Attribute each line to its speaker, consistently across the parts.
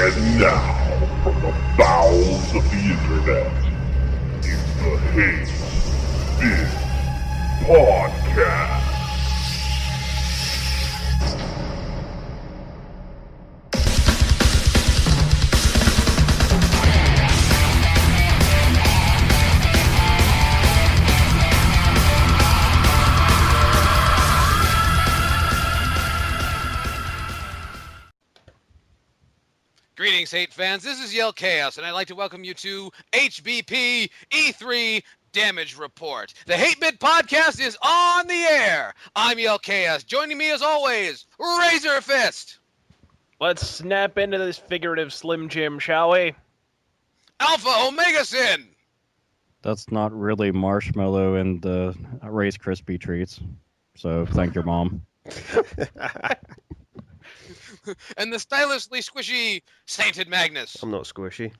Speaker 1: And now, from the bowels of the internet, is the HBP Podcast.
Speaker 2: Greetings, hate fans. This is Yellkaos, and I'd like to welcome you to HBP E3 Damage Report. The HBP Podcast is on the air. I'm Yellkaos. Joining me, as always, Razor Fist.
Speaker 3: Let's snap into this figurative Slim Jim, shall we?
Speaker 2: Alpha Omega Sin.
Speaker 4: That's not really marshmallow and the Rice Krispie treats. So thank your mom.
Speaker 2: And the stylishly squishy Sainted Magnus.
Speaker 5: I'm not squishy.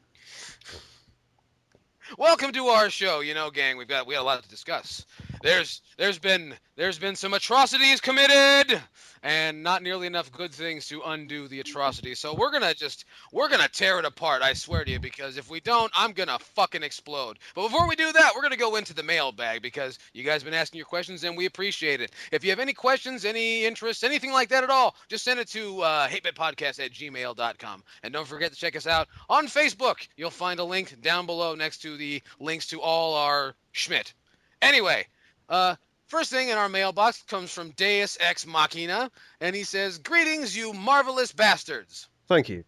Speaker 2: Welcome to our show. You know, gang, we got a lot to discuss. There's been some atrocities committed, and not nearly enough good things to undo the atrocity. So we're gonna tear it apart. I swear to you, because if we don't, I'm gonna fucking explode. But before we do that, we're gonna go into the mailbag because you guys have been asking your questions, and we appreciate it. If you have any questions, any interests, anything like that at all, just send it to hatebitpodcast@gmail.com. And don't forget to check us out on Facebook. You'll find a link down below next to the links to all our Schmidt. Anyway, first thing in our mailbox comes from Deus Ex Machina, and he says, "Greetings, you marvelous bastards."
Speaker 5: Thank you.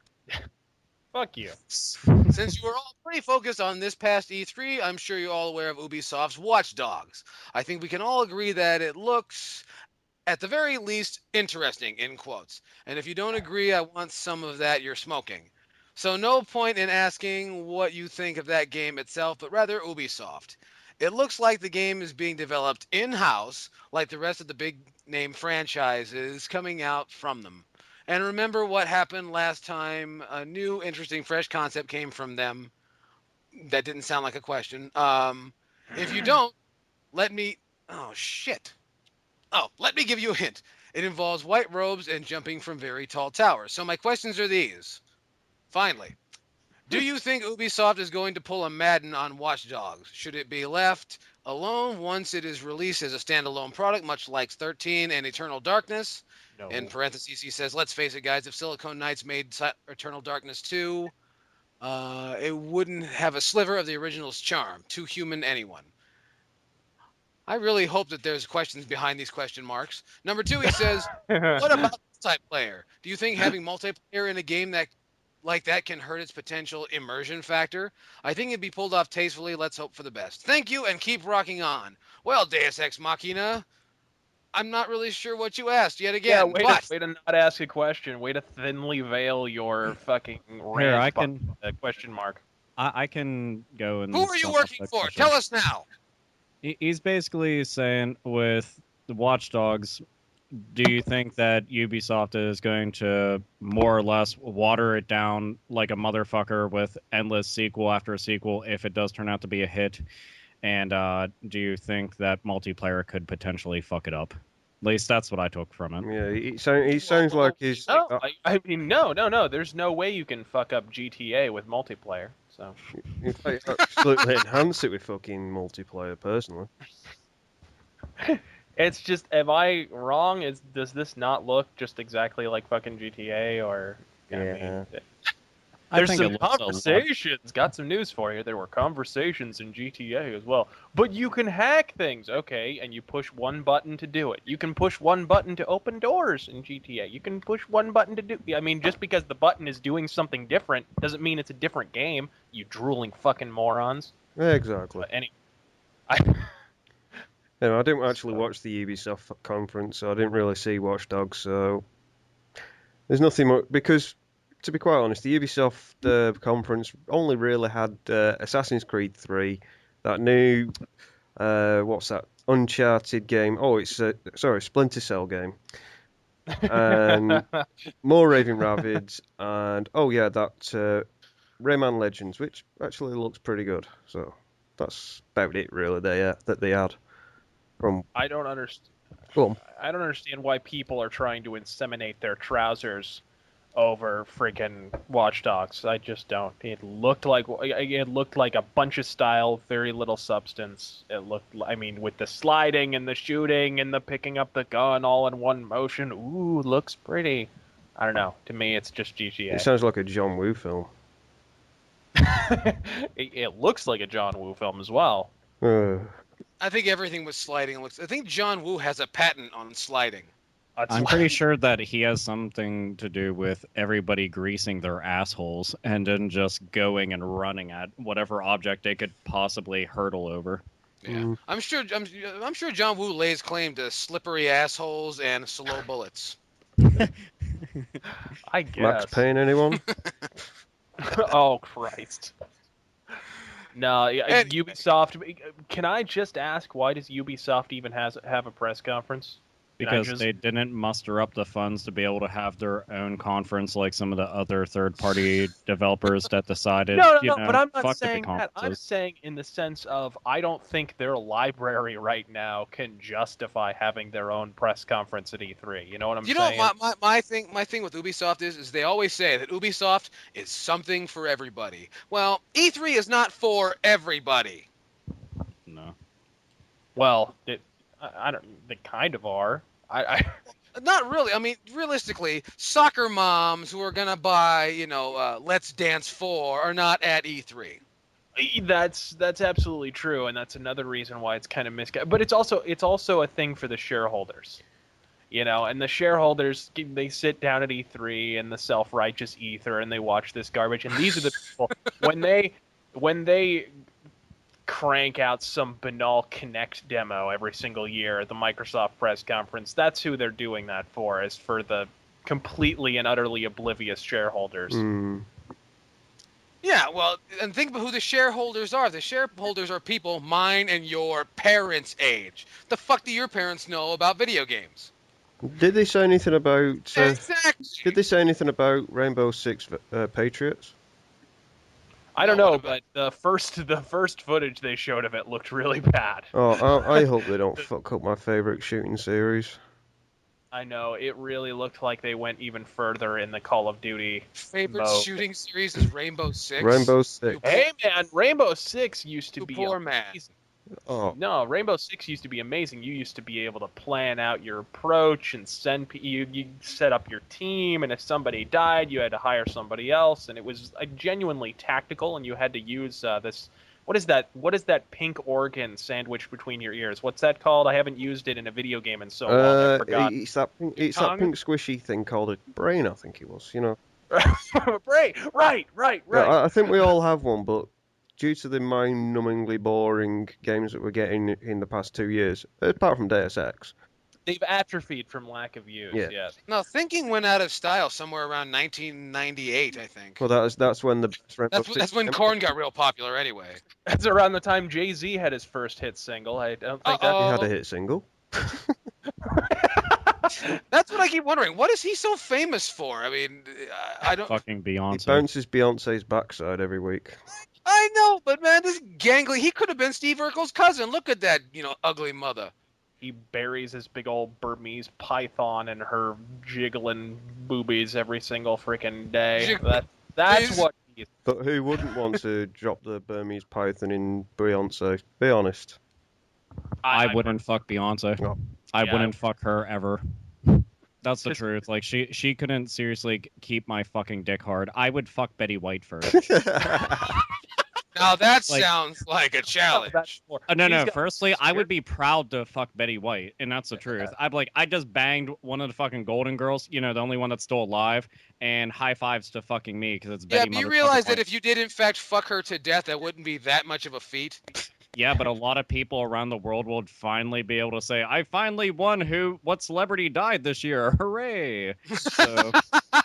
Speaker 3: Fuck you.
Speaker 2: Since you were all pretty focused on this past E3, I'm sure you're all aware of Ubisoft's Watch Dogs. I think we can all agree that it looks, at the very least, interesting, in quotes. And if you don't agree, I want some of that you're smoking. So no point in asking what you think of that game itself, but rather Ubisoft. It looks like the game is being developed in-house, like the rest of the big-name franchises coming out from them. And remember what happened last time a new, interesting, fresh concept came from them. That didn't sound like a question. If you don't, let me... Oh, shit. Oh, let me give you a hint. It involves white robes and jumping from very tall towers. So my questions are these. Finally. Do you think Ubisoft is going to pull a Madden on Watch Dogs? Should it be left alone once it is released as a standalone product, much like 13 and Eternal Darkness?
Speaker 3: No.
Speaker 2: In parentheses, he says, let's face it, guys, if Silicon Knights made Eternal Darkness 2, it wouldn't have a sliver of the original's charm. Too human anyone. I really hope that there's questions behind these question marks. Number 2, he says, what about multiplayer? Do you think having multiplayer in a game that can hurt its potential immersion factor? I think it'd be pulled off tastefully. Let's hope for the best. Thank you, and keep rocking on. Well, Deus Ex Machina, I'm not really sure what you asked yet again.
Speaker 3: Yeah, way to not ask a question. Way to thinly veil your fucking
Speaker 4: Here,
Speaker 3: rant question mark.
Speaker 4: I can go and...
Speaker 2: Who are you working for? Tell us now.
Speaker 4: He's basically saying with the Watch Dogs, do you think that Ubisoft is going to more or less water it down like a motherfucker with endless sequel after sequel if it does turn out to be a hit? And do you think that multiplayer could potentially fuck it up? At least that's what I took from it.
Speaker 5: Yeah, he sounds like he's...
Speaker 3: No, I mean, no. There's no way you can fuck up GTA with multiplayer. So,
Speaker 5: in fact, absolutely enhance it with fucking multiplayer, personally.
Speaker 3: it's just, am I wrong? Does this not look just exactly like fucking GTA? Or
Speaker 5: Yeah.
Speaker 3: I mean,
Speaker 4: I
Speaker 3: there's
Speaker 4: think
Speaker 3: some
Speaker 4: it looks a lot-
Speaker 3: conversations. Got some news for you. There were conversations in GTA as well. But you can hack things, okay? And you push one button to do it. You can push one button to open doors in GTA. You can push one button to do... I mean, just because the button is doing something different doesn't mean it's a different game, you drooling fucking morons.
Speaker 5: Yeah, exactly.
Speaker 3: But anyway...
Speaker 5: I didn't actually watch the Ubisoft conference, so I didn't really see Watch Dogs, so... There's nothing much... Because... To be quite honest, the Ubisoft conference only really had Assassin's Creed 3, that new, what's that, Uncharted game. Oh, it's, Splinter Cell game. And more Raving Rabbids, and, oh yeah, that Rayman Legends, which actually looks pretty good. So, that's about it, really, that they had.
Speaker 3: I don't understand.
Speaker 5: Go on.
Speaker 3: I don't understand why people are trying to inseminate their trousers over freaking Watch Dogs. I just don't. It looked like a bunch of style, very little substance. It looked, I mean, with the sliding and the shooting and the picking up the gun all in one motion. Ooh, looks pretty. I don't know. To me, it's just GTA.
Speaker 5: It sounds like a John Woo film.
Speaker 3: It looks like a John Woo film as well.
Speaker 2: I think everything was sliding. I think John Woo has a patent on sliding.
Speaker 4: I'm pretty sure that he has something to do with everybody greasing their assholes and then just going and running at whatever object they could possibly hurtle over.
Speaker 2: Yeah, I'm sure John Woo lays claim to slippery assholes and slow bullets.
Speaker 3: I guess.
Speaker 5: Max Payne, anyone?
Speaker 3: Oh Christ. No,
Speaker 2: And-
Speaker 3: Ubisoft. Can I just ask, why does Ubisoft even have a press conference?
Speaker 4: Because they didn't muster up the funds to be able to have their own conference like some of the other third-party developers that decided.
Speaker 3: No,
Speaker 4: you know,
Speaker 3: but I'm not
Speaker 4: fuck the
Speaker 3: saying
Speaker 4: big
Speaker 3: that. I'm
Speaker 4: conferences.
Speaker 3: saying in the sense of, I don't think their library right now can justify having their own press conference at E3. You know what I'm saying?
Speaker 2: My thing with Ubisoft is they always say that Ubisoft is something for everybody. Well, E3 is not for everybody.
Speaker 4: No.
Speaker 3: Well, I don't. They kind of are.
Speaker 2: Not really. I mean, realistically, soccer moms who are gonna buy, Let's Dance 4 are not at E3.
Speaker 3: That's absolutely true, and that's another reason why it's kind of misguided. But it's also a thing for the shareholders, and the shareholders, they sit down at E3 and the self-righteous ether, and they watch this garbage. And these are the people when they crank out some banal Kinect demo every single year at the Microsoft press conference. That's who they're doing that for, is for the completely and utterly oblivious shareholders.
Speaker 2: Yeah, well, and think about who the shareholders are. The shareholders are people mine and your parents' age. The fuck do your parents know about video games?
Speaker 5: Did they say anything about?
Speaker 2: Exactly.
Speaker 5: Did they say anything about Rainbow Six Patriots?
Speaker 3: I don't
Speaker 2: No,
Speaker 3: know,
Speaker 2: what
Speaker 3: but the first footage they showed of it looked really bad.
Speaker 5: Oh, I hope they don't fuck up my favourite shooting series.
Speaker 3: I know, it really looked like they went even further in the Call of Duty
Speaker 2: Favorite
Speaker 3: mode.
Speaker 2: shooting series is Rainbow Six.
Speaker 5: Rainbow Six.
Speaker 3: Hey man, Rainbow Six used to
Speaker 2: You
Speaker 3: be
Speaker 2: poor man.
Speaker 3: amazing.
Speaker 5: Oh,
Speaker 3: No, Rainbow Six used to be amazing. You used to be able to plan out your approach and you set up your team, and if somebody died, you had to hire somebody else, and it was genuinely tactical. And you had to use this. What is that pink organ sandwiched between your ears? What's that called? I haven't used it in a video game in so long. I forgot.
Speaker 5: it's that pink
Speaker 2: Tongue?
Speaker 5: squishy thing called a brain, I think it was.
Speaker 3: Right.
Speaker 5: I think we all have one, but due to the mind-numbingly boring games that we're getting in the past 2 years, apart from Deus Ex.
Speaker 3: They've atrophied from lack of use.
Speaker 5: Yeah.
Speaker 3: Yes.
Speaker 2: No, thinking went out of style somewhere around 1998, I think.
Speaker 5: Well, that's when the best Rainbow
Speaker 2: That's
Speaker 5: Six
Speaker 2: when
Speaker 5: game-
Speaker 2: Korn got real popular anyway.
Speaker 3: That's around the time Jay-Z had his first hit single. I don't think
Speaker 5: He
Speaker 2: Uh-oh.
Speaker 5: had a hit single.
Speaker 2: That's what I keep wondering. What is he so famous for? I mean, I don't.
Speaker 4: Fucking
Speaker 5: He
Speaker 4: Beyonce.
Speaker 5: bounces Beyonce's backside every week.
Speaker 2: I know, but man, this gangly. He could have been Steve Urkel's cousin. Look at that, ugly mother.
Speaker 3: he buries his big old Burmese python in her jiggling boobies every single freaking day. That's
Speaker 2: Please.
Speaker 3: what he is.
Speaker 5: But who wouldn't want to drop the Burmese python in Beyonce? Be honest.
Speaker 4: I wouldn't fuck Beyonce.
Speaker 5: No.
Speaker 4: I
Speaker 3: Yeah.
Speaker 4: wouldn't fuck her ever. That's the
Speaker 3: Just-
Speaker 4: truth. Like she couldn't seriously keep my fucking dick hard. I would fuck Betty White first.
Speaker 2: Now that
Speaker 4: Like-
Speaker 2: sounds like a
Speaker 3: That's
Speaker 2: challenge.
Speaker 3: more-
Speaker 4: No.
Speaker 3: He's got-
Speaker 4: Firstly, I would be proud to fuck Betty White, and that's the truth. I just banged one of the fucking Golden Girls, the only one that's still alive, and high fives to fucking me because it's
Speaker 2: Yeah,
Speaker 4: Betty.
Speaker 2: but you
Speaker 4: motherfucking
Speaker 2: realize that
Speaker 4: White.
Speaker 2: if you did in fact fuck her to death, that wouldn't be that much of a feat.
Speaker 4: Yeah, but a lot of people around the world would finally be able to say, "I finally won. What celebrity died this year? Hooray!" So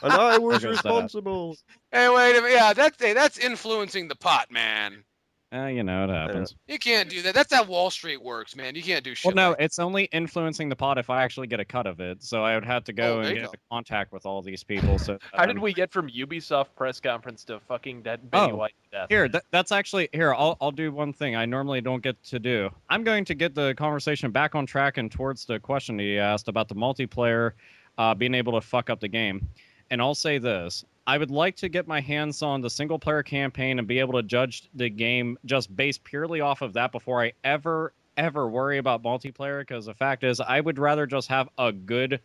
Speaker 5: And I was
Speaker 4: There goes that.
Speaker 5: responsible.
Speaker 2: Hey, wait a minute. Yeah, that's influencing the pot, man.
Speaker 4: it happens.
Speaker 2: You can't do that. That's how Wall Street works, man. You can't do shit.
Speaker 4: Well, no,
Speaker 2: like
Speaker 4: it's only influencing the pot if I actually get a cut of it. So I would have to
Speaker 2: Oh,
Speaker 4: go
Speaker 2: there
Speaker 4: and
Speaker 2: you
Speaker 4: get
Speaker 2: go.
Speaker 4: into contact with all these people. So
Speaker 3: How did we get from Ubisoft press conference to fucking dead Betty
Speaker 4: Oh,
Speaker 3: White to death?
Speaker 4: Here, that's actually here. I'll do one thing I normally don't get to do. I'm going to get the conversation back on track and towards the question he asked about the multiplayer being able to fuck up the game. And I'll say this. I would like to get my hands on the single-player campaign and be able to judge the game just based purely off of that before I ever worry about multiplayer, because the fact is I would rather just have a good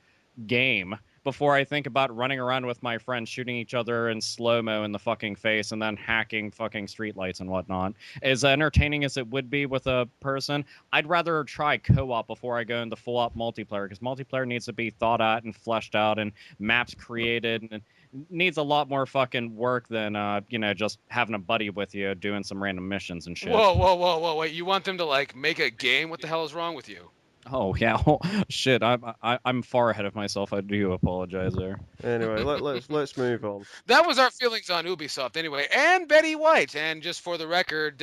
Speaker 4: game before I think about running around with my friends shooting each other in slow-mo in the fucking face and then hacking fucking streetlights and whatnot. As entertaining as it would be with a person, I'd rather try co-op before I go into full-op multiplayer, because multiplayer needs to be thought out and fleshed out and maps created and needs a lot more fucking work than just having a buddy with you doing some random missions and shit.
Speaker 2: Whoa! Wait, you want them to like make a game? What the hell is wrong with you?
Speaker 4: Oh yeah, shit. I'm far ahead of myself. I do apologize there.
Speaker 5: Anyway, let's move on.
Speaker 2: That was our feelings on Ubisoft anyway, and Betty White. And just for the record,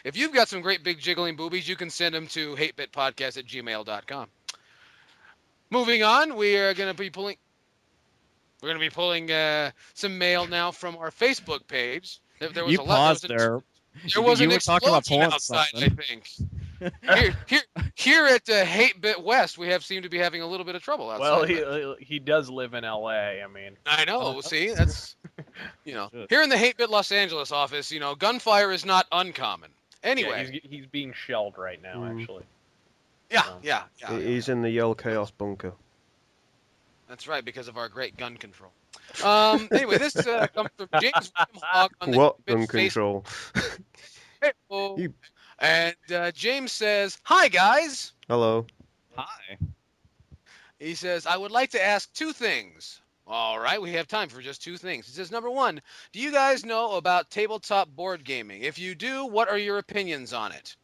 Speaker 2: if you've got some great big jiggling boobies, you can send them to hatebitpodcast@gmail.com. Moving on, we are going to be pulling. We're going to be pulling some mail now from our Facebook page. There was
Speaker 4: You
Speaker 2: a lot.
Speaker 4: paused there.
Speaker 2: There was
Speaker 4: You
Speaker 2: an
Speaker 4: were talking about
Speaker 2: explosion
Speaker 4: pulling
Speaker 2: outside, I
Speaker 4: something.
Speaker 2: think. Here at Hate Bit West, we seem to be having a little bit of trouble outside.
Speaker 3: Well, he does live in L.A. I mean,
Speaker 2: I know. See, that's
Speaker 4: Shit.
Speaker 2: here in the Hate Bit Los Angeles office, gunfire is not uncommon. Anyway,
Speaker 3: yeah, he's being shelled right now. Actually,
Speaker 2: yeah.
Speaker 5: He's in the Yellkaos bunker.
Speaker 2: That's right, because of our great gun control. Anyway, this comes from James William Hogg on the
Speaker 5: What
Speaker 2: Hate Bit
Speaker 5: gun control?
Speaker 2: Facebook.
Speaker 5: You-
Speaker 2: And James says, "Hi guys."
Speaker 5: Hello.
Speaker 4: Hi.
Speaker 2: He says, "I would like to ask two things." All right, we have time for just two things. He says, number one, do you guys know about tabletop board gaming? If you do, what are your opinions on it?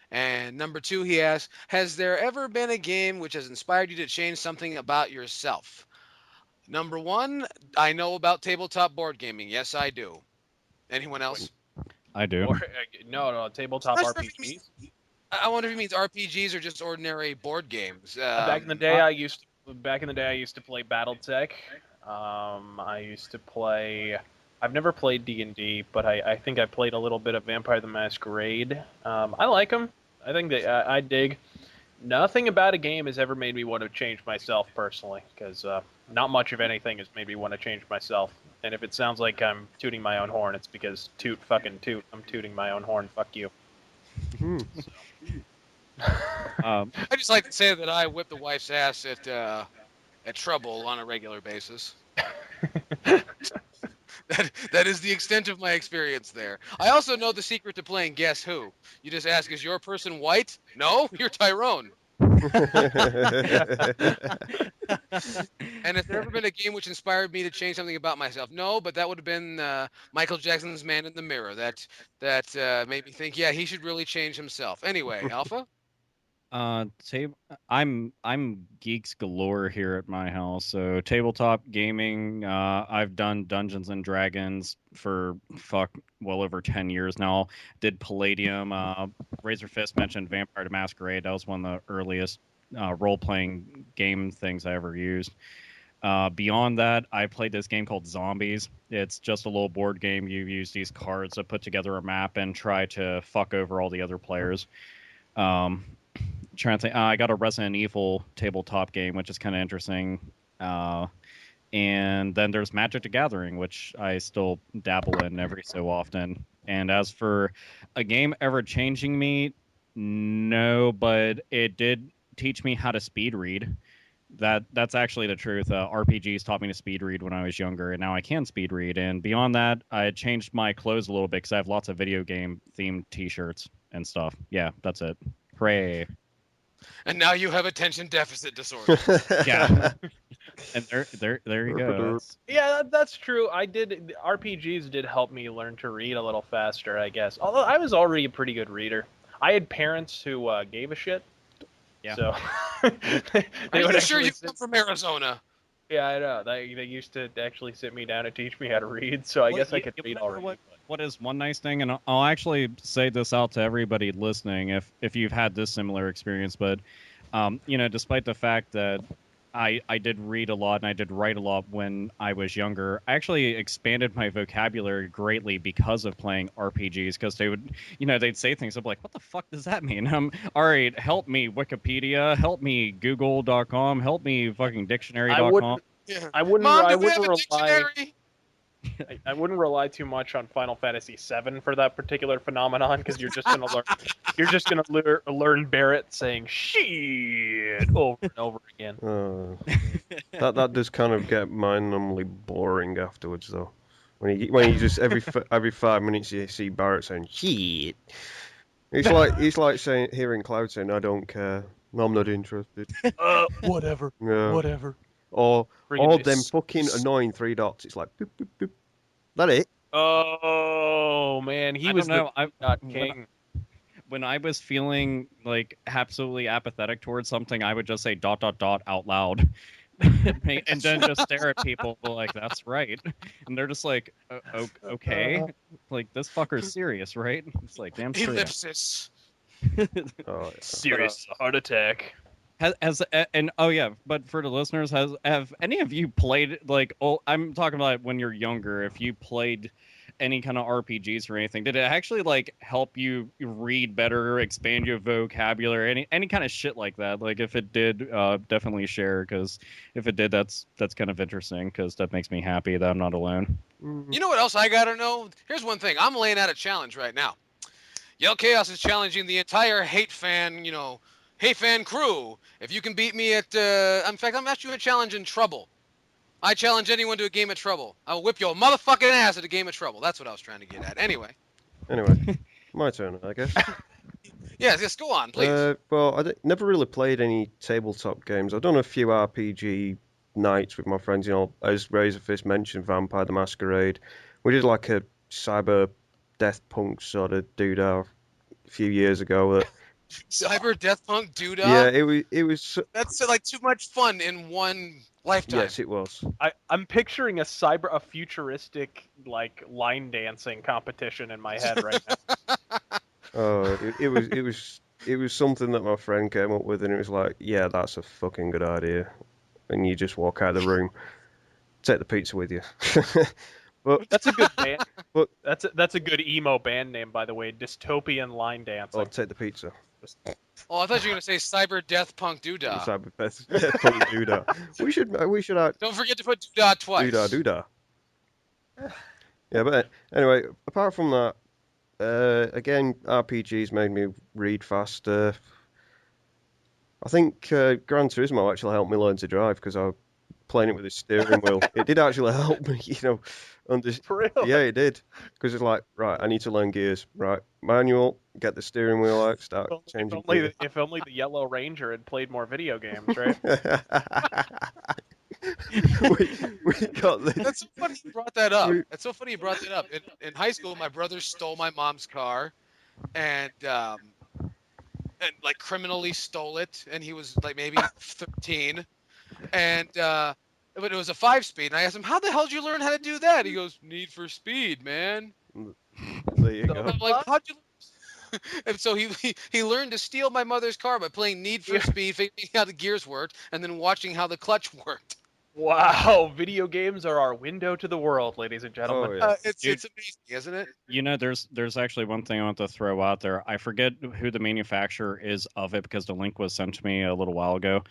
Speaker 2: And number two, he asks, has there ever been a game which has inspired you to change something about yourself? Number one, I know about tabletop board gaming. Yes, I do. Anyone else?
Speaker 4: I do.
Speaker 3: or no, tabletop
Speaker 2: I'm not sure if he
Speaker 3: RPGs.
Speaker 2: means- I wonder if he means RPGs or just ordinary board games.
Speaker 3: Back in the day, I used to play BattleTech. I used to play. I've never played D&D, but I think I played a little bit of Vampire the Masquerade. I like them. I think that I dig. Nothing about a game has ever made me want to change myself personally, because not much of anything has made me want to change myself. And if it sounds like I'm tooting my own horn, it's because toot fucking toot. I'm tooting my own horn. Fuck you.
Speaker 5: Hmm.
Speaker 2: I just like to say that I whip the wife's ass at Trouble on a regular basis. That is the extent of my experience there. I also know the secret to playing Guess Who. You just ask, is your person white? No, you're Tyrone. And has there ever been a game which inspired me to change something about myself? No, but that would have been Michael Jackson's Man in the Mirror. That made me think, yeah, he should really change himself. Anyway, Alpha?
Speaker 4: I'm geeks galore here at my house. So tabletop gaming, I've done Dungeons and Dragons for well over 10 years now. Did Palladium. Razor Fist mentioned Vampire the Masquerade. That was one of the earliest role-playing game things I ever used. Beyond that, I played this game called Zombies. It's just a little board game. You use these cards to put together a map and try to fuck over all the other players. Trying to think, I got a Resident Evil tabletop game, which is kind of interesting. And then there's Magic the Gathering, which I still dabble in every so often. And as for a game ever changing me, no, but it did teach me how to speed read. That's actually the truth. RPGs taught me to speed read when I was younger, and now I can speed read. And beyond that, I changed my clothes a little bit because I have lots of video game themed T-shirts and stuff. Yeah, that's it. Hooray!
Speaker 2: And now you have attention deficit disorder.
Speaker 4: Yeah. And there you go.
Speaker 3: Yeah, that's true. RPGs did help me learn to read a little faster, I guess. Although I was already a pretty good reader. I had parents who gave a shit.
Speaker 4: Yeah.
Speaker 3: So
Speaker 2: Are you sure you come from Arizona?
Speaker 3: Yeah, I know. They used to actually sit me down and teach me how to read, so I guess I could read already.
Speaker 4: What is one nice thing, and I'll actually say this out to everybody listening, if you've had this similar experience, but despite the fact that I did read a lot and I did write a lot when I was younger, I actually expanded my vocabulary greatly because of playing RPGs, because they would, they'd say things, I'm like, what the fuck does that mean? All right, help me Wikipedia, help me Google.com, help me fucking dictionary.com.
Speaker 2: Yeah.
Speaker 3: I wouldn't.
Speaker 2: Mom,
Speaker 3: I
Speaker 2: do we have
Speaker 3: wouldn't
Speaker 2: a
Speaker 3: rely.
Speaker 2: dictionary?
Speaker 3: I wouldn't rely too much on Final Fantasy VII for that particular phenomenon because you're just gonna learn. You're just gonna learn Barrett saying "shit" over and over again.
Speaker 5: That does kind of get mind-numbingly boring afterwards, though. When you just every 5 minutes you see Barrett saying "shit." It's like saying hearing Cloud saying "I don't care, I'm not interested."
Speaker 3: Whatever.
Speaker 5: Yeah.
Speaker 3: Whatever.
Speaker 5: Or
Speaker 3: Friggin'
Speaker 5: them
Speaker 3: this-
Speaker 5: fucking annoying three dots. It's like boop boop boop. That it?
Speaker 3: Oh man, he
Speaker 4: I
Speaker 3: was
Speaker 4: don't know.
Speaker 3: the dot king.
Speaker 4: When I was feeling like absolutely apathetic towards something, I would just say dot dot dot out loud, and then just stare at people like that's right, and they're just like, okay, like this fucker's serious, right? It's like damn straight.
Speaker 2: Ellipsis.
Speaker 5: Oh, yeah.
Speaker 3: Serious heart attack.
Speaker 4: And oh yeah, but for the listeners, have any of you played like? Oh, I'm talking about when you're younger. If you played any kind of RPGs or anything, did it actually like help you read better, expand your vocabulary, any kind of shit like that? Like if it did, definitely share, because if it did, that's kind of interesting, because that makes me happy that I'm not alone.
Speaker 2: You know what else I gotta know? Here's one thing. I'm laying out a challenge right now. Yellkaos is challenging the entire hate fan crew. If you can beat me at, in fact, I'm asking you a challenge in Trouble. I challenge anyone to a game of Trouble. I will whip your motherfucking ass at a game of Trouble. That's what I was trying to get at. Anyway.
Speaker 5: Anyway, my turn, I guess.
Speaker 2: Yes, go on, please.
Speaker 5: Well, never really played any tabletop games. I've done a few RPG nights with my friends. You know, as Razorfist mentioned, Vampire the Masquerade. We did like a cyber death punk sort of doodah a few years ago.
Speaker 2: Cyber Death Punk Doodah?
Speaker 5: Yeah, it was.
Speaker 2: That's like too much fun in one lifetime.
Speaker 5: Yes, it was.
Speaker 3: I'm picturing a futuristic like line dancing competition in my head right now.
Speaker 5: Oh, it was something that my friend came up with, and it was like, yeah, that's a fucking good idea. And you just walk out of the room, take the pizza with you. But
Speaker 3: That's a good band.
Speaker 5: But-
Speaker 3: That's a good emo band name, by the way. Dystopian line dancing.
Speaker 5: or take the pizza.
Speaker 2: Oh, I thought you were gonna say Cyber Death Punk Doodah.
Speaker 5: Cyber Death Punk do that. We should
Speaker 2: Don't forget to put Doodah twice.
Speaker 5: do that. Yeah, but anyway, apart from that, again, RPGs made me read faster. I think Gran Turismo actually helped me learn to drive because I was playing it with the steering wheel. It did actually help me, you know.
Speaker 3: For real?
Speaker 5: Yeah, it did. Because it's like, right, I need to learn gears. Right, manual, get the steering wheel out, start changing gears.
Speaker 3: If only the Yellow Ranger had played more video games, right?
Speaker 5: we got this.
Speaker 2: That's so funny you brought that up. That's so funny you brought that up. In high school, my brother stole my mom's car, and like criminally stole it, and he was like maybe 13, and but it was a 5-speed. And I asked him, "How the hell did you learn how to do that?" He goes, "Need for Speed, man."
Speaker 5: There you go.
Speaker 2: I'm like, "How'd you?" And so he learned to steal my mother's car by playing Need for Speed, figuring out how the gears worked, and then watching how the clutch worked.
Speaker 3: Wow, video games are our window to the world, ladies and gentlemen.
Speaker 5: Oh, yeah.
Speaker 2: It's amazing, isn't it?
Speaker 4: You know, there's actually one thing I want to throw out there. I forget who the manufacturer is of it because the link was sent to me a little while ago.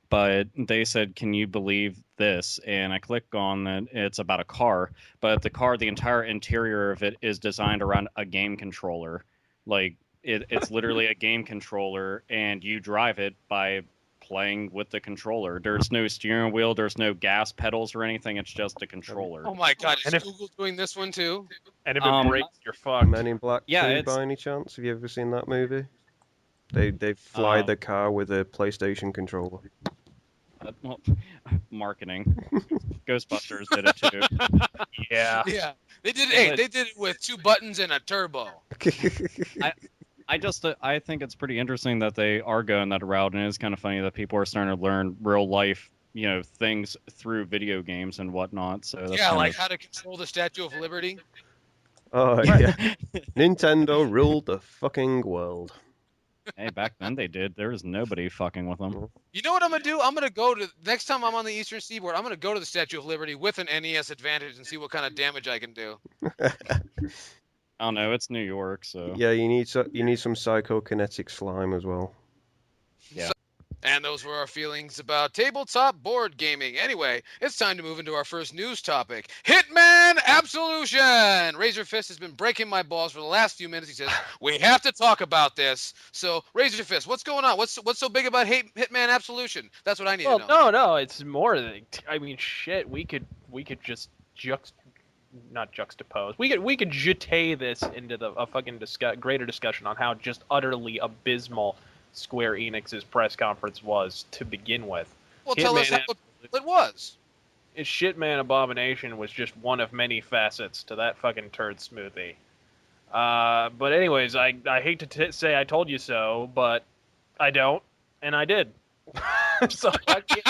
Speaker 4: But they said, "Can you believe this?" And I click on it. It's about a car, but the entire interior of it is designed around a game controller. Like it's literally a game controller, and you drive it by playing with the controller. There's no steering wheel, there's no gas pedals or anything. It's just a controller.
Speaker 2: Oh my God! Is
Speaker 3: And if-
Speaker 2: Google doing this one too?
Speaker 3: And if it breaks, you're fucked.
Speaker 5: Men in Black 2
Speaker 4: Yeah, it's-
Speaker 5: by any chance? Have you ever seen that movie? They fly the car with a PlayStation controller.
Speaker 4: Well, marketing. Ghostbusters did it too.
Speaker 3: Yeah.
Speaker 2: Yeah, they did. Hey, they did it with 2 buttons and a turbo.
Speaker 4: I think it's pretty interesting that they are going that route, and it's kind of funny that people are starting to learn real life, things through video games and whatnot. So that's
Speaker 2: Yeah,
Speaker 4: kind
Speaker 2: like
Speaker 4: of-
Speaker 2: how to control the Statue of Liberty.
Speaker 5: Oh, yeah. Nintendo ruled the fucking world.
Speaker 4: hey, back then they did. There was nobody fucking with them.
Speaker 2: You know what I'm gonna do? I'm gonna go to next time I'm on the Eastern Seaboard. I'm gonna go to the Statue of Liberty with an NES Advantage and see what kind of damage I can do.
Speaker 4: I don't know. It's New York, so
Speaker 5: Yeah, you need some psychokinetic slime as well.
Speaker 2: And those were our feelings about tabletop board gaming. Anyway, it's time to move into our first news topic. Hitman Absolution! Razor Fist has been breaking my balls for the last few minutes. He says, we have to talk about this. So, Razor Fist, what's going on? What's so big about Hitman Absolution? That's what I need to know.
Speaker 3: No, it's more than. I mean, shit. We could just not juxtapose. We could jeté this into a fucking greater discussion on how just utterly abysmal Square Enix's press conference was to begin with.
Speaker 2: Well, tell us how it was.
Speaker 3: Shitman Abomination was just one of many facets to that fucking turd smoothie. But anyways, I hate to say I told you so, but I don't, and I did. So fuck you.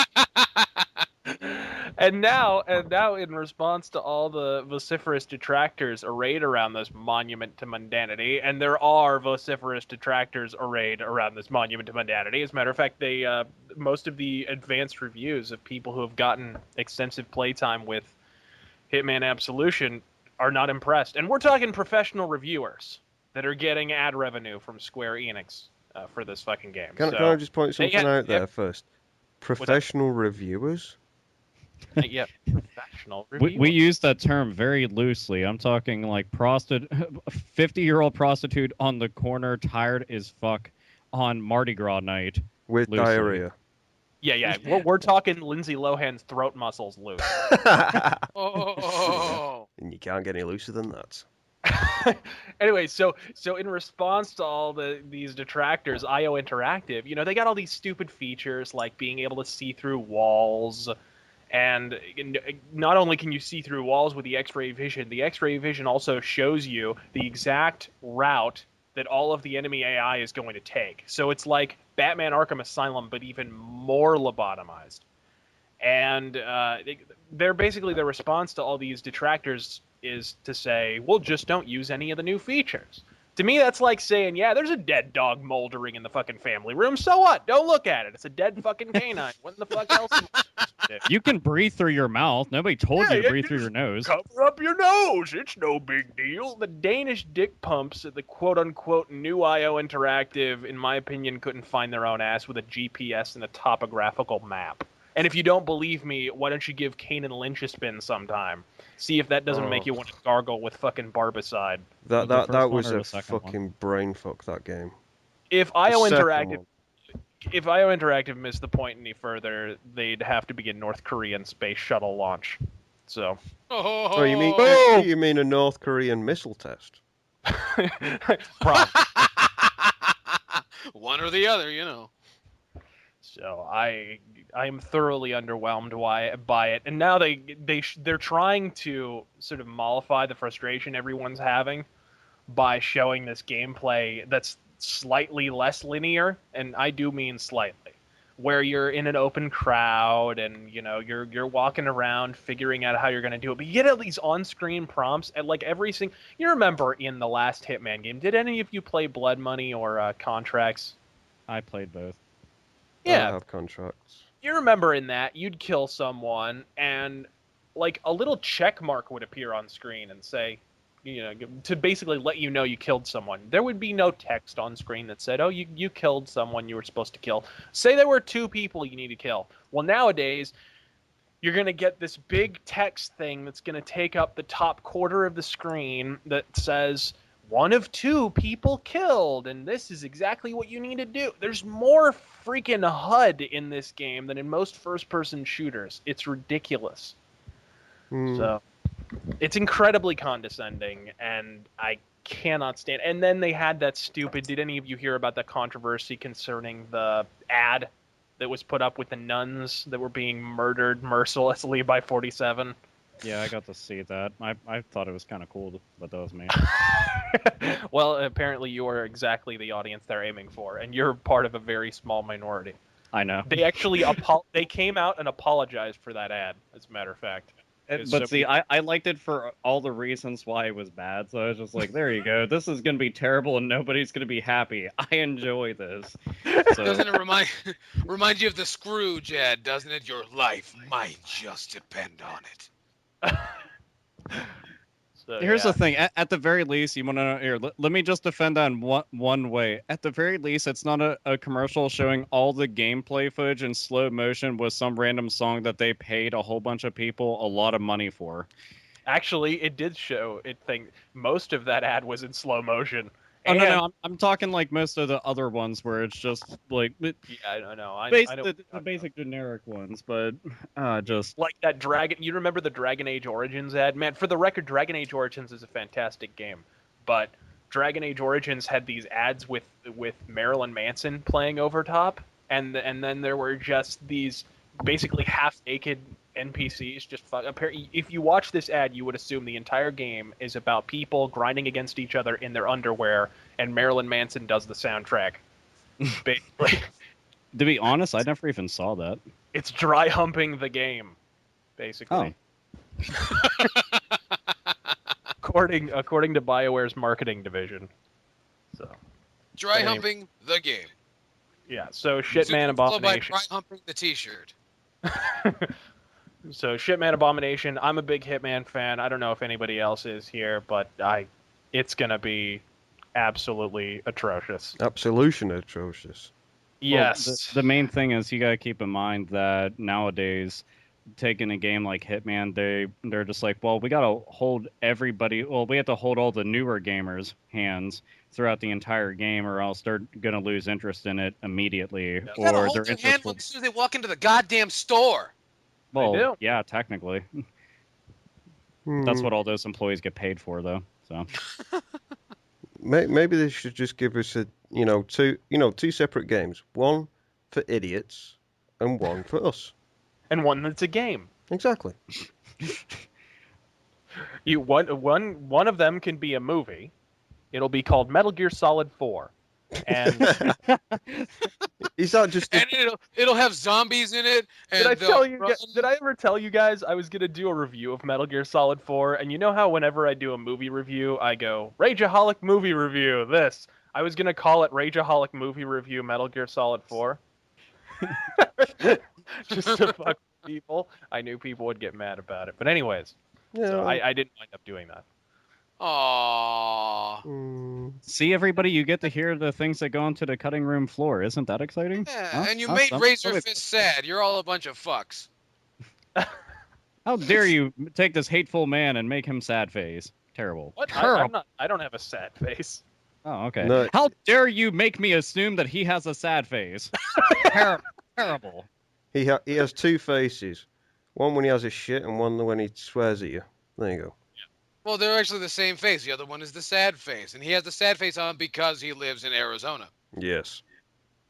Speaker 3: And now, in response to all the vociferous detractors arrayed around this monument to mundanity, and there are vociferous detractors arrayed around this monument to mundanity. As a matter of fact, they most of the advanced reviews of people who have gotten extensive playtime with Hitman Absolution are not impressed. And we're talking professional reviewers that are getting ad revenue from Square Enix for this fucking game.
Speaker 5: Can I just point something out there first? Professional reviewers?
Speaker 3: Yeah, professional reviewers.
Speaker 4: We use that term very loosely. I'm talking like 50-year-old prostitute on the corner, tired as fuck on Mardi Gras night.
Speaker 5: With
Speaker 4: loosely.
Speaker 5: diarrhea.
Speaker 3: Yeah. We're talking Lindsay Lohan's throat muscles loose.
Speaker 2: Oh.
Speaker 5: And you can't get any looser than that.
Speaker 3: Anyway, so in response to all these detractors, IO Interactive, they got all these stupid features like being able to see through walls. And not only can you see through walls with the X-ray vision, the X-ray vision also shows you the exact route that all of the enemy AI is going to take. So it's like Batman Arkham Asylum, but even more lobotomized. And they're basically, their response to all these detractors is to say, well, just don't use any of the new features. To me, that's like saying, yeah, there's a dead dog moldering in the fucking family room. So what? Don't look at it. It's a dead fucking canine. What in the fuck else am I supposed to do?
Speaker 4: You can breathe through your mouth. Nobody told you to breathe through your nose.
Speaker 3: Cover up your nose. It's no big deal. The Danish dick pumps at the quote-unquote new IO Interactive, in my opinion, couldn't find their own ass with a GPS and a topographical map. And if you don't believe me, why don't you give Kanan Lynch a spin sometime? See if that doesn't make you want to gargle with fucking Barbicide.
Speaker 5: That was a fucking brain fuck, that game.
Speaker 3: If IO Interactive missed the point any further, they'd have to begin North Korean space shuttle launch. So.
Speaker 5: Oh, you mean a North Korean missile test?
Speaker 3: Probably.
Speaker 2: One or the other,
Speaker 3: So I am thoroughly underwhelmed by it, and now they're trying to sort of mollify the frustration everyone's having by showing this gameplay that's slightly less linear, and I do mean slightly, where you're in an open crowd and you're walking around figuring out how you're going to do it, but you get all these on-screen prompts at like every single. You remember in the last Hitman game? Did any of you play Blood Money or Contracts?
Speaker 4: I played both.
Speaker 3: Yeah,
Speaker 5: I have contracts.
Speaker 3: You remember in that you'd kill someone and like a little check mark would appear on screen and say, to basically let you know you killed someone. There would be no text on screen that said, oh, you killed someone you were supposed to kill. Say there were 2 people you need to kill. Well, nowadays, you're going to get this big text thing that's going to take up the top quarter of the screen that says, 1 of 2 people killed, and this is exactly what you need to do. There's more freaking HUD in this game than in most first-person shooters. It's ridiculous. So, it's incredibly condescending, and I cannot stand. And then they had that stupid. Did any of you hear about that controversy concerning the ad that was put up with the nuns that were being murdered mercilessly by 47?
Speaker 4: Yeah, I got to see that. I thought it was kind of cool, but that was me.
Speaker 3: Well, apparently you are exactly the audience they're aiming for, and you're part of a very small minority.
Speaker 4: I know.
Speaker 3: They actually they came out and apologized for that ad, as a matter of fact.
Speaker 4: But see, I liked it for all the reasons why it was bad, so I was just like, there you go. This is going to be terrible and nobody's going to be happy. I enjoy this. So.
Speaker 2: Doesn't it remind you of the Scrooge ad, doesn't it? Your life might just depend on it.
Speaker 3: So,
Speaker 4: Here's
Speaker 3: yeah.
Speaker 4: the thing. At the very least, you want to know. Here, let me just defend that in one way. At the very least, it's not a commercial showing all the gameplay footage in slow motion with some random song that they paid a whole bunch of people a lot of money for.
Speaker 3: Actually, it did show it. Most of that ad was in slow motion.
Speaker 4: Oh,
Speaker 3: And,
Speaker 4: no, I'm talking like most of the other ones where it's just like
Speaker 3: Yeah, I don't know. I know
Speaker 4: the basic generic ones, but just
Speaker 3: like that Dragon. You remember the Dragon Age Origins ad? Man, for the record, Dragon Age Origins is a fantastic game, but Dragon Age Origins had these ads with Marilyn Manson playing over top, and then there were just these basically half naked NPCs just if you watch this ad, you would assume the entire game is about people grinding against each other in their underwear, and Marilyn Manson does the soundtrack. Basically,
Speaker 4: to be honest, I never even saw that.
Speaker 3: it's dry humping the game, basically. According to BioWare's marketing division. So
Speaker 2: Dry humping the game.
Speaker 3: yeah, so Shitman
Speaker 2: Followed by
Speaker 3: Abomination.
Speaker 2: dry humping the T-shirt.
Speaker 3: So Shitman Abomination. I'm a big Hitman fan. I don't know if anybody else is here, but it's gonna be absolutely atrocious.
Speaker 5: Absolution atrocious.
Speaker 3: Yes.
Speaker 4: Well, the main thing is you gotta keep in mind that nowadays, taking a game like Hitman, they're just like, well, we gotta hold everybody. Well, we have to hold all the newer gamers' hands throughout the entire game, or else they're gonna lose interest in it immediately,
Speaker 2: You gotta
Speaker 4: or
Speaker 2: hold
Speaker 4: their
Speaker 2: their
Speaker 4: interest
Speaker 2: hand
Speaker 4: will.
Speaker 2: as soon as they walk into the goddamn store.
Speaker 4: Well,
Speaker 3: do.
Speaker 4: yeah, technically, that's what all those employees get paid for, though. So
Speaker 5: Maybe they should just give us two separate games. One for idiots and one for us.
Speaker 3: And one that's a game.
Speaker 5: Exactly.
Speaker 3: One of them can be a movie. It'll be called Metal Gear Solid 4. And
Speaker 5: Is that just
Speaker 2: And it'll have zombies in it. And
Speaker 3: did I ever tell you guys I was gonna do a review of Metal Gear Solid 4? And you know how whenever I do a movie review, I go Rageaholic movie review. I was gonna call it Rageaholic movie review Metal Gear Solid 4. Just to fuck with people. I knew people would get mad about it, but anyways, so I didn't wind up doing that.
Speaker 2: Aww.
Speaker 4: see, everybody, you get to hear the things that go onto the cutting room floor. Isn't that exciting?
Speaker 2: Yeah,
Speaker 4: Huh?
Speaker 2: and you
Speaker 4: Huh?
Speaker 2: made
Speaker 4: Some-
Speaker 2: Razor Fist sad. You're all a bunch of fucks.
Speaker 4: How dare you take this hateful man and make him sad face? Terrible.
Speaker 3: What?
Speaker 4: Terrible.
Speaker 3: I don't have a sad face.
Speaker 4: Oh, okay.
Speaker 5: No.
Speaker 4: How dare you make me assume that he has a sad face? Terrible.
Speaker 5: He has two faces. One when he has his shit and one when he swears at you. There you go.
Speaker 2: Well, they're actually the same face. The other one is the sad face. And he has the sad face on because he lives in Arizona.
Speaker 5: Yes.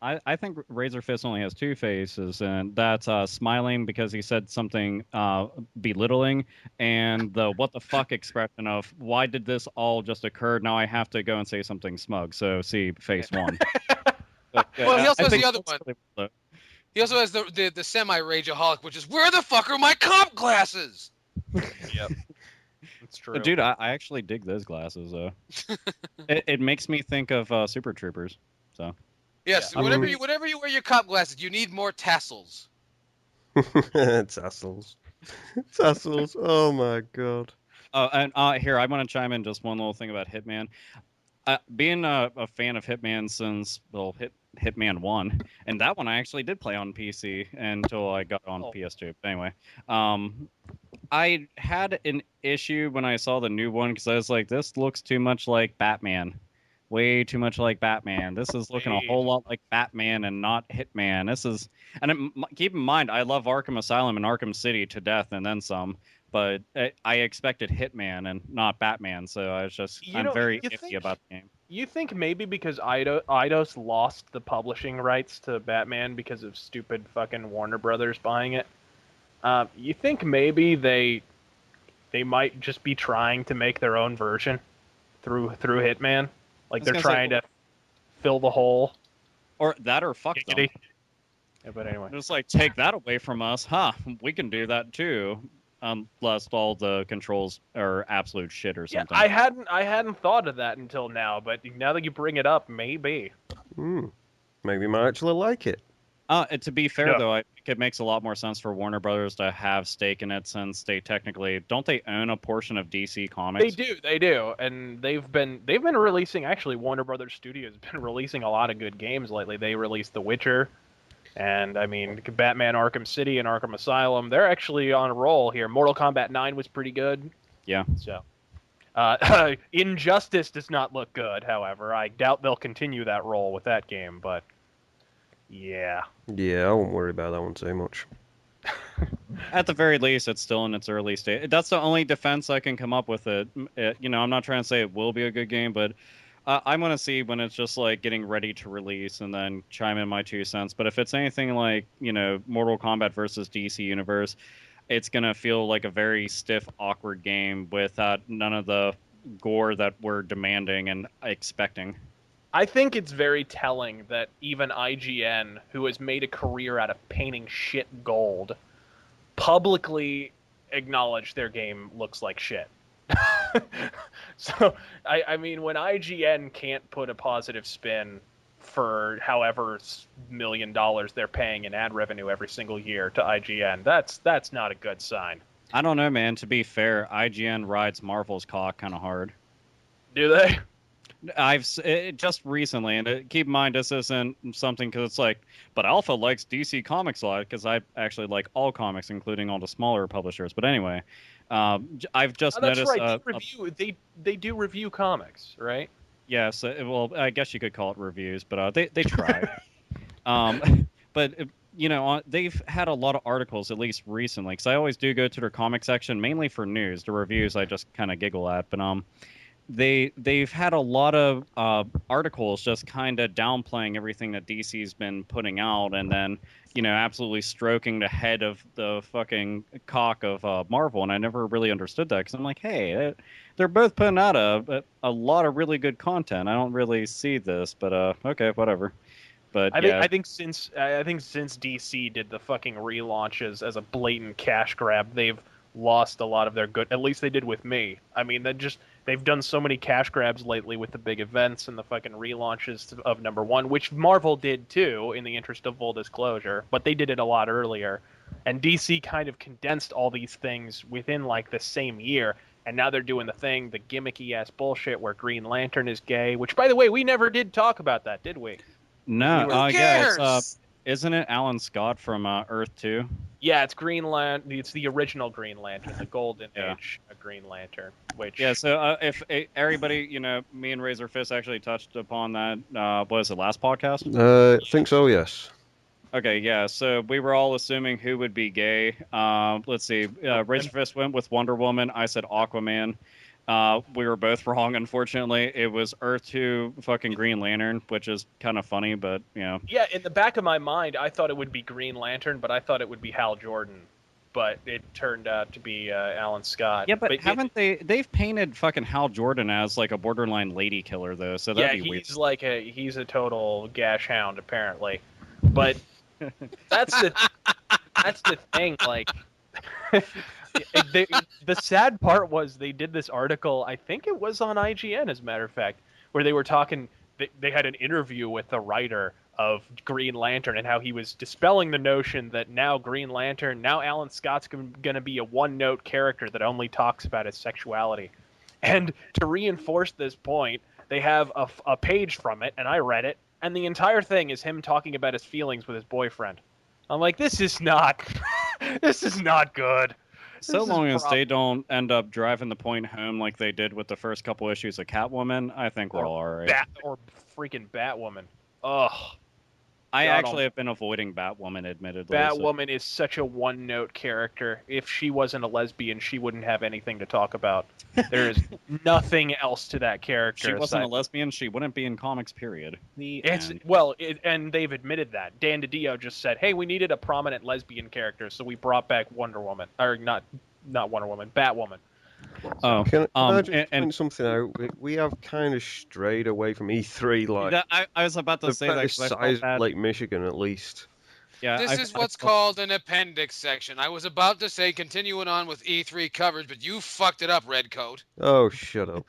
Speaker 4: I think Razor Fist only has two faces, and that's smiling because he said something belittling, and the what the fuck expression of why did this all just occur? Now I have to go and say something smug. So see face one.
Speaker 2: Well, he also
Speaker 4: I
Speaker 2: has
Speaker 4: think
Speaker 2: the other
Speaker 4: that's
Speaker 2: one.
Speaker 4: really-
Speaker 2: He also has the semi-rageaholic, which is, where the fuck are my comp glasses?
Speaker 3: Yep. It's true.
Speaker 4: Dude, I actually dig those glasses. It makes me think of Super Troopers. So
Speaker 2: Yes,
Speaker 3: Yeah.
Speaker 2: whenever you wear your cop glasses, you need more tassels.
Speaker 5: Tassels. Tassels. Oh my god.
Speaker 4: and here I want to chime in just one little thing about Hitman. Being a fan of Hitman since Hitman 1, and that one I actually did play on PC until I got on PS2. But anyway, I had an issue when I saw the new one because I was like, this looks too much like Batman. Way too much like Batman. This is looking a whole lot like Batman and not Hitman. Keep in mind, I love Arkham Asylum and Arkham City to death and then some, but I expected Hitman and not Batman, so I was just, I'm very iffy about the game.
Speaker 3: You think maybe because Eidos lost the publishing rights to Batman because of stupid fucking Warner Brothers buying it? You think maybe they might just be trying to make their own version through Hitman? Like they're trying to fill the hole.
Speaker 4: Or that or fuck them.
Speaker 3: Yeah, but anyway.
Speaker 4: Just like, take that away from us. We can do that too. Unless all the controls are absolute shit or something.
Speaker 3: Yeah, I hadn't thought of that until now, but now that you bring it up, maybe.
Speaker 5: Maybe you might actually like it.
Speaker 4: To be fair, though, I it makes a lot more sense for Warner Brothers to have stake in it, since they technically don't they own a portion of DC Comics?
Speaker 3: They do, and they've been releasing. Actually, Warner Brothers Studios has been releasing a lot of good games lately. They released The Witcher, and I mean Batman: Arkham City and Arkham Asylum. They're actually on a roll here. Mortal Kombat 9 was pretty good.
Speaker 4: Yeah.
Speaker 3: So, Injustice does not look good. However, I doubt they'll continue that role with that game. But yeah.
Speaker 5: Yeah, I won't worry about that one too much.
Speaker 4: At the very least, it's still in its early stage. That's the only defense I can come up with it. I'm not trying to say it will be a good game, but I'm going to see when it's just like getting ready to release and then chime in my 2 cents. But if it's anything like, Mortal Kombat versus DC Universe, it's going to feel like a very stiff, awkward game without none of the gore that we're demanding and expecting.
Speaker 3: I think it's very telling that even IGN, who has made a career out of painting shit gold, publicly acknowledged their game looks like shit. So, I mean, when IGN can't put a positive spin for however $1 million they're paying in ad revenue every single year to IGN, that's not a good sign.
Speaker 4: I don't know, man. To be fair, IGN rides Marvel's cock kind of hard.
Speaker 3: Do they?
Speaker 4: Just recently, and keep in mind this isn't something because it's like, but Alpha likes DC Comics a lot because I actually like all comics, including all the smaller publishers. But anyway, I've just noticed.
Speaker 3: That's right. They do review comics, right?
Speaker 4: Yes. Well, I guess you could call it reviews, but they try. But they've had a lot of articles, at least recently, because I always do go to their comic section mainly for news. The reviews I just kind of giggle at, but they've had a lot of articles just kind of downplaying everything that DC's been putting out, and then absolutely stroking the head of the fucking cock of Marvel. And I never really understood that because I'm like, hey, they're both putting out a lot of really good content. I don't really see this, but okay, whatever. But
Speaker 3: I think since DC did the fucking relaunches as a blatant cash grab, they've lost a lot of their good. At least they did with me. I mean, they've done so many cash grabs lately with the big events and the fucking relaunches of #1, which Marvel did too, in the interest of full disclosure, but they did it a lot earlier. And DC kind of condensed all these things within like the same year, and now they're doing the gimmicky ass bullshit where Green Lantern is gay, which, by the way, we never did talk about that, did we?
Speaker 4: No, yeah, isn't it Alan Scott from Earth 2?
Speaker 3: Yeah, it's Green Lantern. It's the original Green Lantern, the Golden Age Green Lantern. Which
Speaker 4: so if everybody, me and Razor Fist actually touched upon that. Was it last podcast?
Speaker 5: I think so. Yes.
Speaker 4: Okay, yeah. So we were all assuming who would be gay. Let's see. Razor Fist went with Wonder Woman. I said Aquaman. We were both wrong, unfortunately. It was Earth 2 fucking Green Lantern, which is kind of funny, but,
Speaker 3: Yeah, in the back of my mind, I thought it would be Green Lantern, but I thought it would be Hal Jordan. But it turned out to be Alan Scott.
Speaker 4: Yeah, but haven't they've painted fucking Hal Jordan as like a borderline lady killer, though, so that'd be weird.
Speaker 3: Yeah, he's a total gash hound, apparently. But that's the thing, like... the sad part was they did this article, I think it was on IGN as a matter of fact, where they were talking, they had an interview with the writer of Green Lantern and how he was dispelling the notion that now Alan Scott's going to be a one-note character that only talks about his sexuality. And to reinforce this point, they have a page from it, and I read it, and the entire thing is him talking about his feelings with his boyfriend. I'm like, this is not good.
Speaker 4: So long as they don't end up driving the point home like they did with the first couple issues of Catwoman, I think we're all right.
Speaker 3: Or freaking Batwoman. Ugh.
Speaker 4: I actually have been avoiding Batwoman, admittedly.
Speaker 3: Batwoman is such a one-note character. If she wasn't a lesbian, she wouldn't have anything to talk about. There is nothing else to that character.
Speaker 4: She wasn't a lesbian, she wouldn't be in comics, period.
Speaker 3: And they've admitted that. Dan DiDio just said, hey, we needed a prominent lesbian character, so we brought back Wonder Woman. Or not Wonder Woman, Batwoman.
Speaker 5: Oh, can I just point something out? We have kind of strayed away from E3. Like
Speaker 4: I was about to say that.
Speaker 5: Size Lake Michigan, at least.
Speaker 2: Yeah, this is what's called an appendix section. I was about to say continuing on with E3 coverage, but you fucked it up, Redcoat.
Speaker 5: Oh, shut up.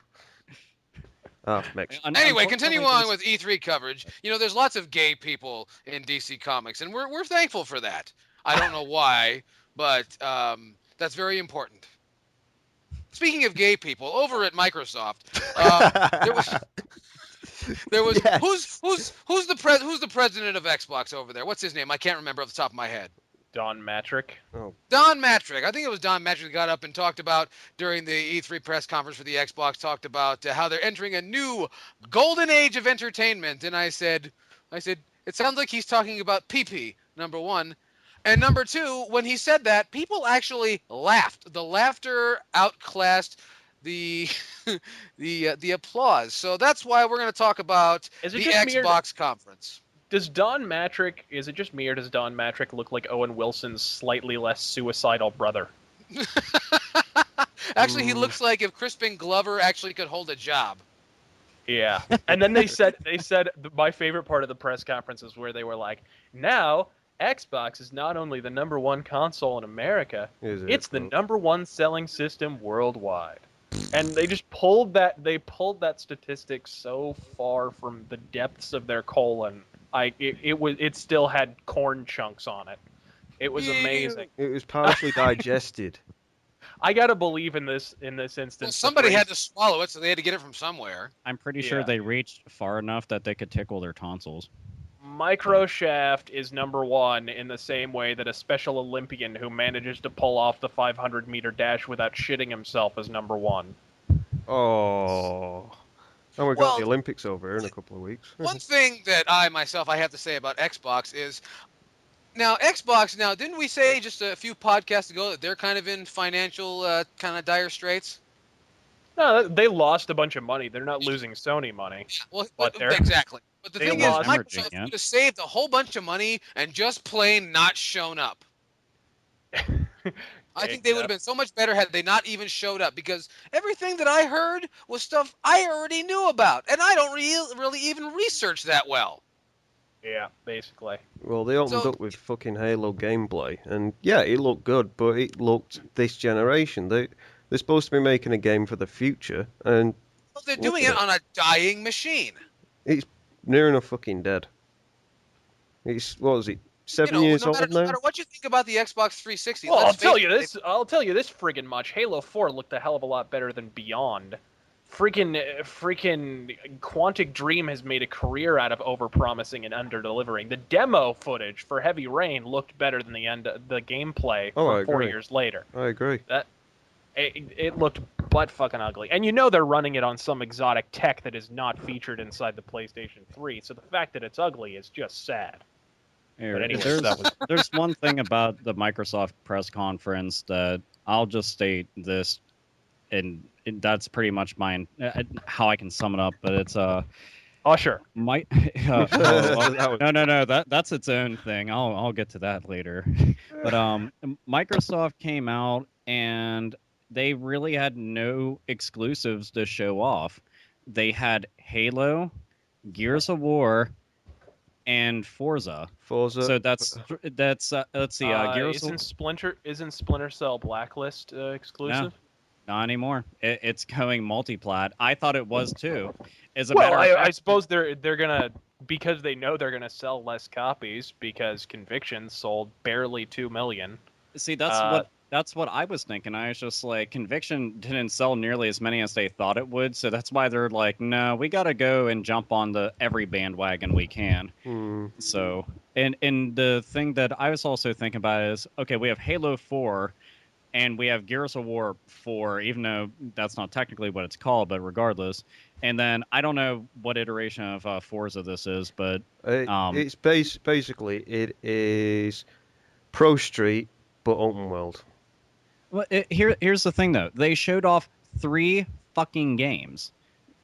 Speaker 2: Anyway, continue on with E3 coverage. There's lots of gay people in DC Comics, and we're thankful for that. I don't know why, but that's very important. Speaking of gay people, over at Microsoft, there was
Speaker 5: Yes.
Speaker 2: who's the president of Xbox over there? What's his name? I can't remember off the top of my head.
Speaker 3: Don Matrick.
Speaker 2: Don Matrick. I think it was Don Matrick that got up and talked about during the E3 press conference for the Xbox, talked about how they're entering a new golden age of entertainment. And I said, it sounds like he's talking about PP, number one. And number two, when he said that, people actually laughed. The laughter outclassed the the applause. So that's why we're going to talk about
Speaker 3: Is it
Speaker 2: the
Speaker 3: just me or-
Speaker 2: Xbox conference.
Speaker 3: Does Don Matrick, is it just me or does Don Matrick look like Owen Wilson's slightly less suicidal brother?
Speaker 2: Actually, he looks like if Crispin Glover actually could hold a job.
Speaker 3: Yeah. And then they said my favorite part of the press conference is where they were like, now Xbox is not only the number one console in America, it's the number one selling system worldwide. And they just pulled that statistic so far from the depths of their colon. It still had corn chunks on it. It was amazing.
Speaker 5: It was partially digested.
Speaker 3: I gotta believe in this instance.
Speaker 2: Well, somebody had to swallow it, so they had to get it from somewhere.
Speaker 4: I'm pretty sure they reached far enough that they could tickle their tonsils.
Speaker 3: Microshaft is number one in the same way that a Special Olympian who manages to pull off the 500-meter dash without shitting himself is number one.
Speaker 5: Oh. And we've got the Olympics over here in a couple of weeks.
Speaker 2: One thing that I have to say about Xbox is, Xbox, didn't we say just a few podcasts ago that they're kind of in financial kind of dire straits?
Speaker 3: No, they lost a bunch of money. They're not losing Sony money.
Speaker 2: Well, exactly. But the thing is,
Speaker 3: lost
Speaker 2: Microsoft could have saved a whole bunch of money and just plain not shown up. I think they would have been so much better had they not even showed up, because everything that I heard was stuff I already knew about, and I don't really even research that well.
Speaker 3: Yeah, basically.
Speaker 5: Well, they opened up with fucking Halo gameplay, and yeah, it looked good, but it looked this generation. They're supposed to be making a game for the future, and
Speaker 2: they're doing it on a dying machine.
Speaker 5: It's near enough fucking dead. It's, what was it, 7 years old now?
Speaker 2: No matter what you think about the Xbox 360,
Speaker 3: well, I'll tell you this friggin' much. Halo 4 looked a hell of a lot better than Beyond. Freaking Quantic Dream has made a career out of overpromising and underdelivering. The demo footage for Heavy Rain looked better than the gameplay 4 years later.
Speaker 5: I agree.
Speaker 3: It looked butt fucking ugly. And they're running it on some exotic tech that is not featured inside the PlayStation 3, so the fact that it's ugly is just sad. But anyway,
Speaker 4: there's one thing about the Microsoft press conference that I'll just state this, and that's pretty much how I can sum it up. But it's
Speaker 3: oh sure,
Speaker 4: no, that's its own thing. I'll get to that later. But Microsoft came out and they really had no exclusives to show off. They had Halo, Gears of War, and Forza.
Speaker 5: So
Speaker 4: that's let's see. Gears
Speaker 3: isn't Splinter Cell Blacklist exclusive?
Speaker 4: No, not anymore. It's going multiplat. I thought it was too.
Speaker 3: I suppose they're gonna, because they know they're gonna sell less copies, because Conviction sold barely 2 million.
Speaker 4: See, that's what I was thinking. I was just like, Conviction didn't sell nearly as many as they thought it would, so that's why they're like, no, we got to go and jump on every bandwagon we can. So, and the thing that I was also thinking about is, okay, we have Halo 4, and we have Gears of War 4, even though that's not technically what it's called, but regardless. And then I don't know what iteration of Forza this is, but
Speaker 5: it's basically it is Pro Street but open world.
Speaker 4: Well, here's the thing, though. They showed off 3 fucking games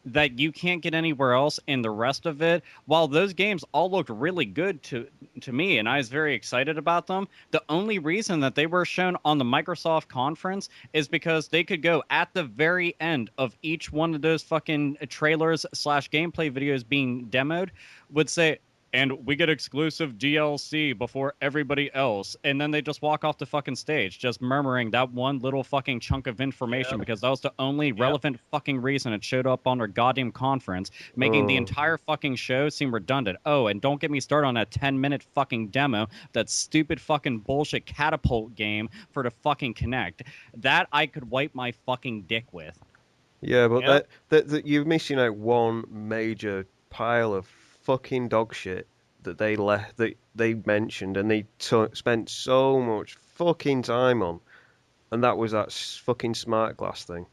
Speaker 4: that you can't get anywhere else, and the rest of it, while those games all looked really good to me, and I was very excited about them, the only reason that they were shown on the Microsoft conference is because they could go at the very end of each one of those fucking trailers / gameplay videos being demoed, would say, and we get exclusive DLC before everybody else, and then they just walk off the fucking stage, just murmuring that one little fucking chunk of information because that was the only relevant fucking reason it showed up on their goddamn conference, making the entire fucking show seem redundant. Oh, and don't get me started on that 10-minute fucking demo, that stupid fucking bullshit catapult game for the fucking Kinect. That I could wipe my fucking dick with.
Speaker 5: Yeah, but that you're missing out one major pile of fucking dog shit that they mentioned and they spent so much fucking time on, and that was that fucking smart glass thing.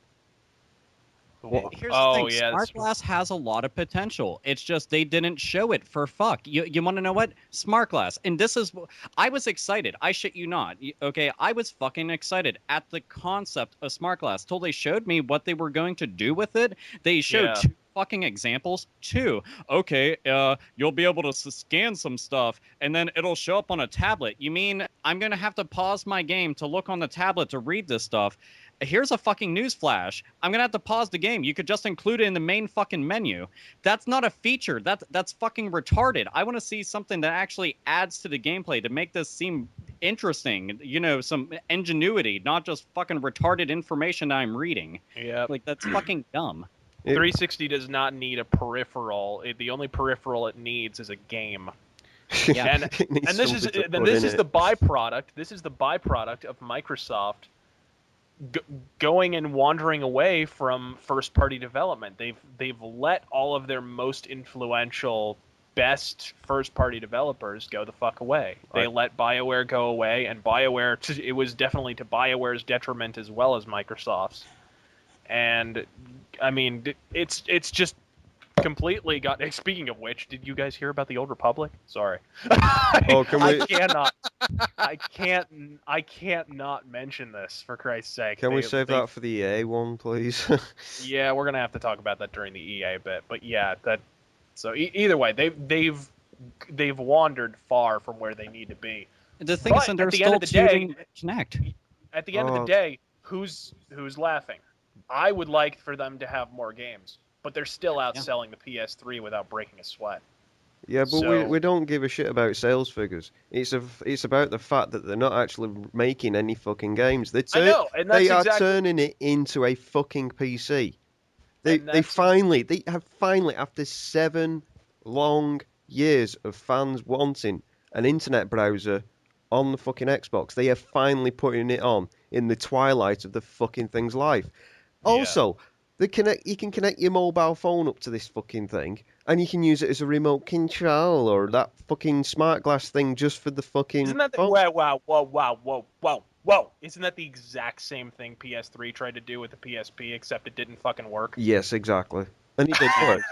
Speaker 4: Here's the thing, Smart Glass has a lot of potential. It's just they didn't show it for fuck. You want to know what? Smart Glass. And this is... I was excited. I shit you not. Okay, I was fucking excited at the concept of Smart Glass. Till they showed me what they were going to do with it. They showed two fucking examples. Okay, you'll be able to scan some stuff, and then it'll show up on a tablet. You mean I'm going to have to pause my game to look on the tablet to read this stuff? Here's a fucking news flash. I'm gonna have to pause the game. You could just include it in the main fucking menu. That's not a feature. That's fucking retarded. I want to see something that actually adds to the gameplay to make this seem interesting. You know, some ingenuity, not just fucking retarded information I'm reading.
Speaker 3: Yeah,
Speaker 4: like that's fucking dumb.
Speaker 3: 360 does not need a peripheral. The only peripheral it needs is a game.
Speaker 4: Yeah,
Speaker 3: and this is the byproduct. This is the byproduct of Microsoft going and wandering away from first-party development. They've let all of their most influential, best first-party developers go the fuck away. They let BioWare go away, and BioWare, it was definitely to BioWare's detriment as well as Microsoft's. And I mean, it's just completely got. Speaking of which, did you guys hear about the Old Republic? Sorry.
Speaker 5: Can we?
Speaker 3: I can't not mention this, for Christ's sake.
Speaker 5: Can we save that for the EA one, please?
Speaker 3: Yeah, we're gonna have to talk about that during the EA bit. But yeah, that. So either way, they've wandered far from where they need to be.
Speaker 4: The thing is, they're still shooting Kinect.
Speaker 3: At the end of the day, who's laughing? I would like for them to have more games, but they're still outselling the PS3 without breaking a sweat.
Speaker 5: Yeah, but we don't give a shit about sales figures. It's about the fact that they're not actually making any fucking games. They are turning it into a fucking PC. They have finally, after 7 long years of fans wanting an internet browser on the fucking Xbox, they are finally putting it on in the twilight of the fucking thing's life. Also, you can connect your mobile phone up to this fucking thing, and you can use it as a remote control or that fucking smart glass thing just for the fucking.
Speaker 3: Isn't that whoa? Isn't that the exact same thing PS3 tried to do with the PSP, except it didn't fucking work?
Speaker 5: Yes, exactly, and it didn't work.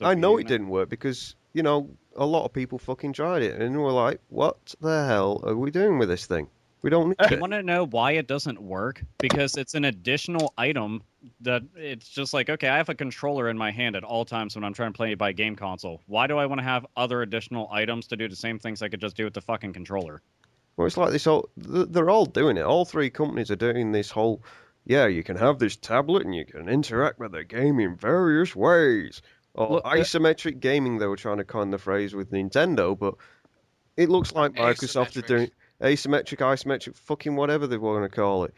Speaker 5: I know it didn't work because a lot of people fucking tried it and were like, "What the hell are we doing with this thing? We don't need it."
Speaker 4: You want to know why it doesn't work? Because it's an additional item that it's just like, okay, I have a controller in my hand at all times when I'm trying to play by game console. Why do I want to have other additional items to do the same things I could just do with the fucking controller?
Speaker 5: Well, it's like this they're all doing it. All 3 companies are doing this whole, you can have this tablet and you can interact with the game in various ways. Or isometric gaming, they were trying to coin the phrase with Nintendo, but it looks like Microsoft are doing asymmetric, isometric, fucking whatever they want to call it.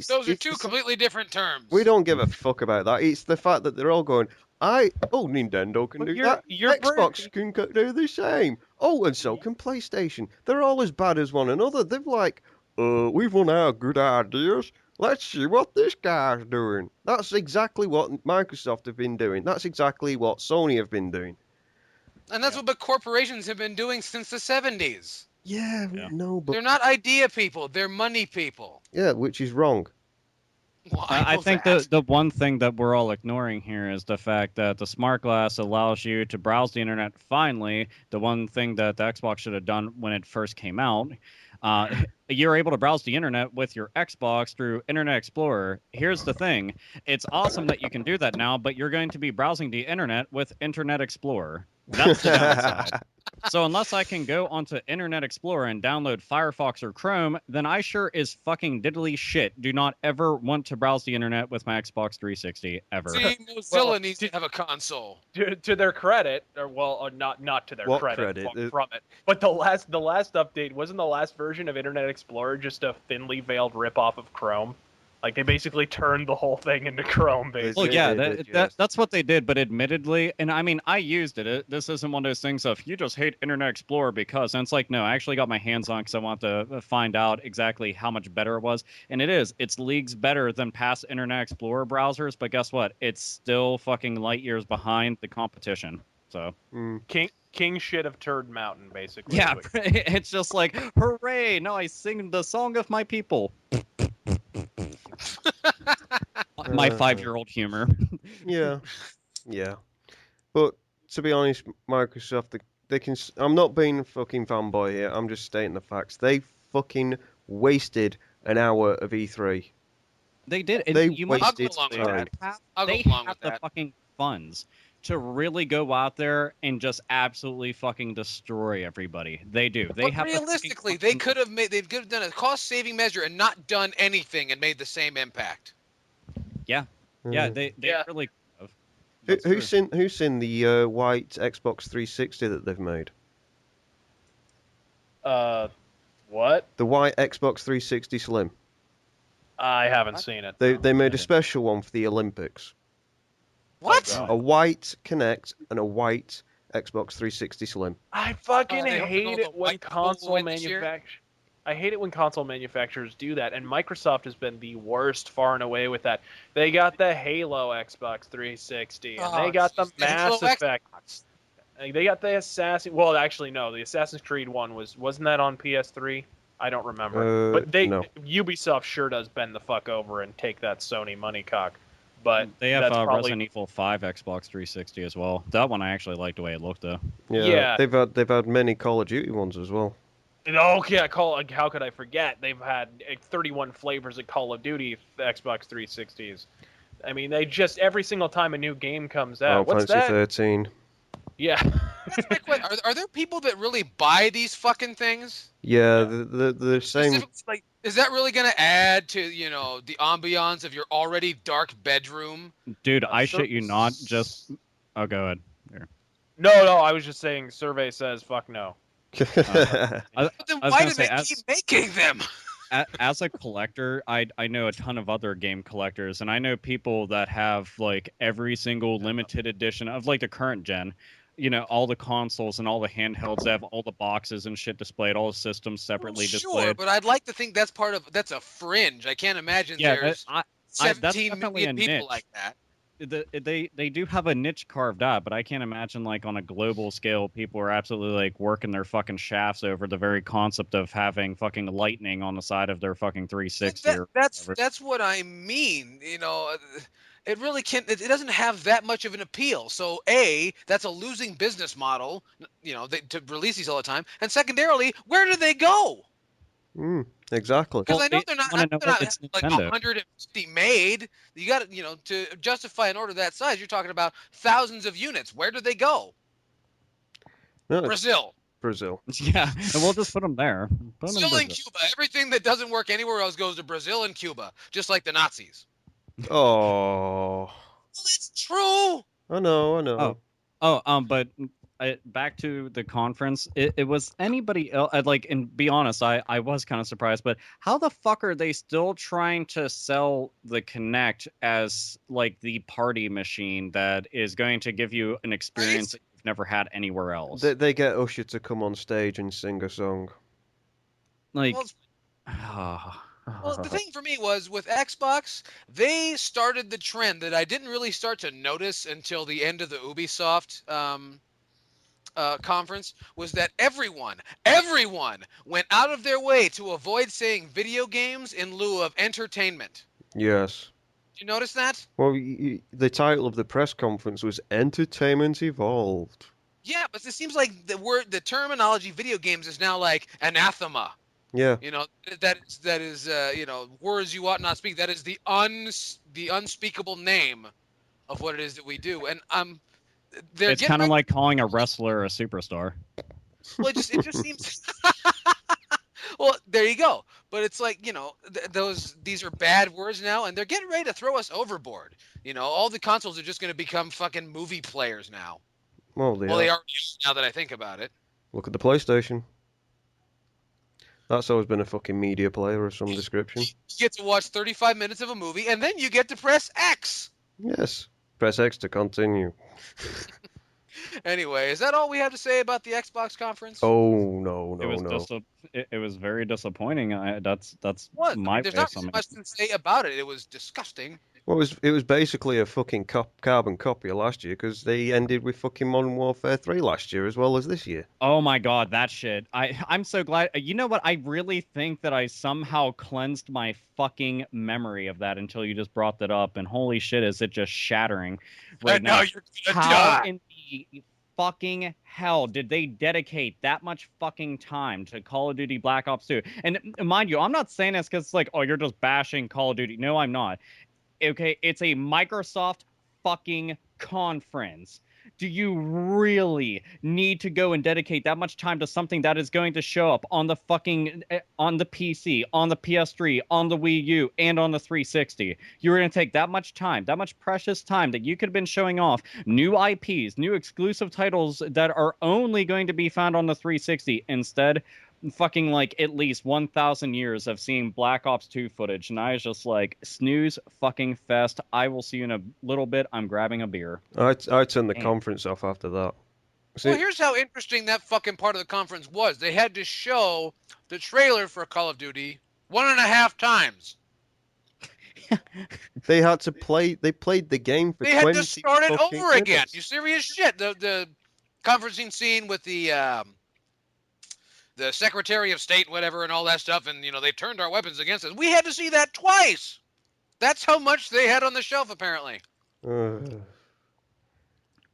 Speaker 2: Those are 2 completely different terms.
Speaker 5: We don't give a fuck about that. It's the fact that they're all going, Nintendo can do that. Xbox can do the same. Oh, and so can PlayStation. They're all as bad as one another. They're like, we've run out of good ideas. Let's see what this guy's doing. That's exactly what Microsoft have been doing. That's exactly what Sony have been doing.
Speaker 2: And that's what the corporations have been doing since the 70s.
Speaker 5: Yeah, no, but
Speaker 2: they're not idea people. They're money people.
Speaker 5: Yeah, which is wrong.
Speaker 2: Well,
Speaker 4: I think the one thing that we're all ignoring here is the fact that the smart glass allows you to browse the internet. Finally, the one thing that the Xbox should have done when it first came out. You're able to browse the internet with your Xbox through Internet Explorer. Here's the thing. It's awesome that you can do that now, but you're going to be browsing the internet with Internet Explorer. That's the downside. So unless I can go onto Internet Explorer and download Firefox or Chrome, then I sure is fucking diddly shit. Do not ever want to browse the internet with my Xbox 360 ever.
Speaker 2: See, Mozilla needs to have a console.
Speaker 3: To their credit, or not to their
Speaker 5: What
Speaker 3: credit,
Speaker 5: credit?
Speaker 3: far from it. But the last update wasn't the last version of Internet Explorer just a thinly veiled ripoff of Chrome. Like they basically turned the whole thing into Chrome, basically.
Speaker 4: Well, yeah,
Speaker 5: They did, yes.
Speaker 4: that's what they did, but admittedly, and I mean, I used it. This isn't one of those things of you just hate Internet Explorer because, and it's like, no, I actually got my hands on because I want to find out exactly how much better it was, and it is. It's leagues better than past Internet Explorer browsers, but guess what? It's still fucking light years behind the competition. So
Speaker 3: King shit of Turd Mountain, basically.
Speaker 4: yeah, it's just like, hooray! Now I sing the song of my people. My 5-year-old humor.
Speaker 5: Yeah, yeah. But to be honest, Microsoft, they can. I'm not being a fucking fanboy here. I'm just stating the facts. They fucking wasted an hour of E3.
Speaker 4: They did. And
Speaker 5: They
Speaker 4: you might
Speaker 5: wasted
Speaker 2: I'll go along with
Speaker 5: time.
Speaker 2: I'll go
Speaker 4: they
Speaker 2: along
Speaker 4: have
Speaker 2: with
Speaker 4: the
Speaker 2: that.
Speaker 4: fucking funds to really go out there and just absolutely fucking destroy everybody. They do. They
Speaker 2: But
Speaker 4: have the fucking
Speaker 2: realistically,
Speaker 4: fucking-
Speaker 2: they could have done a cost-saving measure and not done anything and made the same impact.
Speaker 4: Yeah, they
Speaker 3: Yeah.
Speaker 4: really could have.
Speaker 5: Who's seen the white Xbox 360 that they've made?
Speaker 3: What?
Speaker 5: The white Xbox 360 Slim.
Speaker 3: I haven't seen it.
Speaker 5: They made a special one for the Olympics.
Speaker 2: What?
Speaker 3: God.
Speaker 5: A white Kinect and a white Xbox 360 Slim.
Speaker 3: I fucking
Speaker 2: they don't
Speaker 3: hate
Speaker 2: know
Speaker 3: it
Speaker 2: the
Speaker 3: when
Speaker 2: white people
Speaker 3: console
Speaker 2: win this year?
Speaker 3: manufacturers. I hate it when console manufacturers do that, and Microsoft has been the worst far and away with that. They got the Halo Xbox 360, and they got the Mass Effect. They got the Assassin. Well, actually, no. The Assassin's Creed one wasn't that on PS3? I don't remember. But
Speaker 5: no.
Speaker 3: Ubisoft sure does bend the fuck over and take that Sony money cock. But
Speaker 4: They have
Speaker 3: that's probably,
Speaker 4: Resident Evil 5 Xbox 360 as well. That one I actually liked the way it looked though.
Speaker 3: Yeah.
Speaker 5: They've had many Call of Duty ones as well.
Speaker 3: Okay, how could I forget? They've had 31 flavors of Call of Duty Xbox 360s. I mean, they just every single time a new game comes out. What's
Speaker 5: Fantasy
Speaker 3: that?
Speaker 5: 13.
Speaker 3: Yeah.
Speaker 2: Are there people that really buy these fucking things?
Speaker 5: Yeah, the same.
Speaker 2: Specifically, like, is that really going to add to the ambiance of your already dark bedroom?
Speaker 4: Dude, I shit you not. Just oh, go ahead. Here.
Speaker 3: No, I was just saying. Survey says fuck no.
Speaker 2: But then
Speaker 4: I was
Speaker 2: why
Speaker 4: gonna
Speaker 2: do
Speaker 4: say,
Speaker 2: they keep making them?
Speaker 4: As a collector, I know a ton of other game collectors, and I know people that have like every single limited edition of like the current gen. All the consoles and all the handhelds have all the boxes and shit displayed, all the systems separately
Speaker 2: Sure,
Speaker 4: displayed.
Speaker 2: but I'd like to think that's a fringe. I can't imagine there's
Speaker 4: that's
Speaker 2: 17
Speaker 4: definitely
Speaker 2: million
Speaker 4: a
Speaker 2: people
Speaker 4: niche.
Speaker 2: like that.
Speaker 4: They do have a niche carved out, but I can't imagine like on a global scale, people are absolutely like working their fucking shafts over the very concept of having fucking lightning on the side of their fucking 360.
Speaker 2: That's what I mean. It really can't. It doesn't have that much of an appeal. So that's a losing business model. To release these all the time. And secondarily, where do they go?
Speaker 5: Exactly.
Speaker 2: Because
Speaker 4: Well,
Speaker 2: I know
Speaker 4: they
Speaker 2: they're not,
Speaker 4: wanna know
Speaker 2: they're not
Speaker 4: it's
Speaker 2: like
Speaker 4: Nintendo.
Speaker 2: 150 made. You got to justify an order that size. You're talking about thousands of units. Where do they go?
Speaker 5: No, it's
Speaker 2: Brazil.
Speaker 5: Brazil.
Speaker 4: Yeah, and we'll just put them there. Put 'em in
Speaker 2: Brazil and
Speaker 4: Brazil.
Speaker 2: Cuba. Everything that doesn't work anywhere else goes to Brazil and Cuba, just like the Nazis.
Speaker 5: Oh,
Speaker 2: Well, it's true.
Speaker 5: I know.
Speaker 4: But back to the conference. It was anybody else? And be honest, I was kind of surprised. But how the fuck are they still trying to sell the Kinect as like the party machine that is going to give you an experience that you've never had anywhere else?
Speaker 5: They get Usher to come on stage and sing a song.
Speaker 4: Like,
Speaker 2: Well, the thing for me was with Xbox, they started the trend that I didn't really start to notice until the end of the Ubisoft conference, was that everyone went out of their way to avoid saying video games in lieu of entertainment.
Speaker 5: Yes.
Speaker 2: Did you notice that?
Speaker 5: Well, the title of the press conference was "Entertainment Evolved."
Speaker 2: Yeah, but it seems like the terminology video games is now like anathema.
Speaker 5: Yeah.
Speaker 2: That is words you ought not speak. That is the unspeakable name of what it is that we do. And
Speaker 4: it's kind of like calling a wrestler a superstar.
Speaker 2: Well, it just seems. Well, there you go. But it's like, these are bad words now, and they're getting ready to throw us overboard. All the consoles are just going to become fucking movie players now.
Speaker 5: Well,
Speaker 2: Well, they are now that I think about it.
Speaker 5: Look at the PlayStation. That's always been a fucking media player of some description.
Speaker 2: You get to watch 35 minutes of a movie, and then you get to press X.
Speaker 5: Yes. Press X to continue.
Speaker 2: Anyway, is that all we have to say about the Xbox conference?
Speaker 5: Oh, no.
Speaker 4: It was very disappointing. That's
Speaker 2: What?
Speaker 4: my
Speaker 2: There's
Speaker 4: way
Speaker 2: not
Speaker 4: of summing
Speaker 2: much to say about it. It was disgusting.
Speaker 5: Well, it was basically a fucking carbon copy of last year because they ended with fucking Modern Warfare 3 last year as well as this year.
Speaker 4: Oh my god, that shit. I'm so glad. You know what? I really think that I somehow cleansed my fucking memory of that until you just brought that up, and holy shit, is it just shattering right now?
Speaker 2: You're gonna
Speaker 4: How
Speaker 2: die.
Speaker 4: in the fucking hell did they dedicate that much fucking time to Call of Duty Black Ops 2? And mind you, I'm not saying this because it's like, oh, you're just bashing Call of Duty. No, I'm not. Okay, it's a Microsoft fucking conference. Do you really need to go and dedicate that much time to something that is going to show up on the fucking on the PC, on the PS3, on the Wii U, and on the 360? You're going to take that much time, that much precious time that you could have been showing off new IPs, new exclusive titles that are only going to be found on the 360. Instead, fucking like at least 1,000 years of seeing Black Ops 2 footage, and I was just like, snooze fucking fest. I will see you in a little bit. I'm grabbing a beer.
Speaker 5: I turned the conference off after that.
Speaker 2: Well, here's how interesting that fucking part of the conference was. They had to show the trailer for Call of Duty 1.5 times.
Speaker 5: They had to play. They played the game for 20
Speaker 2: They had to start it
Speaker 5: fucking
Speaker 2: over again.
Speaker 5: minutes.
Speaker 2: You serious shit? The conferencing scene with the Secretary of State, whatever, and all that stuff, and they turned our weapons against us. We had to see that twice. That's how much they had on the shelf, apparently.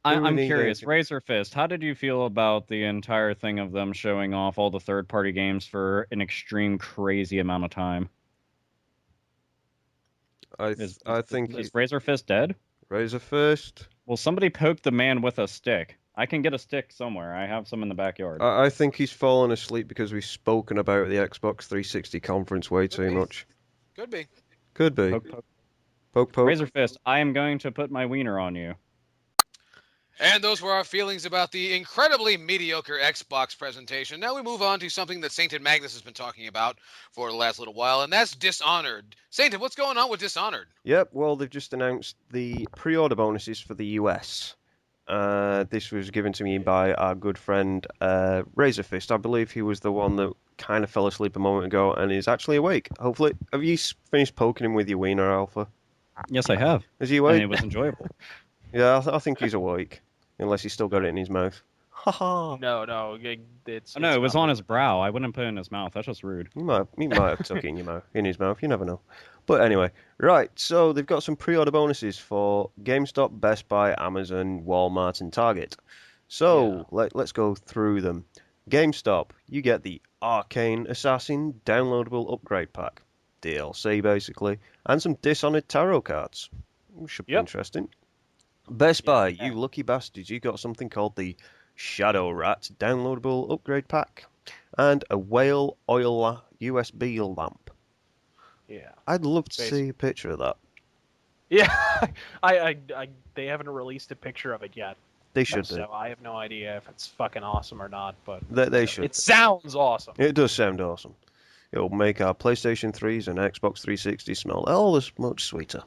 Speaker 4: I'm curious, Razor Fist, how did you feel about the entire thing of them showing off all the third-party games for an extreme, crazy amount of time?
Speaker 5: I think
Speaker 4: is Razor Fist dead?
Speaker 5: Razor Fist.
Speaker 4: Well, somebody poked the man with a stick. I can get a stick somewhere. I have some in the backyard.
Speaker 5: I think he's fallen asleep because we've spoken about the Xbox 360 conference way too much.
Speaker 2: Could be.
Speaker 5: Could be. Poke.
Speaker 4: Razor Fist, I am going to put my wiener on you.
Speaker 2: And those were our feelings about the incredibly mediocre Xbox presentation. Now we move on to something that Sainted Magnus has been talking about for the last little while, and that's Dishonored. Sainted, what's going on with Dishonored?
Speaker 5: Yep, well, they've just announced the pre-order bonuses for the US. This was given to me by our good friend Razor Fist. I believe he was the one that kind of fell asleep a moment ago and is actually awake. Hopefully, have you finished poking him with your wiener, Alpha?
Speaker 4: Yes, I have.
Speaker 5: Is he awake?
Speaker 4: And it was enjoyable.
Speaker 5: Yeah, I think he's awake. Unless he's still got it in his mouth.
Speaker 3: No, it's
Speaker 4: no, it was on his brow. I wouldn't put it in his mouth. That's just rude.
Speaker 5: He might have tucked it in his mouth. You never know. But anyway, right. So they've got some pre-order bonuses for GameStop, Best Buy, Amazon, Walmart, and Target. So let's go through them. GameStop, you get the Arcane Assassin downloadable upgrade pack, DLC basically, and some Dishonored tarot cards. Should be interesting. Best Buy, you lucky bastards, you got something called the Shadow Rat downloadable upgrade pack and a whale oil USB lamp.
Speaker 3: Yeah.
Speaker 5: I'd love to see a picture of that.
Speaker 3: Yeah, they haven't released a picture of it yet.
Speaker 5: They should do.
Speaker 3: So I have no idea if it's fucking awesome or not, but
Speaker 5: they should.
Speaker 3: It sounds awesome.
Speaker 5: It does sound awesome. It'll make our PlayStation 3s and Xbox 360 smell all this much sweeter.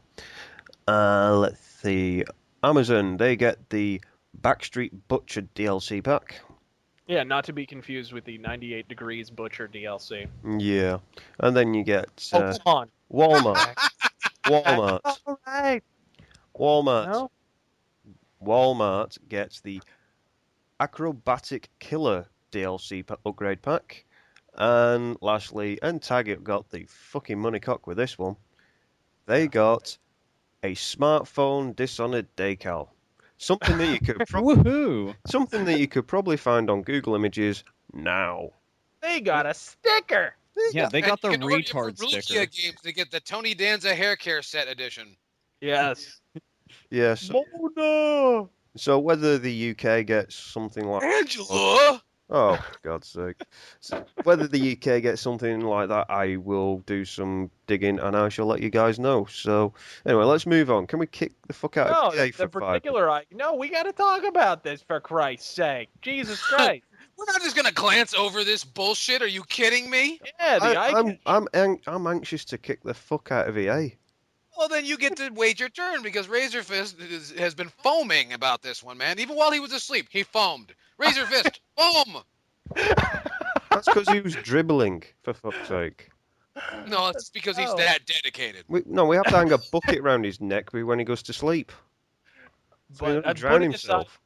Speaker 5: Let's see. Amazon, they get the Backstreet Butcher DLC pack.
Speaker 3: Yeah, not to be confused with the 98 Degrees Butcher DLC.
Speaker 5: Yeah. And then you get
Speaker 3: come on.
Speaker 5: Walmart.
Speaker 3: All right.
Speaker 5: Walmart.
Speaker 3: No?
Speaker 5: Walmart gets the Acrobatic Killer DLC upgrade pack. And lastly, and Target got the fucking money cock with this one. They got a smartphone Dishonored decal. Something that you could
Speaker 4: Woohoo!
Speaker 5: Something that you could probably find on Google Images now.
Speaker 3: They got a sticker.
Speaker 4: Yeah, they got the
Speaker 2: And you can order it
Speaker 4: retard
Speaker 2: for Rukia
Speaker 4: sticker.
Speaker 2: Games to get the Tony Danza hair care set edition.
Speaker 3: Yes.
Speaker 5: Yes.
Speaker 3: Mona!
Speaker 5: So whether the UK gets something like
Speaker 2: Angela!
Speaker 5: Oh, for God's sake. So whether the UK gets something like that, I will do some digging and I shall let you guys know. So, anyway, let's move on. Can we kick the fuck out
Speaker 3: No,
Speaker 5: of EA for
Speaker 3: the particular. No, we got to talk about this for Christ's sake. Jesus Christ.
Speaker 2: We're not just gonna glance over this bullshit. Are you kidding me?
Speaker 3: Yeah, the
Speaker 5: I'm anxious to kick the fuck out of EA.
Speaker 2: Well, then you get to wait your turn because Razor Fist has been foaming about this one, man. Even while he was asleep, he foamed. Razor Fist, foam!
Speaker 5: That's because he was dribbling, for fuck's sake.
Speaker 2: No, it's because he's
Speaker 3: Oh.
Speaker 2: that dedicated.
Speaker 5: We have to hang a bucket around his neck when he goes to sleep. So he
Speaker 3: But
Speaker 5: doesn't drown himself.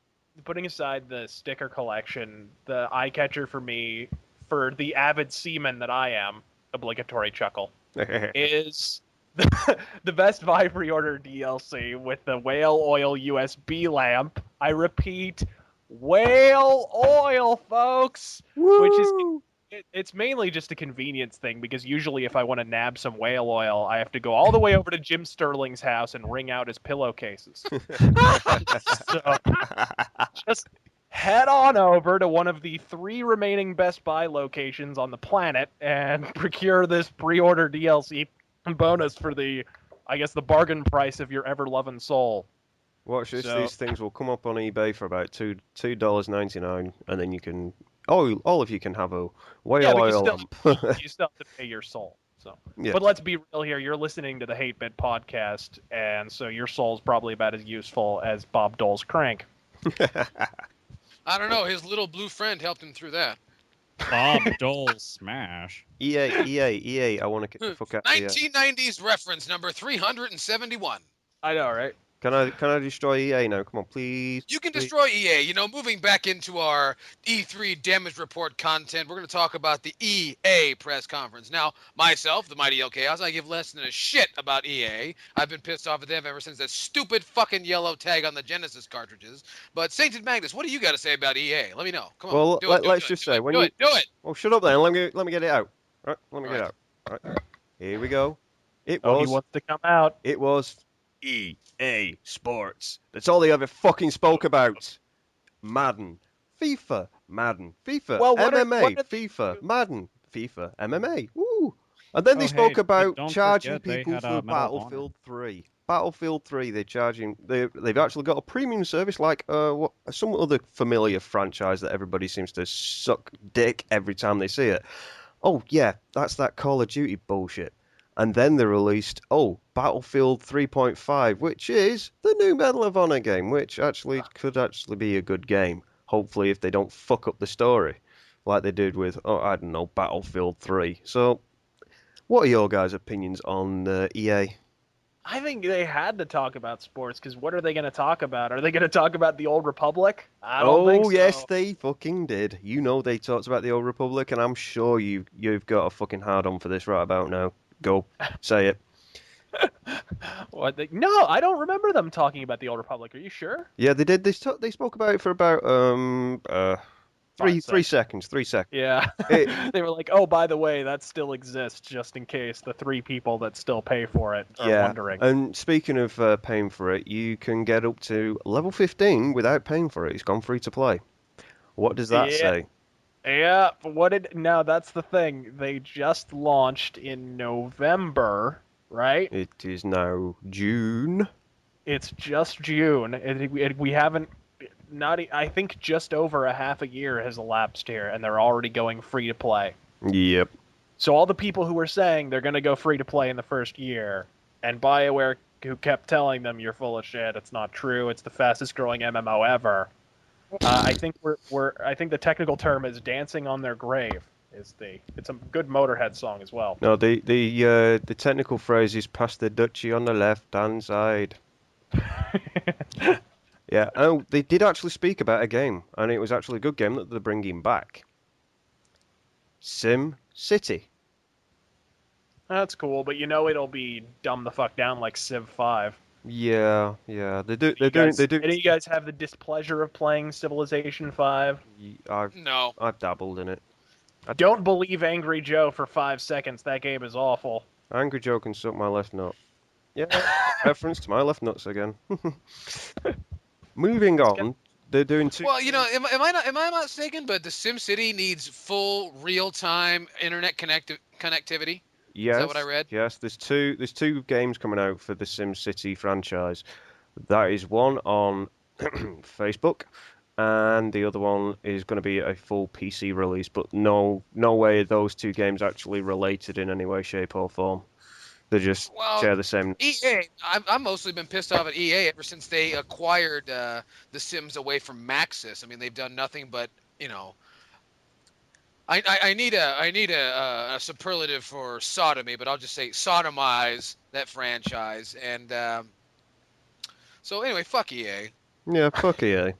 Speaker 3: Putting aside the sticker collection, the eye catcher for me, for the avid seaman that I am, obligatory chuckle, is the Best Buy pre-order DLC with the whale oil USB lamp. I repeat, whale oil, folks. Which is it's mainly just a convenience thing because usually if I want to nab some whale oil, I have to go all the way over to Jim Sterling's house and wring out his pillowcases. So just head on over to one of the 3 remaining Best Buy locations on the planet and procure this pre-order DLC bonus for the bargain price of your ever-loving soul.
Speaker 5: Watch this.
Speaker 3: So-
Speaker 5: These things will come up on eBay for about $2.99, and then you can all of you can have a whale
Speaker 3: Yeah, but
Speaker 5: oil lamp.
Speaker 3: you still have to pay your soul. So,
Speaker 5: Yeah.
Speaker 3: But let's be real here. You're listening to the Hate Bit podcast, and so your soul's probably about as useful as Bob Dole's crank.
Speaker 2: I don't know. His little blue friend helped him through that.
Speaker 4: Bob Dole smash.
Speaker 5: EA. I want to kick the fuck out of EA.
Speaker 2: 1990s reference number 371.
Speaker 3: I know, right?
Speaker 5: Can I destroy EA now? Come on, please.
Speaker 2: You can
Speaker 5: Please.
Speaker 2: destroy EA. You know, moving back into our E3 damage report content, we're going to talk about the EA press conference. Now, myself, the mighty Yellkaos, I give less than a shit about EA. I've been pissed off at them ever since that stupid fucking yellow tag on the Genesis cartridges. But Sainted Magnus, what do you got to say about EA? Let me know. Come on.
Speaker 5: Well,
Speaker 2: do it,
Speaker 5: let's
Speaker 2: do
Speaker 5: just
Speaker 2: it,
Speaker 5: say
Speaker 2: do
Speaker 5: when
Speaker 2: it,
Speaker 5: you.
Speaker 2: do it.
Speaker 5: Well, shut up then. Let me get it out. Right? Let me get it
Speaker 2: Right.
Speaker 5: out. Right. Here we go. He
Speaker 3: Wants to come out.
Speaker 5: It was EA Sports. That's all they ever fucking spoke about. Madden, FIFA, Madden, FIFA,
Speaker 3: Well,
Speaker 5: MMA,
Speaker 3: what are-
Speaker 5: FIFA, Madden, FIFA, MMA. Woo! And then they
Speaker 4: Oh,
Speaker 5: spoke
Speaker 4: hey,
Speaker 5: about
Speaker 4: don't
Speaker 5: charging
Speaker 4: forget they
Speaker 5: people
Speaker 4: had,
Speaker 5: for
Speaker 4: Medal of Honor.
Speaker 5: Battlefield 3. Battlefield 3, they've actually got a premium service like some other familiar franchise that everybody seems to suck dick every time they see it. Oh yeah, that's that Call of Duty bullshit. And then they released, Battlefield 3.5, which is the new Medal of Honor game, which could actually be a good game. Hopefully, if they don't fuck up the story, like they did with, I don't know, Battlefield 3. So, what are your guys' opinions on EA?
Speaker 3: I think they had to talk about sports because what are they going to talk about? Are they going to talk about the Old Republic? I don't think so.
Speaker 5: Yes, they fucking did. You know they talked about the Old Republic, and I'm sure you've got a fucking hard-on for this right about now. Go, say it.
Speaker 3: No, I don't remember them talking about the Old Republic. Are you sure?
Speaker 5: Yeah, they did. They spoke about it for about three seconds. 3 seconds.
Speaker 3: Yeah. They were like, oh, by the way, that still exists, just in case the 3 people that still pay for it are wondering.
Speaker 5: And speaking of paying for it, you can get up to level 15 without paying for it. It's gone free to play. What does that say?
Speaker 3: Yeah, no, that's the thing. They just launched in November, right?
Speaker 5: It is now June.
Speaker 3: It's just June. We haven't, I think just over a half a year has elapsed here, and they're already going free to play.
Speaker 5: Yep.
Speaker 3: So all the people who were saying they're going to go free to play in the first year, and BioWare who kept telling them you're full of shit, it's not true, it's the fastest growing MMO ever. I think I think the technical term is dancing on their grave. It's a good Motorhead song as well.
Speaker 5: No, the technical phrase is pass the duchy on the left hand side. Yeah. Oh, they did actually speak about a game, and it was actually a good game that they're bringing back. Sim City.
Speaker 3: That's cool, but it'll be dumb the fuck down like Civ 5.
Speaker 5: Yeah. They do.
Speaker 3: Any of you guys have the displeasure of playing Civilization 5?
Speaker 2: No.
Speaker 5: I've dabbled in it.
Speaker 3: Don't believe Angry Joe for 5 seconds. That game is awful.
Speaker 5: Angry Joe can suck my left nut. Yeah, reference to my left nuts again. Moving on They're doing two.
Speaker 2: Well, am I not mistaken? But the SimCity needs full real-time internet connectivity.
Speaker 5: Yes,
Speaker 2: Is that what I read?
Speaker 5: yes. There's two games coming out for the SimCity franchise. That is one on Facebook, and the other one is going to be a full PC release. But no way are those two games actually related in any way, shape, or form. They just
Speaker 2: Well,
Speaker 5: share the same.
Speaker 2: EA. I've mostly been pissed off at EA ever since they acquired the Sims away from Maxis. I mean, they've done nothing but I need a superlative for sodomy, but I'll just say sodomize that franchise. And so anyway, fuck EA.
Speaker 5: Yeah, fuck EA.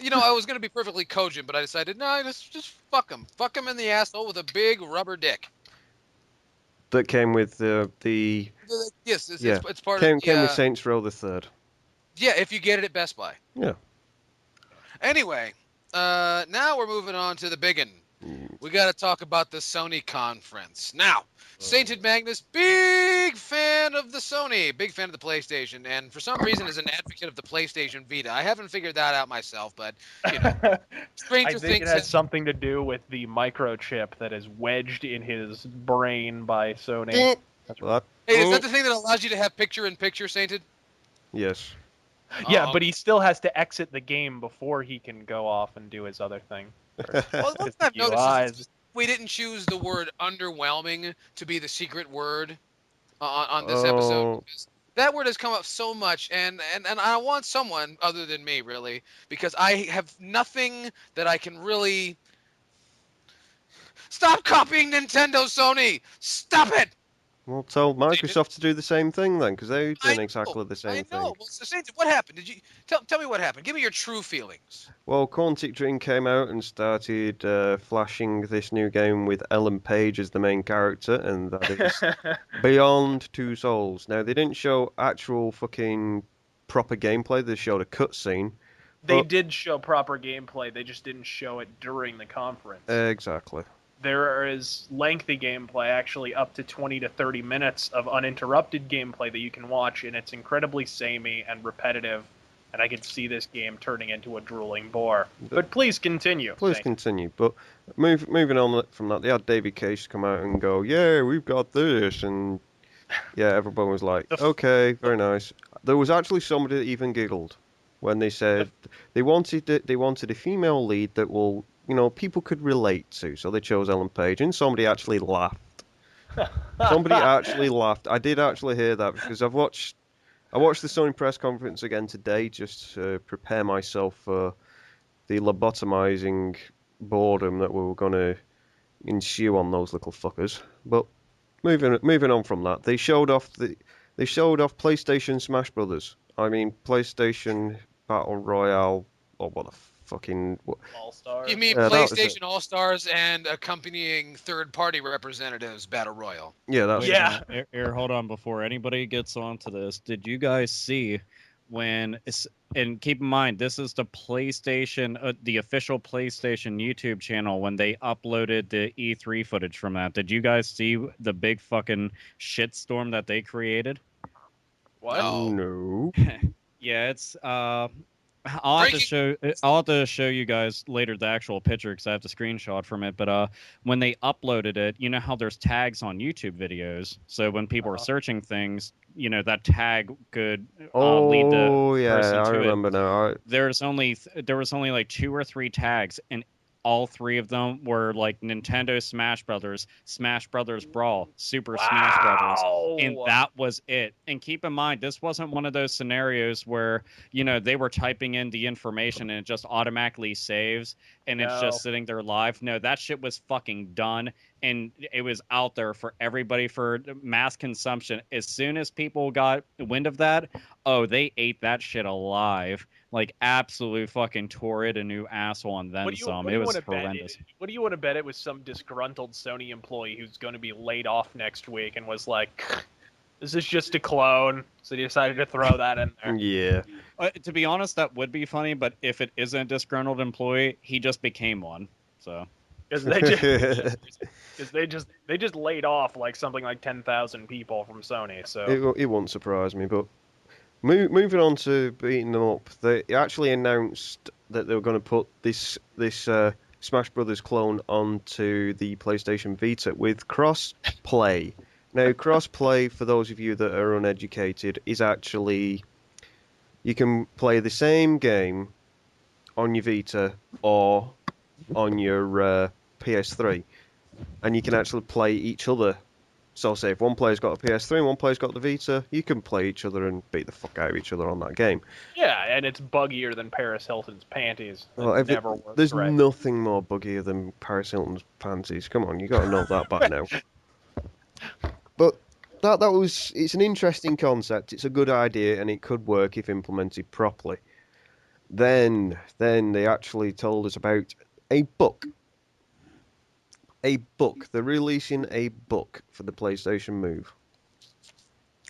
Speaker 2: I was gonna be perfectly cogent, but I decided no, just fuck them. Fuck them in the asshole with a big rubber dick.
Speaker 5: That came with the
Speaker 2: Yes,
Speaker 5: yeah
Speaker 2: it's part
Speaker 5: came
Speaker 2: of the.
Speaker 5: came with Saints Row the Third.
Speaker 2: Yeah, if you get it at Best Buy.
Speaker 5: Yeah.
Speaker 2: Anyway, now we're moving on to the biggin. We got to talk about the Sony conference. Now, Sainted Magnus, big fan of the Sony, big fan of the PlayStation, and for some reason is an advocate of the PlayStation Vita. I haven't figured that out myself, but,
Speaker 3: I
Speaker 2: Stranger
Speaker 3: think it
Speaker 2: Things
Speaker 3: has something to do with the microchip that is wedged in his brain by Sony.
Speaker 5: What?
Speaker 2: Hey, is that the thing that allows you to have picture-in-picture, Sainted?
Speaker 5: Yes.
Speaker 3: Yeah,
Speaker 2: Oh,
Speaker 3: but he still has to exit the game before he can go off and do his other thing.
Speaker 2: Well, one
Speaker 3: It's
Speaker 2: thing I've
Speaker 3: the
Speaker 2: noticed
Speaker 3: UI
Speaker 2: is
Speaker 3: is-
Speaker 2: we didn't choose the word underwhelming to be the secret word on this episode. Because that word has come up so much, and I want someone other than me, really, because I have nothing that I can really... Stop copying Nintendo, Sony! Stop it!
Speaker 5: Well, tell Microsoft to do the same thing then, because they're
Speaker 2: I
Speaker 5: doing
Speaker 2: know,
Speaker 5: exactly the same
Speaker 2: I know.
Speaker 5: thing.
Speaker 2: Well, so Saints, what happened? Did you tell me what happened? Give me your true feelings.
Speaker 5: Well, Quantic Dream came out and started flashing this new game with Ellen Page as the main character, and that is Beyond Two Souls. Now, they didn't show actual fucking proper gameplay, they showed a cutscene.
Speaker 3: They
Speaker 5: But-
Speaker 3: did show proper gameplay, they just didn't show it during the conference.
Speaker 5: Exactly.
Speaker 3: There is lengthy gameplay, actually up to 20 to 30 minutes of uninterrupted gameplay that you can watch, and it's incredibly samey and repetitive, and I could see this game turning into a drooling bore. But please continue.
Speaker 5: Please
Speaker 3: Saint.
Speaker 5: continue. But moving on from that, they had David Cage come out and go, "Yeah, we've got this," and yeah, everyone was like, "Okay, very nice." There was actually somebody that even giggled when they said they wanted a female lead that will, people could relate to. So they chose Ellen Page, and somebody actually laughed. Somebody actually laughed. I did actually hear that because I watched the Sony press conference again today just to prepare myself for the lobotomizing boredom that we were going to ensue on those little fuckers. But moving on from that, they showed off PlayStation Smash Brothers. I mean PlayStation Battle Royale, or what the fucking...
Speaker 3: All-Stars.
Speaker 2: You mean
Speaker 5: Yeah, that was it.
Speaker 2: PlayStation All-Stars and accompanying third-party representatives Battle Royal?
Speaker 5: Yeah, that's
Speaker 4: Wait a
Speaker 3: Yeah.
Speaker 4: minute. Here, hold on. Before anybody gets onto this, did you guys see when? And keep in mind, this is the PlayStation, the official PlayStation YouTube channel. When they uploaded the E3 footage from that, did you guys see the big fucking shitstorm that they created?
Speaker 3: What?
Speaker 2: No.
Speaker 5: No.
Speaker 4: Yeah, it's I'll have to show you guys later the actual picture because I have the screenshot from it. But when they uploaded it, you know how there's tags on YouTube videos. So when people are searching things, that tag could lead the
Speaker 5: Oh yeah,
Speaker 4: person
Speaker 5: I
Speaker 4: to it.
Speaker 5: remember now.
Speaker 4: There was only like 2 or 3 tags, and all 3 of them were like Nintendo Smash Brothers, Smash Brothers Brawl, Super Smash Brothers, and that was it. And keep in mind, this wasn't one of those scenarios where they were typing in the information and it just automatically saves and it's
Speaker 3: No.
Speaker 4: just sitting there live. No, that shit was fucking done, and it was out there for everybody for mass consumption. As soon as people got wind of that, oh, they ate that shit alive. Like, absolute fucking tore it a new asshole and then some. It was horrendous.
Speaker 3: What do you want to bet it was some disgruntled Sony employee who's going to be laid off next week and was like, this is just a clone, so he decided to throw that in there.
Speaker 5: Yeah.
Speaker 4: To be honest, that would be funny, but if it isn't a disgruntled employee, he just became one. So
Speaker 3: Because they just laid off like something like 10,000 people from Sony. So
Speaker 5: It won't surprise me, but Moving on to beating them up, they actually announced that they were going to put this Smash Brothers clone onto the PlayStation Vita with cross-play. Now, cross-play, for those of you that are uneducated, is actually you can play the same game on your Vita or on your PS3, and you can actually play each other. So, say if one player's got a PS3 and one player's got the Vita, you can play each other and beat the fuck out of each other on that game.
Speaker 3: Yeah, and it's buggier than Paris Hilton's panties.
Speaker 5: Well,
Speaker 3: It never works
Speaker 5: there's
Speaker 3: right.
Speaker 5: nothing more buggier than Paris Hilton's panties. Come on, you got to know that by now. But it's an interesting concept. It's a good idea, and it could work if implemented properly. Then they actually told us about a book. A book. They're releasing a book for the PlayStation Move.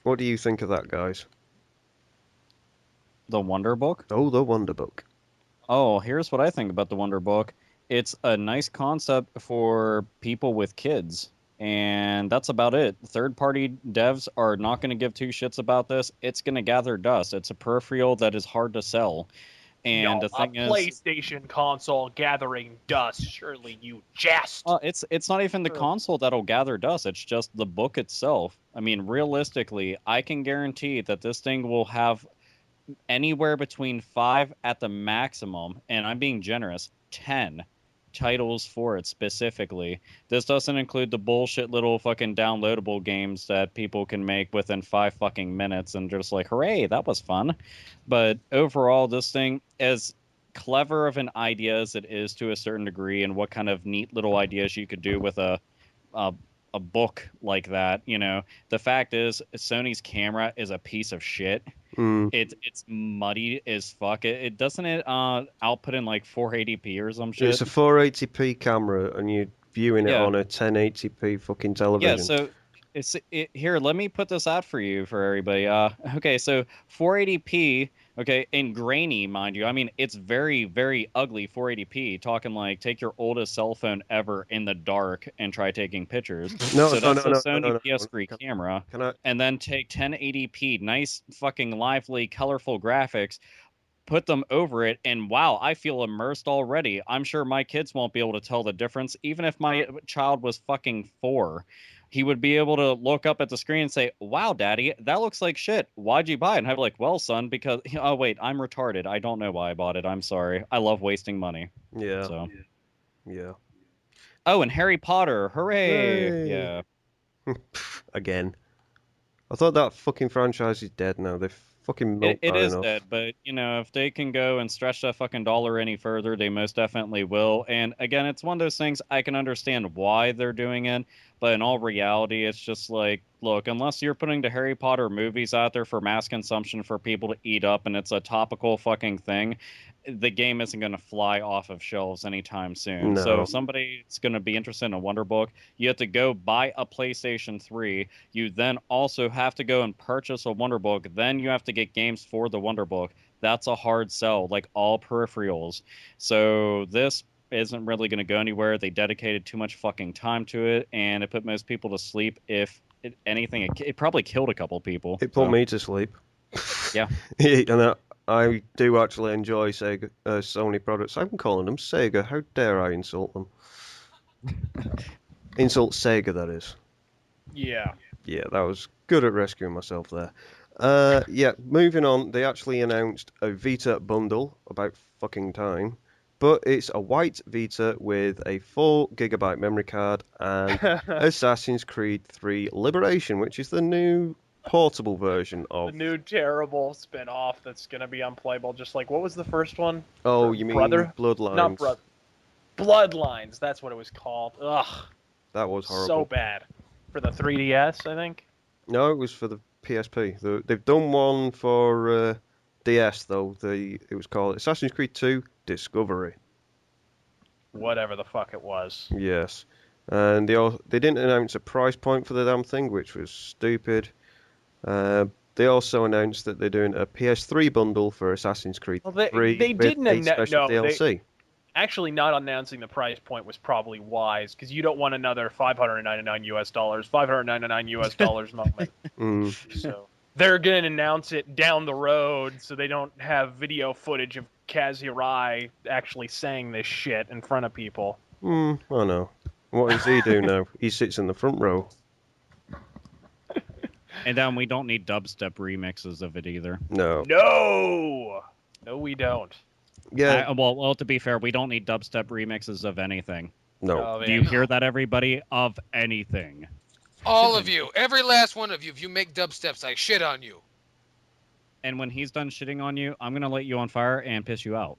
Speaker 5: What do you think of that, guys?
Speaker 4: The Wonder Book?
Speaker 5: Oh, the Wonder Book.
Speaker 4: Oh, here's what I think about the Wonder Book. It's a nice concept for people with kids, and that's about it. Third-party devs are not going to give two shits about this. It's going to gather dust. It's a peripheral that is hard to sell. And the thing
Speaker 3: a
Speaker 4: is,
Speaker 3: PlayStation console gathering dust. Surely you jest.
Speaker 4: it's not even the console that'll gather dust. It's just the book itself. I mean, realistically, I can guarantee that this thing will have anywhere between 5 at the maximum, and I'm being generous, 10 titles for it specifically. This doesn't include the bullshit little fucking downloadable games that people can make within 5 fucking minutes and just like, hooray, that was fun. But overall, this thing, as clever of an idea as it is to a certain degree, and what kind of neat little ideas you could do with a book like that, you know, the fact is Sony's camera is a piece of shit. It's muddy as fuck. It doesn't output in like 480p or some shit.
Speaker 5: It's a 480p camera, and you're viewing it on a 1080p fucking television.
Speaker 4: Yeah, so here. Let me put this out for you, for everybody. Okay, so 480p. Okay, and grainy, mind you. I mean, it's very, very ugly 480p. Talking like, take your oldest cell phone ever in the dark and try taking pictures.
Speaker 5: No,
Speaker 4: so
Speaker 5: no,
Speaker 4: that's
Speaker 5: no,
Speaker 4: a
Speaker 5: no,
Speaker 4: Sony
Speaker 5: no, no,
Speaker 4: PS3 camera.
Speaker 5: Can I?
Speaker 4: And then take 1080p, nice fucking lively, colorful graphics, put them over it, and wow, I feel immersed already. I'm sure my kids won't be able to tell the difference, even if my child was fucking 4. He would be able to look up at the screen and say, wow, Daddy, that looks like shit. Why'd you buy it? And I'd be like, well, son, because... Oh, wait, I'm retarded. I don't know why I bought it. I'm sorry. I love wasting money.
Speaker 5: Yeah.
Speaker 4: So.
Speaker 5: Yeah.
Speaker 4: Oh, and Harry Potter. Hooray!
Speaker 5: Hooray.
Speaker 4: Yeah.
Speaker 5: Again. I thought that fucking franchise is dead now. They've fucking milked
Speaker 4: It
Speaker 5: that
Speaker 4: is
Speaker 5: enough.
Speaker 4: dead, but, you know, if they can go and stretch that fucking dollar any further, they most definitely will. And, again, it's one of those things I can understand why they're doing it, but in all reality, it's just like, look, unless you're putting the Harry Potter movies out there for mass consumption for people to eat up and it's a topical fucking thing, the game isn't going to fly off of shelves anytime soon.
Speaker 5: No.
Speaker 4: So if somebody's going to be interested in a Wonder Book, you have to go buy a PlayStation 3. You then also have to go and purchase a Wonder Book. Then you have to get games for the Wonder Book. That's a hard sell, like all peripherals. So this isn't really going to go anywhere. They dedicated too much fucking time to it, and it put most people to sleep. If anything, it probably killed a couple people.
Speaker 5: It put me to sleep.
Speaker 4: Yeah.
Speaker 5: And I do actually enjoy Sega, Sony products. I'm calling them Sega. How dare I insult them? Insult Sega, that is.
Speaker 3: Yeah.
Speaker 5: Yeah, that was good at rescuing myself there. Yeah, moving on. They actually announced a Vita bundle, about fucking time. But it's a white Vita with a 4GB memory card and Assassin's Creed 3 Liberation, which is the new portable version of...
Speaker 3: The new terrible spin-off that's going to be unplayable, just like, what was the first one?
Speaker 5: Oh, you mean Bloodlines?
Speaker 3: Not Bloodlines, that's what it was called. Ugh.
Speaker 5: That was horrible.
Speaker 3: So bad. For the 3DS, I think?
Speaker 5: No, it was for the PSP. They've done one for DS, though. It was called Assassin's Creed 2 Discovery.
Speaker 3: Whatever the fuck it was.
Speaker 5: Yes. And they didn't announce a price point for the damn thing, which was stupid. They also announced that they're doing a PS3 bundle for Assassin's Creed 3
Speaker 3: they didn't
Speaker 5: with a special DLC.
Speaker 3: Actually, not announcing the price point was probably wise, because you don't want another $599 US, $599 US moment.
Speaker 5: Mm.
Speaker 3: So They're gonna announce it down the road, so they don't have video footage of Kazurai actually saying this shit in front of people.
Speaker 5: I know. What does he do now? He sits in the front row.
Speaker 4: And then we don't need dubstep remixes of it either.
Speaker 5: No.
Speaker 3: No, we don't.
Speaker 5: Yeah.
Speaker 4: Well, to be fair, we don't need dubstep remixes of anything.
Speaker 5: No.
Speaker 3: Oh,
Speaker 4: Do you
Speaker 3: man.
Speaker 4: hear that, everybody? Of anything.
Speaker 2: All of you, every last one of you, if you make dubsteps, I shit on you.
Speaker 4: And when he's done shitting on you, I'm gonna light you on fire and piss you out.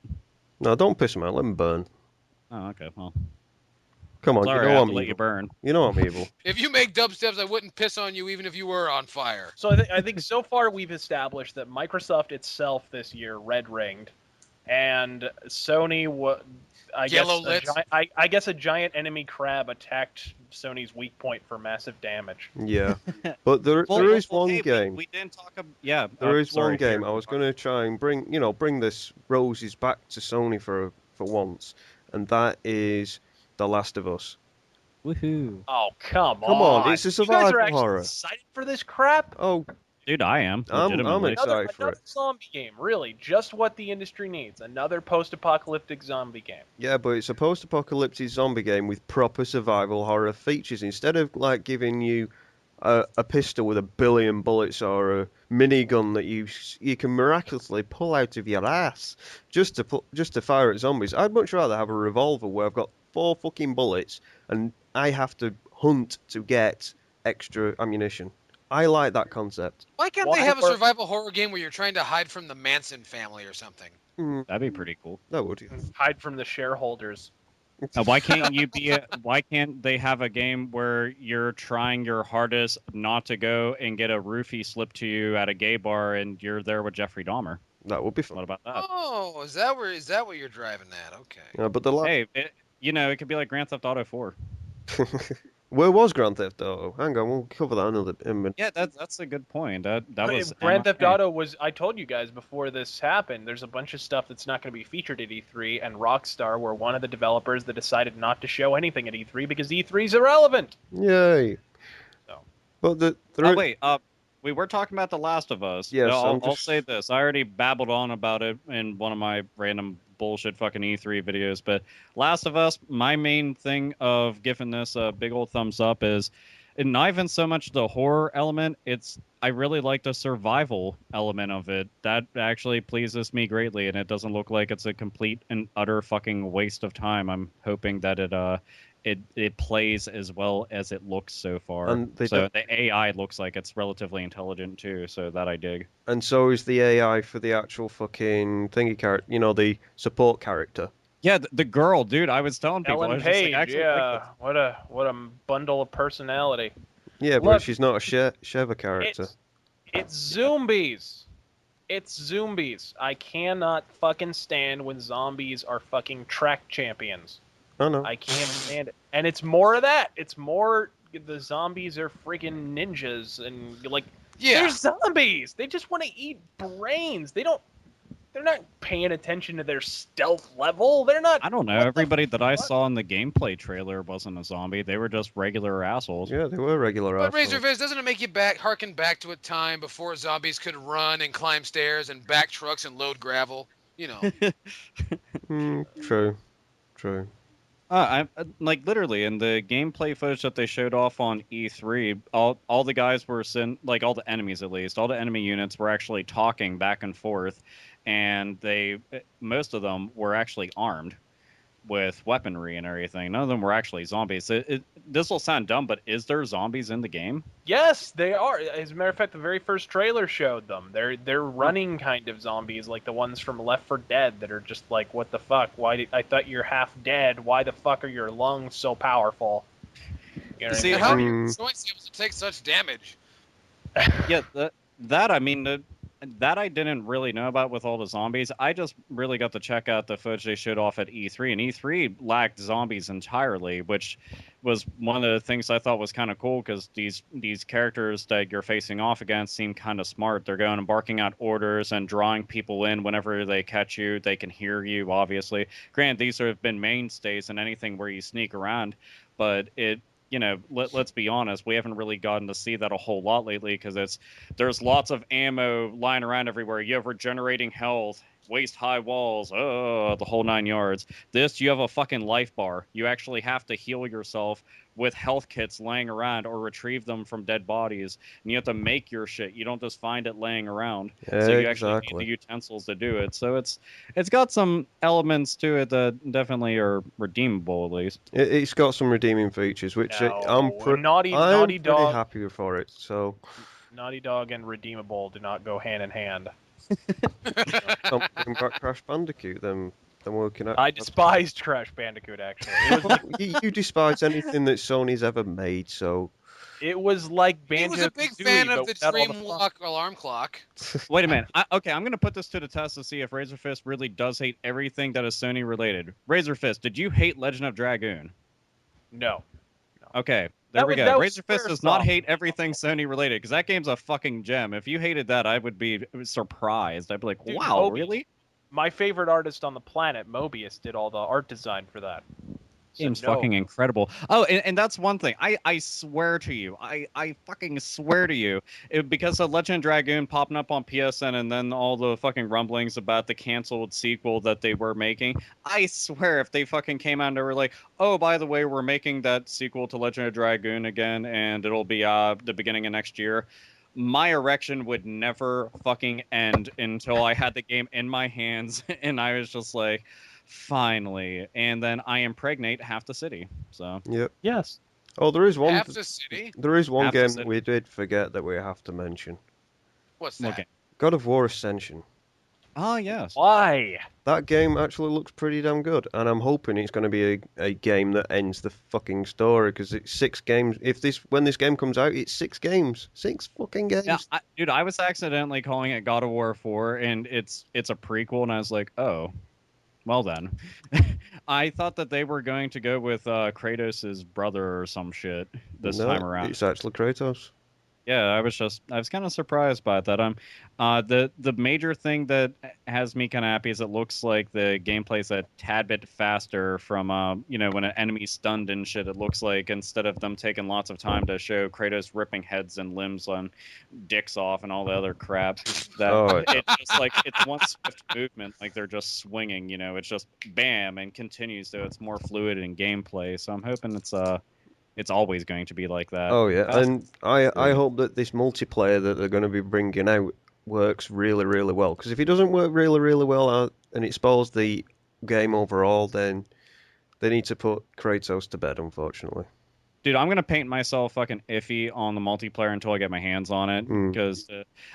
Speaker 5: No, don't piss him out. Let him burn.
Speaker 4: Oh, okay. Well,
Speaker 5: Come on,
Speaker 4: sorry,
Speaker 5: you
Speaker 4: I
Speaker 5: know
Speaker 4: have
Speaker 5: I'm
Speaker 4: to let you
Speaker 5: evil.
Speaker 4: burn.
Speaker 5: You know I'm evil.
Speaker 2: If you make dubsteps, I wouldn't piss on you even if you were on fire.
Speaker 3: So I think so far we've established that Microsoft itself this year red ringed, and Sony
Speaker 2: Yellow lit.
Speaker 3: I guess a giant enemy crab attacked Sony's weak point for massive damage.
Speaker 5: Yeah. But there is one
Speaker 4: hey,
Speaker 5: game.
Speaker 4: We didn't talk about. Yeah.
Speaker 5: There is
Speaker 4: sorry,
Speaker 5: one game
Speaker 4: here.
Speaker 5: I was going to try and bring this roses back to Sony for once, and that is The Last of Us.
Speaker 4: Woohoo.
Speaker 3: Oh come on!
Speaker 5: Come on, it's a
Speaker 3: You guys are
Speaker 5: survival
Speaker 3: actually
Speaker 5: horror.
Speaker 3: excited for this crap?
Speaker 5: Oh,
Speaker 4: Dude, I am.
Speaker 5: I'm
Speaker 4: Legitimately.
Speaker 5: excited.
Speaker 3: Another
Speaker 5: for it.
Speaker 3: zombie game, really, just what the industry needs. Another post-apocalyptic zombie game.
Speaker 5: yeah, but it's a post-apocalyptic zombie game with proper survival horror features. Instead of like giving you a pistol with 1 billion bullets or a minigun that you can miraculously pull out of your ass just to fire at zombies, I'd much rather have a revolver where I've got 4 fucking bullets and I have to hunt to get extra ammunition. I like that concept.
Speaker 2: Why can't
Speaker 3: Why
Speaker 2: they have a
Speaker 3: were-
Speaker 2: survival horror game where you're trying to hide from the Manson family or something?
Speaker 4: That'd be pretty cool.
Speaker 5: That would.
Speaker 3: Hide from the shareholders.
Speaker 4: Why can't they have a game where you're trying your hardest not to go and get a roofie slipped to you at a gay bar and you're there with Jeffrey Dahmer?
Speaker 5: That would be fun.
Speaker 4: What about that?
Speaker 2: Oh, is that what you're driving at? Okay.
Speaker 5: But the
Speaker 4: Hey, it could be like Grand Theft Auto 4.
Speaker 5: Where was Grand Theft Auto? Hang on, we'll cover that another minute.
Speaker 4: Yeah, that's a good point. That was
Speaker 3: Grand Theft
Speaker 4: MFA.
Speaker 3: Auto was. I told you guys before this happened. There's a bunch of stuff that's not going to be featured at E3, and Rockstar were one of the developers that decided not to show anything at E3 because E3's irrelevant.
Speaker 5: Yay!
Speaker 3: So.
Speaker 5: But
Speaker 4: Wait, we were talking about The Last of Us.
Speaker 5: Yes,
Speaker 4: I'll say this. I already babbled on about it in one of my random bullshit fucking E3 videos, but Last of Us, my main thing of giving this a big old thumbs up is not even so much the horror element, I really like the survival element of it. That actually pleases me greatly, and it doesn't look like it's a complete and utter fucking waste of time. I'm hoping that it plays as well as it looks so far.
Speaker 5: And
Speaker 4: the AI looks like it's relatively intelligent too, so that I dig.
Speaker 5: and so is the AI for the actual fucking thingy character, the support character.
Speaker 4: Yeah, the girl, dude. I was telling people. I
Speaker 3: Ellen
Speaker 4: was just like,
Speaker 3: Page,
Speaker 4: actually,
Speaker 3: yeah, what a bundle of personality.
Speaker 5: Yeah, but
Speaker 3: Look,
Speaker 5: she's not a Sheva character.
Speaker 3: It's zombies. It's zombies. I cannot fucking stand when zombies are fucking track champions.
Speaker 5: Oh no.
Speaker 3: I can't stand it. And it's more of that. It's more the zombies are freaking ninjas and like
Speaker 2: Yeah.
Speaker 3: they're zombies. They just want to eat brains. They're not paying attention to their stealth level. They're not
Speaker 4: I don't know.
Speaker 3: what the
Speaker 4: Everybody that I
Speaker 3: fuck?
Speaker 4: saw in the gameplay trailer wasn't a zombie. They were just regular assholes.
Speaker 5: Yeah, they were regular
Speaker 2: But Razor
Speaker 5: assholes.
Speaker 2: Viz, doesn't it make you harken back to a time before zombies could run and climb stairs and back trucks and load gravel? You know.
Speaker 5: True.
Speaker 4: Like literally in the gameplay footage that they showed off on E3, all the guys were all the enemies at least, all the enemy units were actually talking back and forth, and most of them were actually armed with weaponry and everything. None of them were actually zombies. This will sound dumb, but is there zombies in the game?
Speaker 3: Yes, they are. As a matter of fact, the very first trailer showed them. They're running kind of zombies, like the ones from Left 4 Dead that are just like, what the fuck? I thought you're half dead. Why the fuck are your lungs so powerful? You know what I
Speaker 4: See,
Speaker 3: mean?
Speaker 2: How are you able to take such damage?
Speaker 4: Yeah, that I didn't really know about with all the zombies. I just really got to check out the footage they showed off at E3, and E3 lacked zombies entirely, which was one of the things I thought was kind of cool because these characters that you're facing off against seem kind of smart. They're going and barking out orders and drawing people in whenever they catch you. They can hear you, obviously. Granted, these have been mainstays in anything where you sneak around, but let's be honest, we haven't really gotten to see that a whole lot lately because there's lots of ammo lying around everywhere. You have regenerating health, waist high walls, the whole 9 yards. This, you have a fucking life bar. You actually have to heal yourself with health kits laying around or retrieve them from dead bodies, and you have to make your shit. You don't just find it laying around. So you actually need the utensils to do it. So it's got some elements to it that definitely are redeemable, at least.
Speaker 5: It's got some redeeming features, which I'm
Speaker 3: Naughty
Speaker 5: pretty
Speaker 3: Dog,
Speaker 5: happy for it. So
Speaker 3: Naughty Dog and redeemable do not go hand in hand.
Speaker 5: something about Crash Bandicoot, them working out.
Speaker 3: I despised Crash Bandicoot, actually. It was like,
Speaker 5: you despise anything that Sony's ever made, so...
Speaker 3: It was like
Speaker 2: He was a big fan of the Dreamwalk alarm clock.
Speaker 4: Wait a minute. Okay, I'm going to put this to the test to see if Razor Fist really does hate everything that is Sony related. Razor Fist, did you hate Legend of Dragoon?
Speaker 3: No.
Speaker 4: Okay, there we
Speaker 3: that
Speaker 4: go.
Speaker 3: was
Speaker 4: Razor Fist does not hate everything Sony related, because that game's a fucking gem. If you hated that, I would be surprised. I'd be like,
Speaker 3: Dude,
Speaker 4: wow, really?
Speaker 3: My favorite artist on the planet, Mobius, did all the art design for that.
Speaker 4: Game's fucking incredible. Oh, and that's one thing. I swear to you, I fucking swear to you, because of Legend of Dragoon popping up on PSN and then all the fucking rumblings about the canceled sequel that they were making, I swear if they fucking came out and they were like, oh, by the way, we're making that sequel to Legend of Dragoon again, and it'll be the beginning of next year, my erection would never fucking end until I had the game in my hands and I was just like, finally. And then I impregnate half the city. So
Speaker 5: Yep.
Speaker 3: Yes.
Speaker 5: Oh, there is one.
Speaker 2: Half the city?
Speaker 5: There is one
Speaker 4: Half the
Speaker 5: game
Speaker 4: city.
Speaker 5: we did forget that we have to mention.
Speaker 2: What's that?
Speaker 4: Okay.
Speaker 5: God of War Ascension.
Speaker 4: Oh yes.
Speaker 3: Why?
Speaker 5: That game actually looks pretty damn good, and I'm hoping it's going to be a game that ends the fucking story, because it's 6 games. When this game comes out, it's 6 games, 6 fucking games.
Speaker 4: Yeah, dude, I was accidentally calling it God of War 4, and it's a prequel, and I was like, oh, well then. I thought that they were going to go with Kratos' brother or some shit this time around.
Speaker 5: It's actually Kratos.
Speaker 4: Yeah, I was kind of surprised by that. The major thing that has me kind of happy is it looks like the gameplay's a tad bit faster from when an enemy's stunned and shit. It looks like instead of them taking lots of time to show Kratos ripping heads and limbs on dicks off and all the other crap, that it's just like it's one swift movement, like they're just swinging. It's just bam and continues, so it's more fluid in gameplay. So I'm hoping it's always going to be like that.
Speaker 5: Oh yeah, and I hope that this multiplayer that they're going to be bringing out works really, really well. Because if it doesn't work really, really well and it spoils the game overall, then they need to put Kratos to bed, unfortunately.
Speaker 4: Dude, I'm going to paint myself fucking iffy on the multiplayer until I get my hands on it. Because,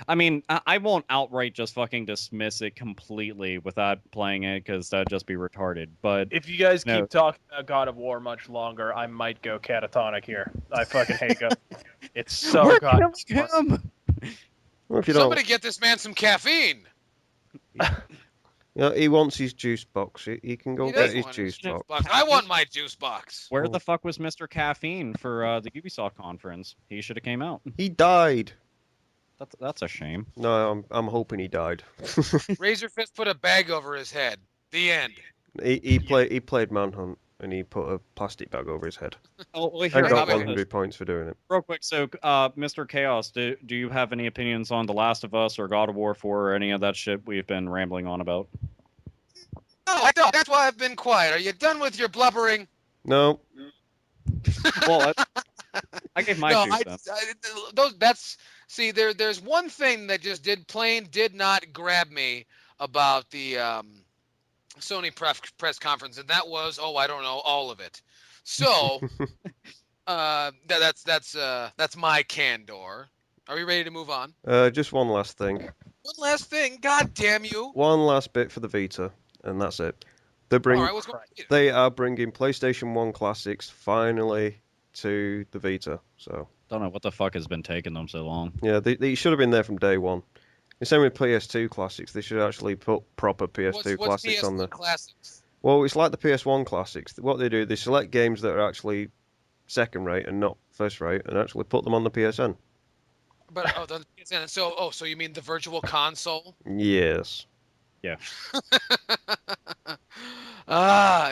Speaker 4: I won't outright just fucking dismiss it completely without playing it, because that'd just be retarded. But
Speaker 3: if you guys keep talking about God of War much longer, I might go catatonic here. I fucking hate God. It's so
Speaker 4: we're
Speaker 3: God.
Speaker 4: killing him!
Speaker 5: Well,
Speaker 2: Somebody get this man some caffeine.
Speaker 5: He wants his juice box. He can go get his juice box.
Speaker 2: I want my juice box.
Speaker 4: Where the fuck was Mr. Caffeine for the Ubisoft conference? He should have came out.
Speaker 5: He died.
Speaker 4: That's a shame.
Speaker 5: No, I'm hoping he died.
Speaker 2: Razor Fist put a bag over his head. The end.
Speaker 5: He played Manhunt, and he put a plastic bag over his head.
Speaker 4: Oh, well,
Speaker 5: I
Speaker 4: here,
Speaker 5: got
Speaker 4: how about
Speaker 5: 100
Speaker 4: this?
Speaker 5: points for doing it.
Speaker 4: Real quick, so Mr. Chaos, do you have any opinions on The Last of Us or God of War 4 or any of that shit we've been rambling on about?
Speaker 2: No, I don't. That's why I've been quiet. Are you done with your blubbering?
Speaker 5: No.
Speaker 4: Well, I gave my juice then.
Speaker 2: There's one thing that just did not grab me about the Sony press conference, and that was, I don't know, all of it. So that's my candor. Are we ready to move on?
Speaker 5: Just one last thing.
Speaker 2: One last thing. God damn you.
Speaker 5: One last bit for the Vita, and that's it.
Speaker 2: All right, what's going on?
Speaker 5: They are bringing PlayStation 1 classics finally to the Vita. So
Speaker 4: Don't know what the fuck has been taking them so long.
Speaker 5: yeah, they should have been there from day one. The same with PS2 classics. They should actually put proper PS2 classics on there.
Speaker 2: Classics?
Speaker 5: Well, it's like the PS1 classics. What they do, they select games that are actually second rate and not first rate, and actually put them on the PSN.
Speaker 2: But the PSN. So you mean the Virtual Console?
Speaker 5: Yes.
Speaker 4: Yeah.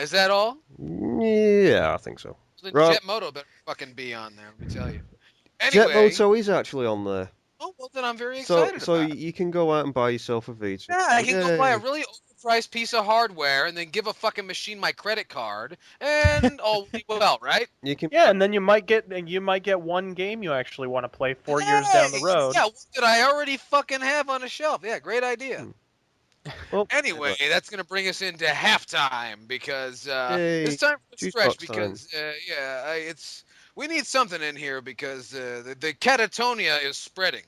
Speaker 2: Is that all?
Speaker 5: Yeah, I think so.
Speaker 2: Then
Speaker 5: Right.
Speaker 2: Jet Moto better fucking be on there. Let me tell you.
Speaker 5: Jet
Speaker 2: Anyway,
Speaker 5: Moto is actually on there.
Speaker 2: oh well, then I'm very
Speaker 5: So
Speaker 2: excited about it.
Speaker 5: you can go out and buy yourself a Vita.
Speaker 2: Yeah, I can go buy a
Speaker 5: Yay.
Speaker 2: really overpriced piece of hardware and then give a fucking machine my credit card, and all will be well, right?
Speaker 5: You can.
Speaker 3: Yeah, and then you might get one game you actually want to play 4 years down the
Speaker 2: Hey,
Speaker 3: road.
Speaker 2: yeah, what did I already fucking have on a shelf? Yeah, great idea.
Speaker 5: Hmm. Well,
Speaker 2: Anyway, that's gonna bring us into halftime because
Speaker 5: Yay.
Speaker 2: it's time for the
Speaker 5: Juice
Speaker 2: stretch
Speaker 5: box time.
Speaker 2: because it's we need something in here because the catatonia is spreading.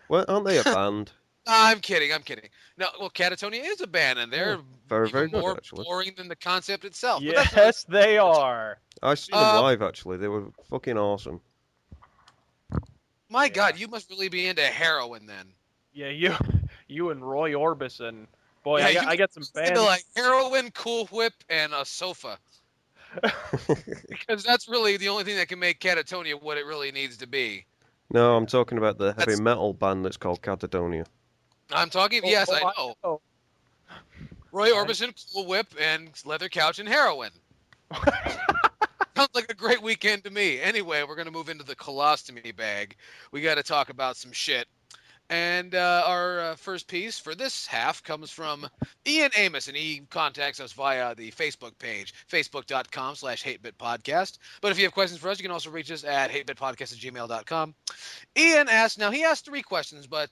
Speaker 5: Well, aren't they a band?
Speaker 2: I'm kidding. I'm kidding. No, well, Catatonia is a band, and they're
Speaker 5: Very,
Speaker 2: even
Speaker 5: very good,
Speaker 2: more
Speaker 5: actually.
Speaker 2: boring than the concept itself. But that's another-
Speaker 3: Yes, they are.
Speaker 5: I've seen them
Speaker 2: Um,
Speaker 5: live, actually. They were fucking awesome.
Speaker 2: my
Speaker 3: Yeah.
Speaker 2: God, you must really be into heroin then.
Speaker 3: Yeah, you and Roy Orbison. Boy,
Speaker 2: Yeah,
Speaker 3: I got some
Speaker 2: Into
Speaker 3: bands.
Speaker 2: like heroin, Cool Whip, and a sofa, because that's really the only thing that can make Catatonia what it really needs to be.
Speaker 5: No, I'm talking about the heavy
Speaker 2: That's-
Speaker 5: metal band that's called Catatonia.
Speaker 2: I'm talking.
Speaker 3: Oh,
Speaker 2: Yes,
Speaker 3: oh,
Speaker 2: I know.
Speaker 3: know.
Speaker 2: Roy Orbison, Cool Whip, and leather couch and heroin. Sounds like a great weekend to me. Anyway, we're going to move into the colostomy bag. We got to talk about some shit. And our first piece for this half comes from Ian Amos, and he contacts us via the Facebook page, facebook.com/hatebitpodcast. But if you have questions for us, you can also reach us at hatebitpodcast@gmail.com. Ian asked, now he asked 3 questions, but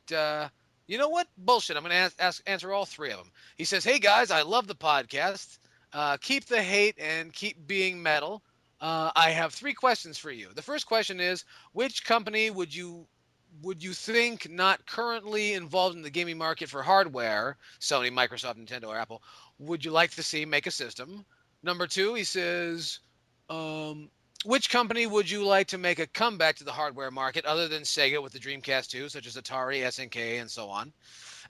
Speaker 2: you know what? Bullshit. I'm going to answer all 3 of them. He says, hey guys, I love the podcast. Keep the hate and keep being metal. I have 3 questions for you. The first question is, which company would you think not currently involved in the gaming market for hardware, Sony, Microsoft, Nintendo, or Apple, would you like to see make a system? Number 2, he says, which company would you like to make a comeback to the hardware market other than Sega with the Dreamcast 2, such as Atari, SNK, and so on?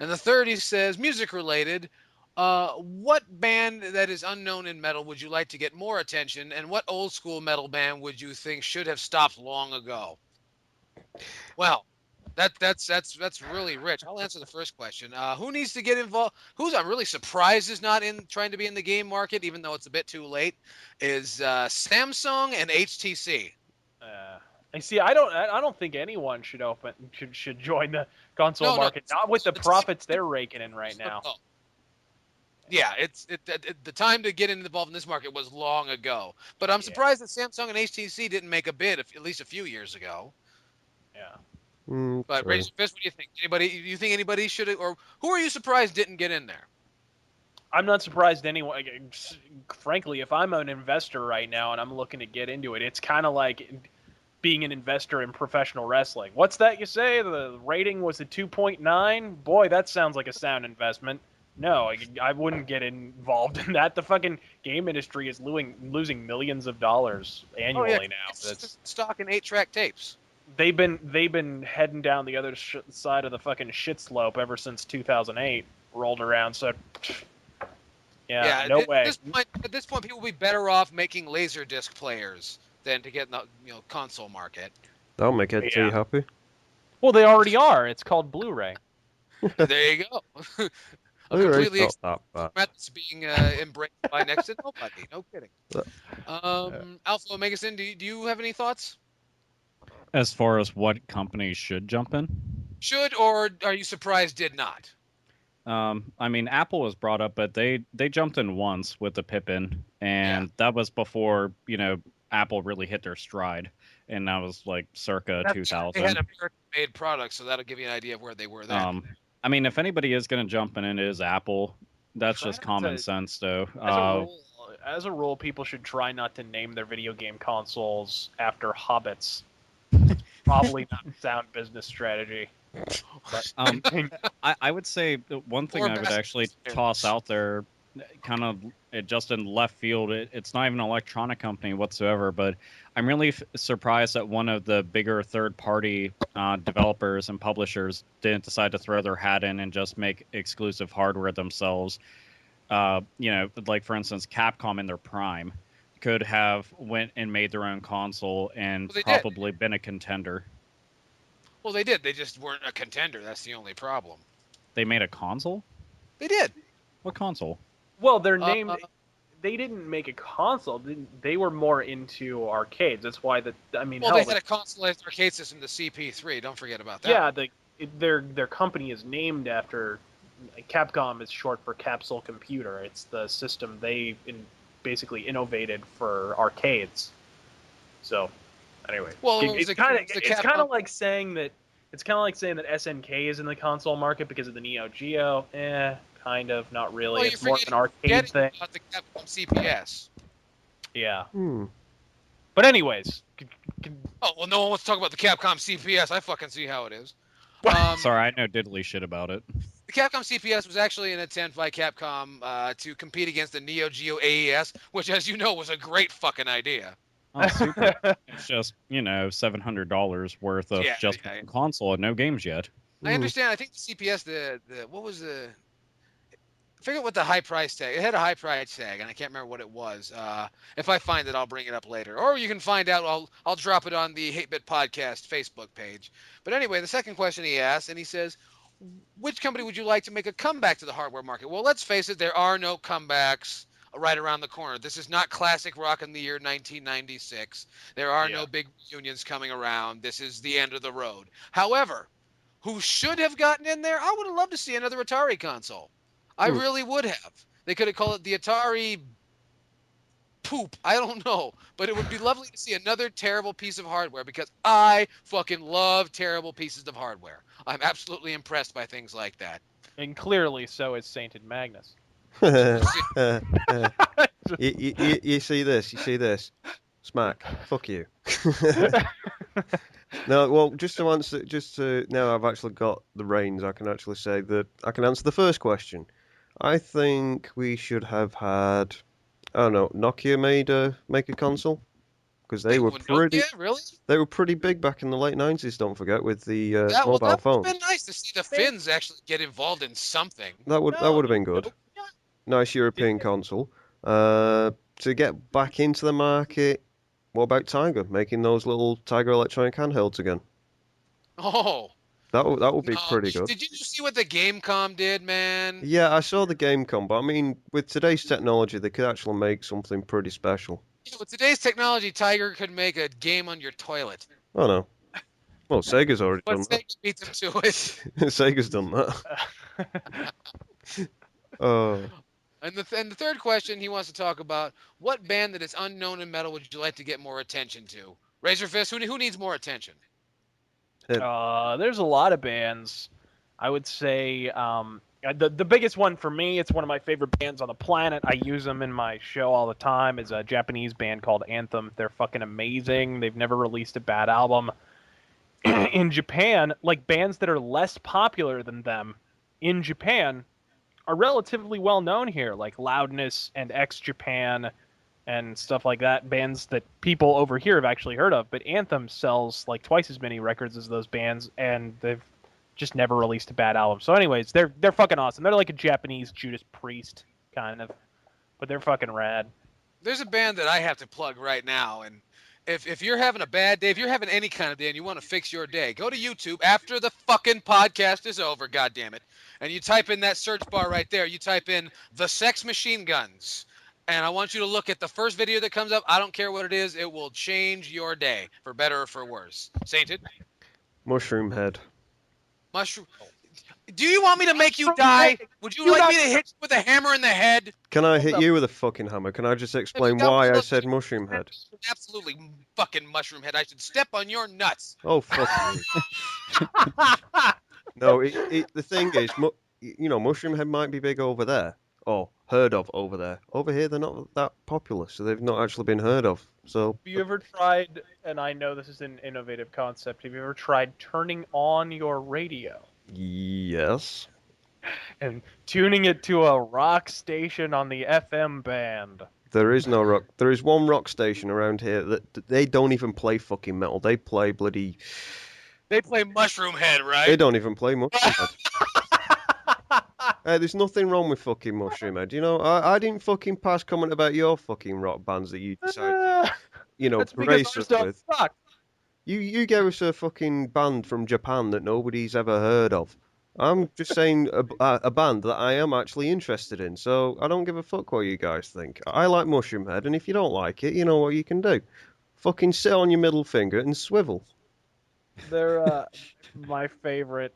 Speaker 2: And the third, he says, music related. What band that is unknown in metal would you like to get more attention, and what old school metal band would you think should have stopped long ago? Well, that's really rich. I'll answer the first question. Who needs to get involved? I'm really surprised is not in trying to be in the game market, even though it's a bit too late. Is Samsung and HTC.
Speaker 3: I see. I don't think anyone should join the console
Speaker 2: No,
Speaker 3: market. Not with the
Speaker 2: it's-
Speaker 3: profits they're raking in right now.
Speaker 2: Oh. Yeah, the time to get involved in this market was long ago. But I'm
Speaker 3: Yeah.
Speaker 2: surprised that Samsung and HTC didn't make a bid at least a few years ago.
Speaker 3: Yeah.
Speaker 2: But
Speaker 5: True.
Speaker 2: raise your fist. What do you think? You think anybody should, or who are you surprised didn't get in there?
Speaker 3: I'm not surprised anyone. Frankly, if I'm an investor right now and I'm looking to get into it, it's kind of like being an investor in professional wrestling. What's that you say? The rating was a 2.9? Boy, that sounds like a sound investment. No, I wouldn't get involved in that. The fucking game industry is losing millions of dollars annually now.
Speaker 2: It's stock and 8-track tapes.
Speaker 3: They've been heading down the other side of the fucking shit slope ever since 2008 rolled around. So, yeah, no way.
Speaker 2: At this point, people will be better off making Laserdisc players than to get in the console market.
Speaker 5: That'll make Ed T happy.
Speaker 3: Well, they already are. It's called Blu-ray.
Speaker 2: There you go. A
Speaker 5: Blu-ray's
Speaker 2: completely
Speaker 5: not that bad.
Speaker 2: methods being embraced by next to nobody. No kidding.
Speaker 5: But-
Speaker 2: Alpha Omegason, do you have any thoughts?
Speaker 4: As far as what companies should jump in?
Speaker 2: Should, or are you surprised did not?
Speaker 4: I mean, Apple was brought up, but they jumped in once with the Pippin, and that was before, Apple really hit their stride, and that was like circa
Speaker 2: They
Speaker 4: 2000.
Speaker 2: had American-made products, so that'll give you an idea of where they were then.
Speaker 4: I mean, if anybody is going to jump in, it is Apple. That's just common sense, though.
Speaker 3: As a rule, people should try not to name their video game consoles after hobbits. Probably not sound business strategy. But,
Speaker 4: I would say one thing I would actually toss out there, kind of just in left field, it's not even an electronic company whatsoever, but I'm really surprised that one of the bigger third-party developers and publishers didn't decide to throw their hat in and just make exclusive hardware themselves. Like, for instance, Capcom in their prime could have went and made their own console and probably been a contender.
Speaker 2: Well, they did. They just weren't a contender. That's the only problem.
Speaker 4: They made a console?
Speaker 2: They did.
Speaker 4: What console?
Speaker 3: Well, they're named. they didn't make a console. They were more into arcades. That's why
Speaker 2: Well, they had a console-ized arcade system, the CP3. Don't forget about that.
Speaker 3: Yeah, their company is named after Capcom is short for Capsule Computer. It's the system they basically innovated for arcades. So, anyway,
Speaker 2: Well,
Speaker 3: it's kind of like saying that SNK is in the console market because of the Neo Geo. Kind of, not really.
Speaker 2: Well,
Speaker 3: it's more of an arcade thing.
Speaker 2: About the Capcom CPS.
Speaker 3: Yeah.
Speaker 5: Hmm.
Speaker 3: But anyways,
Speaker 2: Oh well, no one wants to talk about the Capcom CPS. I fucking see how it is.
Speaker 4: Sorry, I know diddly shit about it.
Speaker 2: The Capcom CPS was actually an attempt by Capcom to compete against the Neo Geo AES, which, as you know, was a great fucking idea.
Speaker 4: Oh, super. It's just, $700 worth of just one console and no games yet.
Speaker 2: I understand. I think the CPS, what was the... I forget what the high price tag. It had a high price tag, and I can't remember what it was. If I find it, I'll bring it up later, or you can find out. I'll drop it on the 8-Bit Podcast Facebook page. But anyway, the second question he asked, and he says, "Which company would you like to make a comeback to the hardware market?" Well, let's face it, there are no comebacks right around the corner. This is not classic rock in the year 1996. There are no big reunions coming around. This is the end of the road. However, who should have gotten in there? I would have loved to see another Atari console. I really would have. They could have called it the Atari poop. I don't know. But it would be lovely to see another terrible piece of hardware because I fucking love terrible pieces of hardware. I'm absolutely impressed by things like that.
Speaker 3: And clearly so is Sainted Magnus.
Speaker 5: You see this? You see this? Smack. Fuck you. No, well, now I've actually got the reins, I can actually say that I can answer the first question. I think we should have had, I don't know, Nokia make a console, because they were pretty,
Speaker 2: Nokia, really?
Speaker 5: They were pretty big back in the late 90s. Don't forget, with the mobile
Speaker 2: that
Speaker 5: phones.
Speaker 2: would have been nice to see the Finns actually get involved in something.
Speaker 5: That would have been good. Nice European console. To get back into the market. What about Tiger making those little Tiger Electronic handhelds again?
Speaker 2: Oh.
Speaker 5: That would be pretty good.
Speaker 2: Did you see what the Gamecom did, man?
Speaker 5: Yeah, I saw the Gamecom, but I mean, with today's technology, they could actually make something pretty special.
Speaker 2: Yeah, with today's technology, Tiger could make a game on your toilet.
Speaker 5: Oh no. Well, Sega's already done that.
Speaker 2: Sega beat them to it.
Speaker 5: Sega's done that. Oh.
Speaker 2: And the third question he wants to talk about: what band that is unknown in metal would you like to get more attention to? Razorfist, who needs more attention?
Speaker 3: There's a lot of bands. I would say the biggest one for me, it's one of my favorite bands on the planet. I use them in my show all the time, is a Japanese band called Anthem. They're fucking amazing. They've never released a bad album. In Japan, like bands that are less popular than them in Japan are relatively well known here, like Loudness and X Japan and stuff like that, bands that people over here have actually heard of. But Anthem sells like twice as many records as those bands, and they've just never released a bad album. So anyways, they're fucking awesome. They're like a Japanese Judas Priest, kind of. But they're fucking rad.
Speaker 2: There's a band that I have to plug right now, and if you're having a bad day, if you're having any kind of day and you want to fix your day, go to YouTube after the fucking podcast is over, goddammit, and you type in that search bar right there. You type in The Sex Machine Guns. And I want you to look at the first video that comes up. I don't care what it is. It will change your day, for better or for worse. Sainted?
Speaker 5: Mushroom Head.
Speaker 2: Mushroom. Do you want me to make you die? Would you like me to hit you with a hammer in the head?
Speaker 5: Can I hit you with a fucking hammer? Can I just explain why I said Mushroom Head?
Speaker 2: Absolutely fucking Mushroom Head. I should step on your nuts.
Speaker 5: Oh, fuck you. No, the thing is, Mushroom Head might be big over there. Or heard of over there. Over here, they're not that popular, so they've not actually been heard of. So,
Speaker 3: have you ever tried, and I know this is an innovative concept, have you ever tried turning on your radio?
Speaker 5: Yes.
Speaker 3: And tuning it to a rock station on the FM band?
Speaker 5: There is no rock. There is one rock station around here that they don't even play fucking metal. They play bloody...
Speaker 2: They play Mushroom Head, right?
Speaker 5: They don't even play Mushroom Head. There's nothing wrong with fucking Mushroom Head. I didn't fucking pass comment about your fucking rock bands that you decided to, race us with.
Speaker 3: Suck.
Speaker 5: You gave us a fucking band from Japan that nobody's ever heard of. I'm just saying a band that I am actually interested in. So I don't give a fuck what you guys think. I like Mushroomhead, and if you don't like it, you know what you can do. Fucking sit on your middle finger and swivel.
Speaker 3: They're my favorite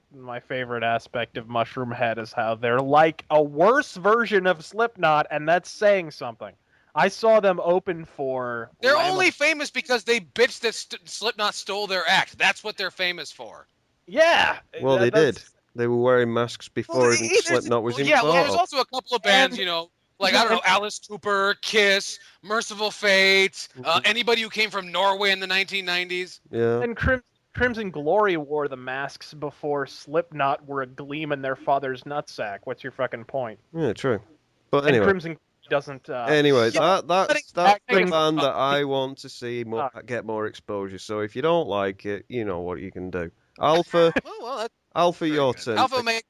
Speaker 3: aspect of Mushroomhead is how they're like a worse version of Slipknot, and that's saying something. I saw them open for
Speaker 2: They're
Speaker 3: Lamb
Speaker 2: only
Speaker 3: of...
Speaker 2: famous because they bitched that Slipknot stole their act. That's what they're famous for.
Speaker 3: Yeah,
Speaker 5: Well, they did.
Speaker 3: that's
Speaker 5: They were wearing masks
Speaker 2: Well,
Speaker 5: before even Slipknot was even thought
Speaker 2: there's
Speaker 5: of.
Speaker 2: also a couple of bands,
Speaker 3: and
Speaker 2: like I don't know, Alice Cooper, Kiss, Merciful Fate,
Speaker 5: Mhm.
Speaker 2: anybody who came from Norway in the 1990s.
Speaker 5: Yeah.
Speaker 3: and Crimson Glory wore the masks before Slipknot were a gleam in their father's nutsack. What's your fucking point?
Speaker 5: Yeah, true. But
Speaker 3: And
Speaker 5: anyway.
Speaker 3: Crimson doesn't.
Speaker 5: Anyways,
Speaker 2: Yeah,
Speaker 5: that's
Speaker 2: but
Speaker 5: the
Speaker 3: brings
Speaker 5: band that
Speaker 2: up-
Speaker 5: I want to see get more exposure. So if you don't like it, you know what you can do. Alpha,
Speaker 2: well, that's
Speaker 5: Alpha,
Speaker 2: very
Speaker 5: your
Speaker 2: good.
Speaker 5: turn.
Speaker 2: Alpha Mate.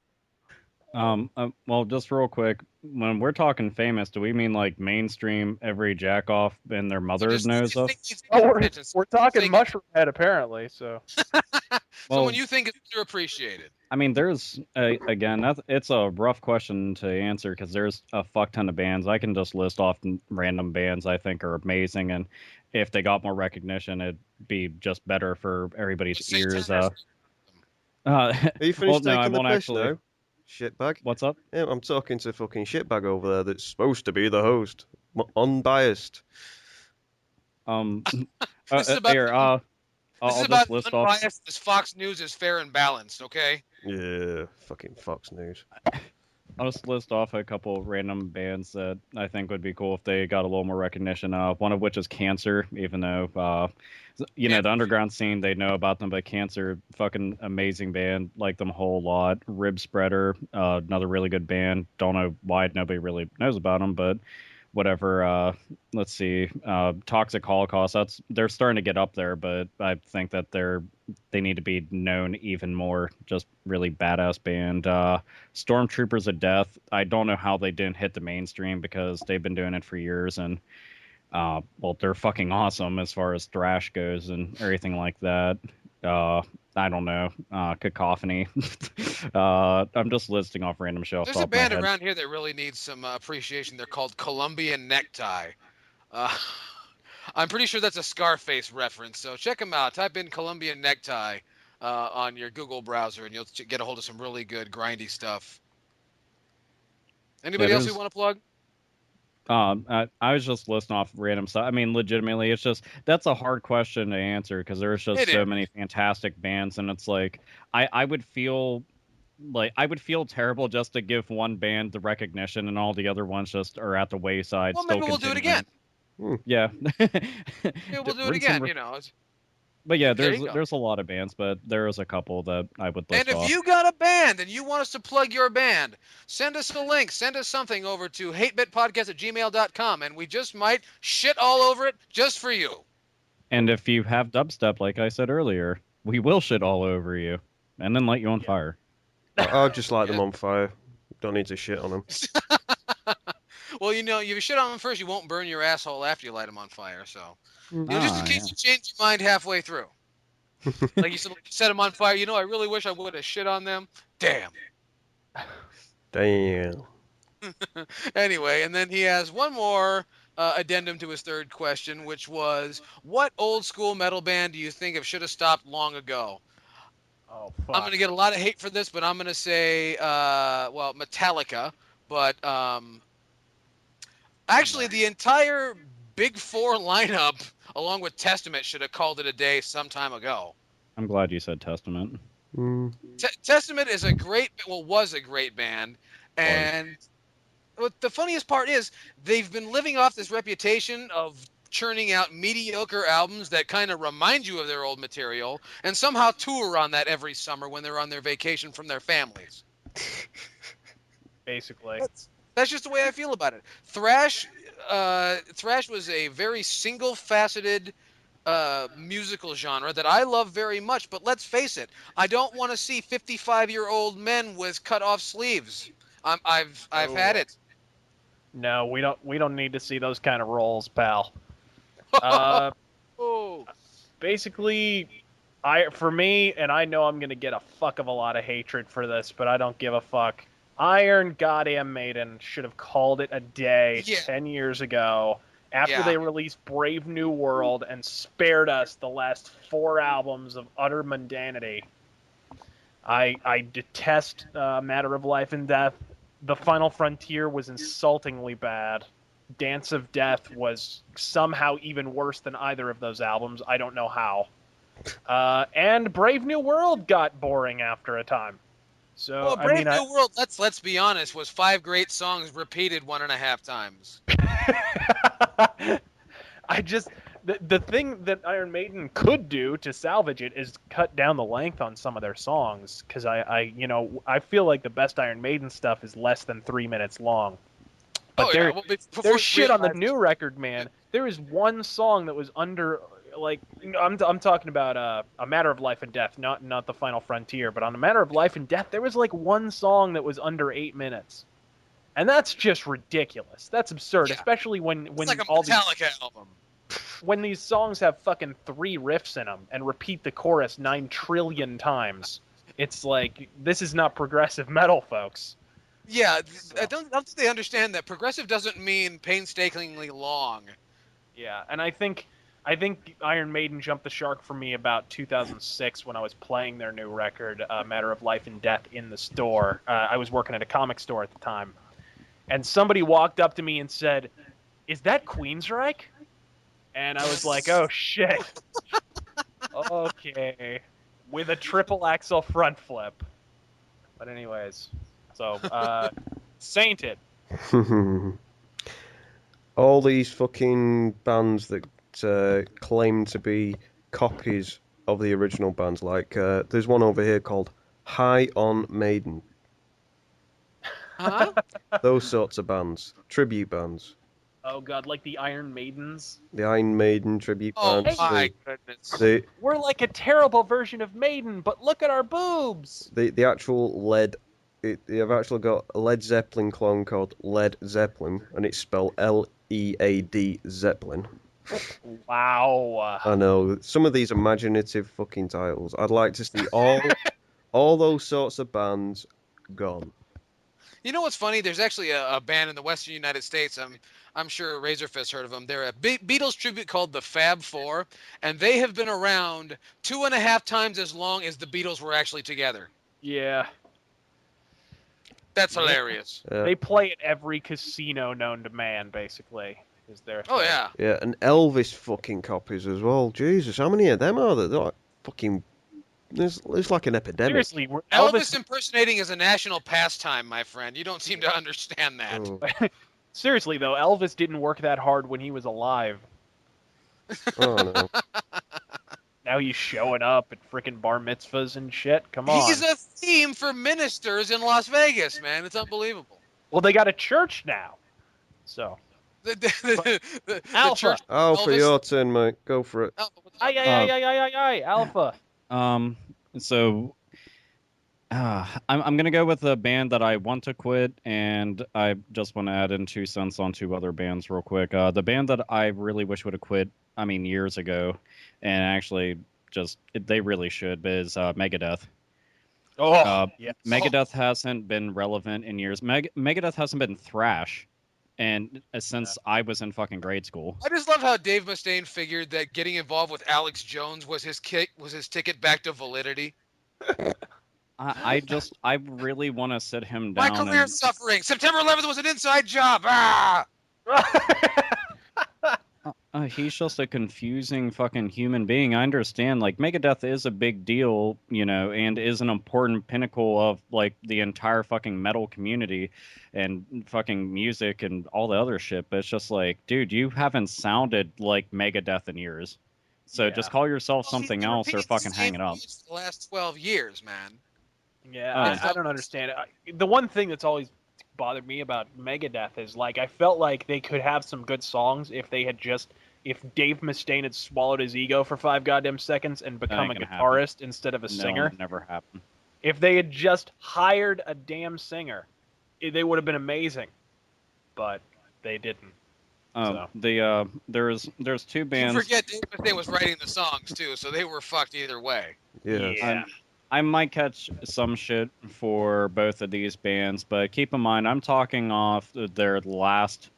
Speaker 4: Well, just real quick, when we're talking famous, do we mean like mainstream every jack off and their mother knows of?
Speaker 3: We're talking Mushroomhead apparently. So
Speaker 4: Well,
Speaker 2: Someone you think is underappreciated.
Speaker 4: I mean, there's again, it's a rough question to answer because there's a fuck ton of bands. I can just list off random bands I think are amazing, and if they got more recognition, it'd be just better for everybody's ears.
Speaker 5: Are you
Speaker 4: well,
Speaker 5: finished
Speaker 4: no, I
Speaker 5: taking the
Speaker 4: won't
Speaker 5: piss
Speaker 4: actually.
Speaker 5: now? Shitbag.
Speaker 4: What's up?
Speaker 5: Yeah, I'm talking to fucking shitbag over there that's supposed to be the host. Unbiased.
Speaker 2: This is about
Speaker 4: Here,
Speaker 2: this
Speaker 4: I'll
Speaker 2: is
Speaker 4: just
Speaker 2: about
Speaker 4: list off.
Speaker 2: unbiased as Fox News is fair and balanced. Okay.
Speaker 5: Yeah, fucking Fox News.
Speaker 4: I'll just list off a couple of random bands that I think would be cool if they got a little more recognition. One of which is Cancer, even though, the underground scene, they know about them, but Cancer, fucking amazing band, like them a whole lot. Rib Spreader, another really good band. Don't know why nobody really knows about them, but whatever. Let's see. Toxic Holocaust, they're starting to get up there, but I think that they need to be known even more. Just really badass band. Stormtroopers of Death. I don't know how they didn't hit the mainstream because they've been doing it for years, and well, they're fucking awesome as far as thrash goes and everything like that. I don't know. Cacophony. I'm just listing off random shit off the
Speaker 2: There's a
Speaker 4: top of my
Speaker 2: band
Speaker 4: head.
Speaker 2: around here that really needs some appreciation. They're called Colombian Necktie. Uh, I'm pretty sure that's a Scarface reference. So check them out. Type in Colombian Necktie on your Google browser, and you'll get a hold of some really good grindy stuff. Anybody else we want to plug?
Speaker 4: I was just listing off random stuff. I mean, legitimately, it's just that's a hard question to answer because there's just so many fantastic bands, and it's like I would feel terrible just to give one band the recognition and all the other ones just are at the wayside.
Speaker 2: Well,
Speaker 4: still
Speaker 2: maybe we'll do it again.
Speaker 4: Yeah.
Speaker 2: Maybe we'll do it again.
Speaker 4: But yeah, there's a lot of bands, but there is a couple that I would list
Speaker 2: And if
Speaker 4: off.
Speaker 2: you got a band and you want us to plug your band, send us a link, send us something over to hatebitpodcast@gmail.com, and we just might shit all over it just for you.
Speaker 4: And if you have dubstep, like I saad earlier, we will shit all over you and then light you on fire.
Speaker 5: I'll just light them on fire. Don't need to shit on them.
Speaker 2: Well, you shit on them first, you won't burn your asshole after you light them on fire. So, just in case you change your mind halfway through. Like you set them on fire. I really wish I would have shit on them. Damn. Anyway, and then he has one more addendum to his third question, which was, what old school metal band do you think should have stopped long ago?
Speaker 3: Oh, fuck.
Speaker 2: I'm going to get a lot of hate for this, but I'm going to say, Metallica. But actually, the entire Big Four lineup, along with Testament, should have called it a day some time ago.
Speaker 4: I'm glad you said Testament.
Speaker 2: Testament was a great band, and what the funniest part is they've been living off this reputation of churning out mediocre albums that kind of remind you of their old material, and somehow tour on that every summer when they're on their vacation from their families.
Speaker 3: Basically.
Speaker 2: That's just the way I feel about it. Thrash was a very single-faceted musical genre that I love very much, but let's face it, I don't want to see 55-year-old men with cut-off sleeves. I've had it.
Speaker 3: No, we don't need to see those kind of roles, pal.
Speaker 2: Oh.
Speaker 3: Basically, For me, and I know I'm gonna get a fuck of a lot of hatred for this, but I don't give a fuck. Iron Goddamn Maiden should have called it a day
Speaker 2: Yeah.
Speaker 3: 10 years ago after they released Brave New World and spared us the last 4 albums of utter mundanity. I detest Matter of Life and Death. The Final Frontier was insultingly bad. Dance of Death was somehow even worse than either of those albums. I don't know how. And Brave New World got boring after a time. So
Speaker 2: Well,
Speaker 3: I
Speaker 2: Brave
Speaker 3: mean,
Speaker 2: New World, let's be honest, was 5 great songs repeated 1.5 times.
Speaker 3: the thing that Iron Maiden could do to salvage it is cut down the length on some of their songs, because I feel like the best Iron Maiden stuff is less than 3 minutes long. But there's shit on the new record, man. There is one song that was under, like, I'm talking about A Matter of Life and Death, not the Final Frontier, but on A Matter of Life and Death, there was like one song that was under 8 minutes, and that's just ridiculous. That's absurd, especially when
Speaker 2: it's like a Metallica album.
Speaker 3: When these songs have fucking 3 riffs in them and repeat the chorus 9 trillion times. It's like, this is not progressive metal, folks.
Speaker 2: Yeah, I don't think they understand that progressive doesn't mean painstakingly long.
Speaker 3: Yeah, and I think Iron Maiden jumped the shark for me about 2006 when I was playing their new record, Matter of Life and Death, in the store. I was working at a comic store at the time, and somebody walked up to me and said, "Is that Queensryche?" And I was like, "Oh shit, okay," with a triple axle front flip. But anyways, so Sainted.
Speaker 5: All these fucking bands that claim to be copies of the original bands, like there's one over here called High on Maiden.
Speaker 2: Huh?
Speaker 5: Those sorts of bands, tribute bands.
Speaker 3: Oh god, like the Iron Maidens.
Speaker 5: The Iron Maiden tribute
Speaker 2: Oh
Speaker 5: bands.
Speaker 2: my goodness.
Speaker 3: We're like a terrible version of Maiden, but look at our boobs.
Speaker 5: The actual Led. They've actually got a Led Zeppelin clone called Led Zeppelin, and it's spelled Lead Zeppelin.
Speaker 3: Wow.
Speaker 5: I know. Some of these imaginative fucking titles. I'd like to see all those sorts of bands gone.
Speaker 2: You know what's funny? There's actually a band in the Western United States. I'm sure Razorfist heard of them. They're a Beatles tribute called the Fab Four, and they have been around 2.5 times as long as the Beatles were actually together.
Speaker 3: Yeah.
Speaker 2: That's hilarious.
Speaker 3: They play at every casino known to man, basically. Is their thing.
Speaker 2: Oh yeah.
Speaker 5: Yeah, and Elvis fucking copies as well. Jesus, how many of them are there? They're like fucking. There's like an epidemic.
Speaker 3: Seriously,
Speaker 2: Elvis impersonating is a national pastime, my friend. You don't seem to understand that.
Speaker 5: Oh.
Speaker 3: Seriously though, Elvis didn't work that hard when he was alive.
Speaker 5: Oh no.
Speaker 3: Now he's showing up at frickin' bar mitzvahs and shit. Come on.
Speaker 2: He's a theme for ministers in Las Vegas, man. It's unbelievable.
Speaker 3: Well, they got a church now. So.
Speaker 2: The
Speaker 3: Alpha.
Speaker 2: church.
Speaker 5: Alpha,
Speaker 2: Elvis.
Speaker 5: your turn, mate. Go for it.
Speaker 3: Aye, Alpha.
Speaker 4: So I'm gonna go with a band that I want to quit, and I just want to add in 2 cents on 2 other bands real quick. The band that I really wish would have quit, I mean, years ago, and actually they really should, is Megadeth.
Speaker 3: Yes.
Speaker 4: Megadeth hasn't been relevant in years. Megadeth hasn't been thrash, and since I was in fucking grade school.
Speaker 2: I just love how Dave Mustaine figured that getting involved with Alex Jones was his ticket back to validity.
Speaker 4: I really want to sit him down.
Speaker 2: My career suffering. September 11th was an inside job. Ah!
Speaker 4: He's just a confusing fucking human being. I understand, like, Megadeth is a big deal, and is an important pinnacle of, like, the entire fucking metal community and fucking music and all the other shit, but it's just like, dude, you haven't sounded like Megadeth in years. So just call yourself something else or fucking hang it up.
Speaker 2: For the last 12 years, man.
Speaker 3: Yeah, I don't understand it. The one thing that's always bothered me about Megadeth is, like, I felt like they could have some good songs if Dave Mustaine had swallowed his ego for 5 goddamn seconds and become a guitarist instead of a singer.
Speaker 4: No, never happened.
Speaker 3: If they had just hired a damn singer, they would have been amazing. But they didn't.
Speaker 4: There's two
Speaker 2: You
Speaker 4: bands.
Speaker 2: forget Dave Mustaine was writing the songs too, so they were fucked either way.
Speaker 5: Yeah.
Speaker 4: I might catch some shit for both of these bands, but keep in mind I'm talking off their last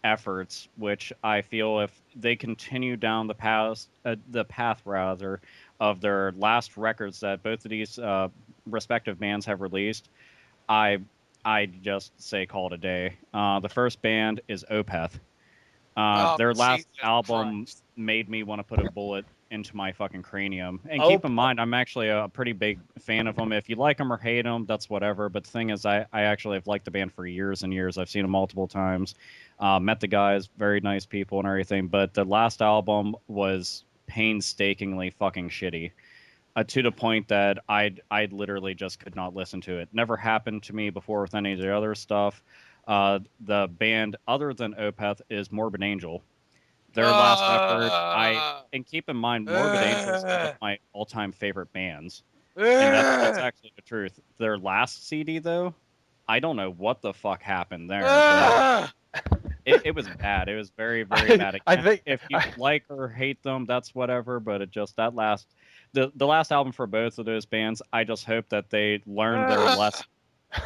Speaker 4: efforts, which I feel if they continue down the path rather of their last records that both of these respective bands have released, I just say call it a day. The first band is Opeth. Their last
Speaker 2: Jesus
Speaker 4: album
Speaker 2: Christ.
Speaker 4: made me want to put a bullet into my fucking cranium. And keep in mind, I'm actually a pretty big fan of them. If you like them or hate them, that's whatever. But the thing is, I actually have liked the band for years and years. I've seen them multiple times. Met the guys, very nice people and everything. But the last album was painstakingly fucking shitty. To the point that I literally just could not listen to it. Never happened to me before with any of the other stuff. The band, other than Opeth, is Morbid Angel. Their last effort, and keep in mind, Morbid Angel is one of my all-time favorite bands, and that's actually the truth. Their last CD, though, I don't know what the fuck happened there, but it was bad. It was very, very bad.
Speaker 3: I think
Speaker 4: if you like or hate them, that's whatever. But it just the last album for both of those bands, I just hope that they learned their lesson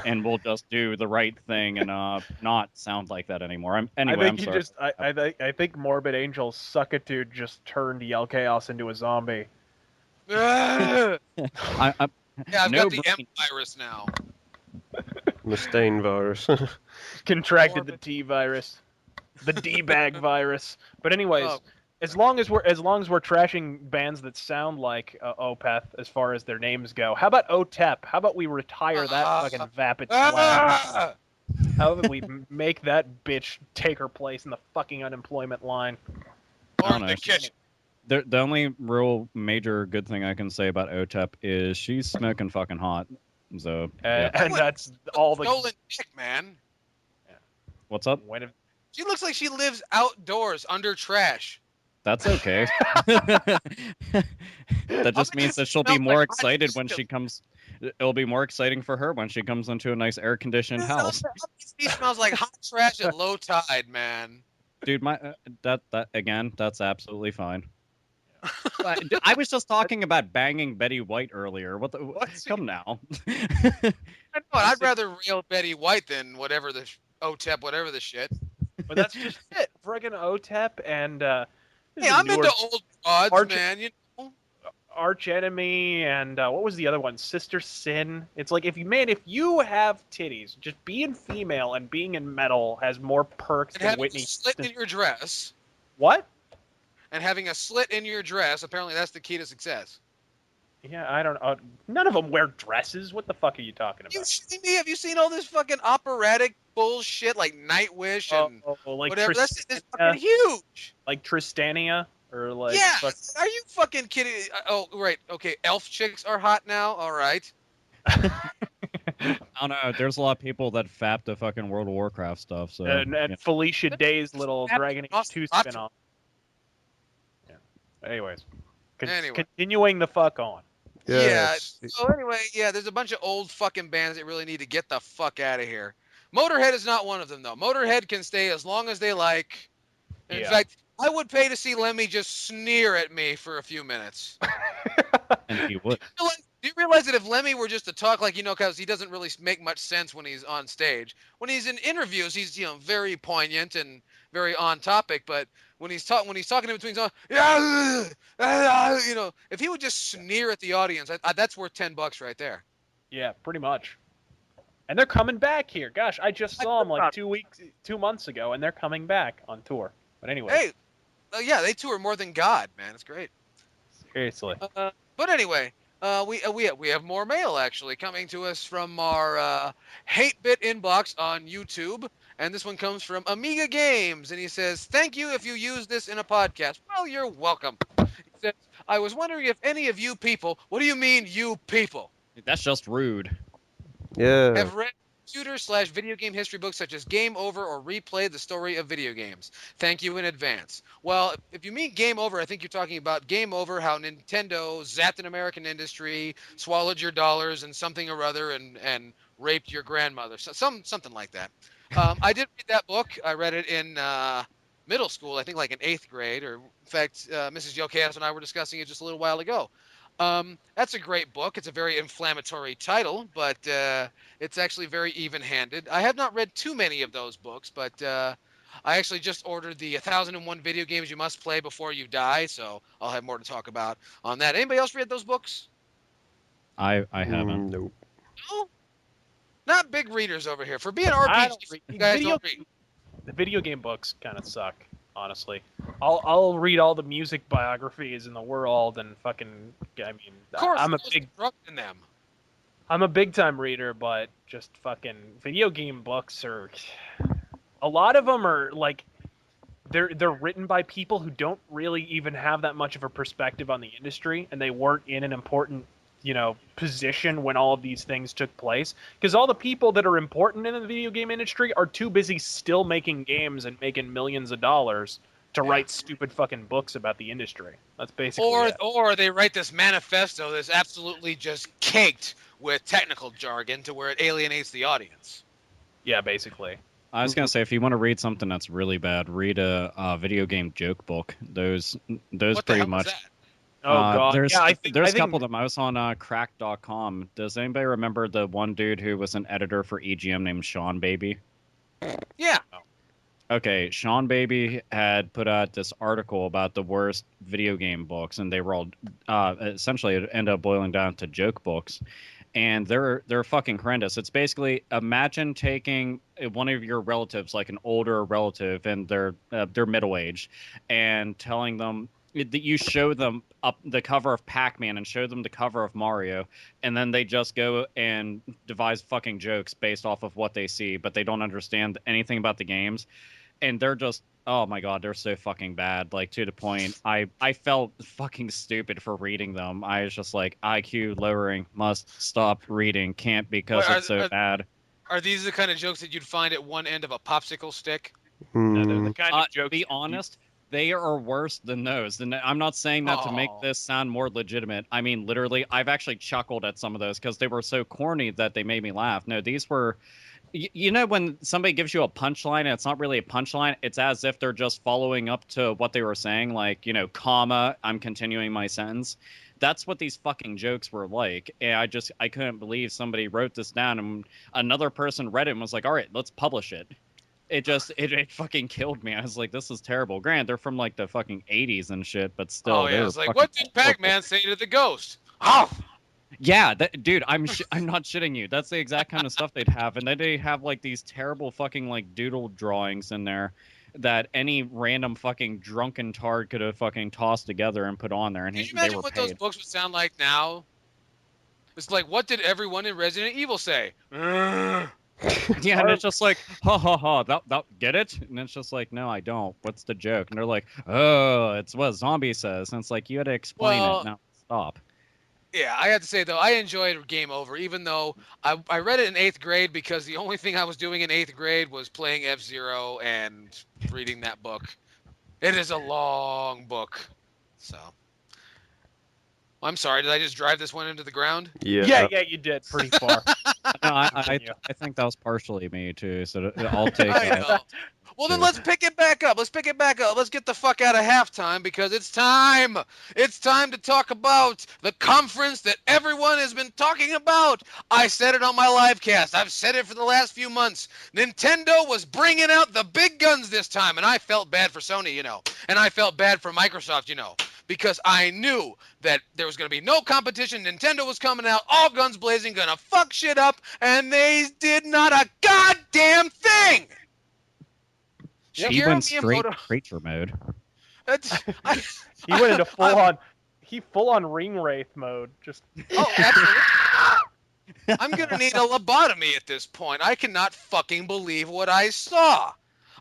Speaker 4: and will just do the right thing and not sound like that anymore. I'm sorry.
Speaker 3: I think Morbid Angel Suckitude just turned Yellkaos into a zombie.
Speaker 2: Yeah, I've
Speaker 4: no
Speaker 2: got the M
Speaker 4: brain.
Speaker 2: virus now.
Speaker 5: Mustaine virus.
Speaker 3: Contracted
Speaker 2: Morbid.
Speaker 3: the T virus, the D bag virus. But anyways,
Speaker 2: Oh.
Speaker 3: as long as we're trashing bands that sound like Opeth as far as their names go, how about OTEP? How about we retire that fucking vapid slag? How about we make that bitch take her place in the fucking unemployment line?
Speaker 2: Or in the kitchen.
Speaker 4: The only real major good thing I can say about OTEP is she's smoking fucking hot. So yeah.
Speaker 3: And that's all the
Speaker 2: Stolen dick, man.
Speaker 4: What's up?
Speaker 2: She looks like she lives outdoors under trash.
Speaker 4: That's okay. That just means that she'll be more excited when she comes. It'll be more exciting for her when she comes into a nice air-conditioned house.
Speaker 2: He smells like hot trash at low tide, man.
Speaker 4: Dude, that again, that's absolutely fine. I was just talking about banging Betty White earlier. Come now.
Speaker 2: I know, I'd rather rail Betty White than whatever the OTEP, whatever the shit.
Speaker 3: But that's just it. Friggin' OTEP and
Speaker 2: hey, I'm into old gods, man. You know,
Speaker 3: Arch Enemy and what was the other one? Sister Sin. It's like if you have titties, just being female and being in metal has more perks
Speaker 2: and
Speaker 3: than
Speaker 2: having
Speaker 3: Whitney.
Speaker 2: a slit in your dress.
Speaker 3: What?
Speaker 2: And having a slit in your dress, apparently that's the key to success.
Speaker 3: Yeah, I don't know. None of them wear dresses. What the fuck are you talking about?
Speaker 2: You shitting me? Have you seen all this fucking operatic bullshit like Nightwish and
Speaker 3: like
Speaker 2: whatever? That's fucking huge.
Speaker 3: Like Tristania or like.
Speaker 2: Yeah. Are you fucking kidding? Oh, right. Okay. Elf chicks are hot now. All right.
Speaker 4: I don't know. There's a lot of people that fap the fucking World of Warcraft stuff. So
Speaker 3: and Felicia Day's little Dragon Age 2 spinoff. Yeah. Anyways, continuing the fuck on.
Speaker 2: Yeah. So anyway, yeah, there's a bunch of old fucking bands that really need to get the fuck out of here. Motorhead is not one of them, though. Motorhead can stay as long as they like. In fact, I would pay to see Lemmy just sneer at me for a few minutes.
Speaker 4: And he would.
Speaker 2: Do you realize that if Lemmy were just to talk like, because he doesn't really make much sense when he's on stage. When he's in interviews, he's, very poignant and very on topic. But when he's talking in between songs, if he would just sneer at the audience, that's worth $10 right there.
Speaker 3: Yeah, pretty much. And they're coming back here. Gosh, I just saw them like 2 months ago, and they're coming back on tour. But anyway.
Speaker 2: Hey, yeah, they tour more than God, man. It's great.
Speaker 3: Seriously.
Speaker 2: But anyway. We have more mail actually coming to us from our hate bit inbox on YouTube, and this one comes from Amiga Games, and he says, "Thank you if you use this in a podcast." Well, you're welcome. He says, "I was wondering if any of you people, what do you mean, you people?
Speaker 4: That's just rude.
Speaker 5: Yeah.
Speaker 2: Have read computer/video game history books such as Game Over or replayed the story of video games? Thank you in advance." Well, if you mean Game Over, I think you're talking about Game Over, how Nintendo zapped an American industry, swallowed your dollars and something or other, and raped your grandmother. Something like that. I did read that book. I read it in middle school, I think like in 8th grade, or in fact, Mrs. Yellkaos and I were discussing it just a little while ago. That's a great book. It's a very inflammatory title, but it's actually very even-handed. I have not read too many of those books, but I actually just ordered the 1001 Video Games You Must Play Before You Die, so I'll have more to talk about on that. Anybody else read those books?
Speaker 4: I haven't.
Speaker 5: Nope.
Speaker 2: No? Not big readers over here. For being
Speaker 3: I
Speaker 2: RPG,
Speaker 3: don't read.
Speaker 2: you guys don't read.
Speaker 3: The video game books kind of suck, honestly. I'll read all the music biographies in the world and fucking. I mean,
Speaker 2: Of course,
Speaker 3: I'm a
Speaker 2: there's
Speaker 3: big
Speaker 2: drug in them.
Speaker 3: I'm a big time reader, but just fucking video game books are. A lot of them are like. They're written by people who don't really even have that much of a perspective on the industry, and they weren't in an important, position when all of these things took place. Because all the people that are important in the video game industry are too busy still making games and making millions of dollars to write stupid fucking books about the industry. That's basically it.
Speaker 2: Or they write this manifesto that's absolutely just caked with technical jargon to where it alienates the audience.
Speaker 3: Yeah, basically.
Speaker 4: I was gonna say, if you want to read something that's really bad, read a video game joke book. Those
Speaker 2: What the
Speaker 4: pretty
Speaker 2: hell
Speaker 4: much.
Speaker 2: was that?
Speaker 3: Oh god.
Speaker 4: There's
Speaker 3: Yeah, I
Speaker 4: there's a
Speaker 3: think
Speaker 4: couple of them. I was on crack.com. Does anybody remember the one dude who was an editor for EGM named Sean Baby?
Speaker 2: Yeah.
Speaker 4: Okay, Sean Baby had put out this article about the worst video game books, and they were all essentially it ended up boiling down to joke books. And they're fucking horrendous. It's basically, imagine taking one of your relatives, like an older relative, and they're middle-aged, and telling them that you show them up the cover of Pac-Man and show them the cover of Mario, and then they just go and devise fucking jokes based off of what they see, but they don't understand anything about the games. And they're just, oh my god, they're so fucking bad. Like, to the point, I felt fucking stupid for reading them. I was just like, IQ lowering, must stop reading, can't because it's so bad.
Speaker 2: Are these the kind of jokes that you'd find at one end of a popsicle stick?
Speaker 3: No, they're the kind of
Speaker 4: To
Speaker 3: jokes.
Speaker 4: be honest, they are worse than those. And I'm not saying that to make this sound more legitimate. I mean, literally, I've actually chuckled at some of those because they were so corny that they made me laugh. No, these were... You know when somebody gives you a punchline and it's not really a punchline, it's as if they're just following up to what they were saying, like, comma, I'm continuing my sentence. That's what these fucking jokes were like. And I couldn't believe somebody wrote this down and another person read it and was like, all right, let's publish it. It fucking killed me. I was like, this is terrible. Granted, they're from like the fucking 80s and shit, but still.
Speaker 2: Oh, yeah. It's like, what did Pac-Man say to the ghost? Oh!
Speaker 4: Yeah, dude, I'm not shitting you. That's the exact kind of stuff they'd have, and then they have like these terrible fucking like doodle drawings in there that any random fucking drunken tard could have fucking tossed together and put on there. And
Speaker 2: Can you
Speaker 4: they
Speaker 2: imagine
Speaker 4: were
Speaker 2: what
Speaker 4: paid.
Speaker 2: those books would sound like now? It's like, what did everyone in Resident Evil say?
Speaker 4: Yeah, and it's just like, ha ha ha, that get it? And it's just like, no, I don't. What's the joke? And they're like, oh, it's what Zombie says. And it's like, you had to explain it. Now stop.
Speaker 2: Yeah, I have to say, though, I enjoyed Game Over, even though I read it in 8th grade because the only thing I was doing in 8th grade was playing F-Zero and reading that book. It is a long book. So, I'm sorry, did I just drive this one into the ground?
Speaker 3: Yeah, you did pretty far.
Speaker 4: No, I think that was partially me too. So I'll take
Speaker 2: I know. Well, then let's pick it back up. Let's get the fuck out of halftime because it's time. It's time to talk about the conference that everyone has been talking about. I said it on my live cast. I've said it for the last few months. Nintendo was bringing out the big guns this time, and I felt bad for Sony, and I felt bad for Microsoft, because I knew that there was going to be no competition. Nintendo was coming out, all guns blazing, going to fuck shit up, and they did not a goddamn thing.
Speaker 4: He went straight creature mode.
Speaker 3: He went into full on ring wraith mode. Just
Speaker 2: absolutely. I'm gonna need a lobotomy at this point. I cannot fucking believe what I saw.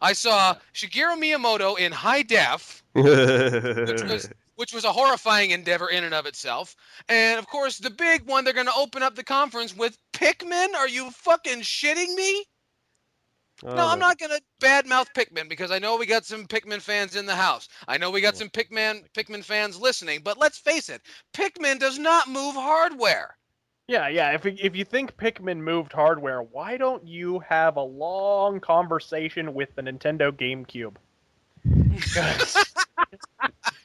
Speaker 2: I saw Shigeru Miyamoto in high def, which was a horrifying endeavor in and of itself. And of course, the big one, they're gonna open up the conference with Pikmin. Are you fucking shitting me? No, I'm not going to badmouth Pikmin because I know we got some Pikmin fans in the house. I know we got some Pikmin fans listening, but let's face it, Pikmin does not move hardware.
Speaker 3: Yeah. If you think Pikmin moved hardware, why don't you have a long conversation with the Nintendo GameCube?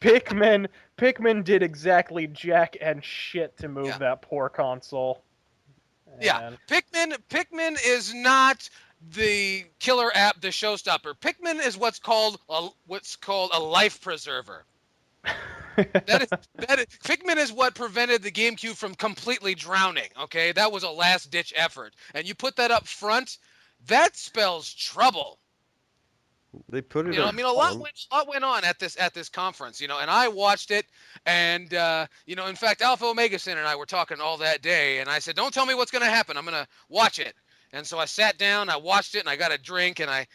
Speaker 3: Pikmin did exactly jack and shit to move
Speaker 2: Yeah.
Speaker 3: that poor console.
Speaker 2: Yeah,
Speaker 3: And
Speaker 2: Pikmin is not the killer app, the showstopper. Pikmin is what's called a life preserver. Pikmin is what prevented the GameCube from completely drowning. Okay, that was a last ditch effort, and you put that up front, that spells trouble.
Speaker 5: They put it
Speaker 2: I
Speaker 5: up
Speaker 2: mean,
Speaker 5: front.
Speaker 2: a lot went on at this conference, and I watched it, and in fact, Alpha Omega Sin and I were talking all that day, and I said, "Don't tell me what's going to happen. I'm going to watch it." And so I sat down, I watched it, and I got a drink, and I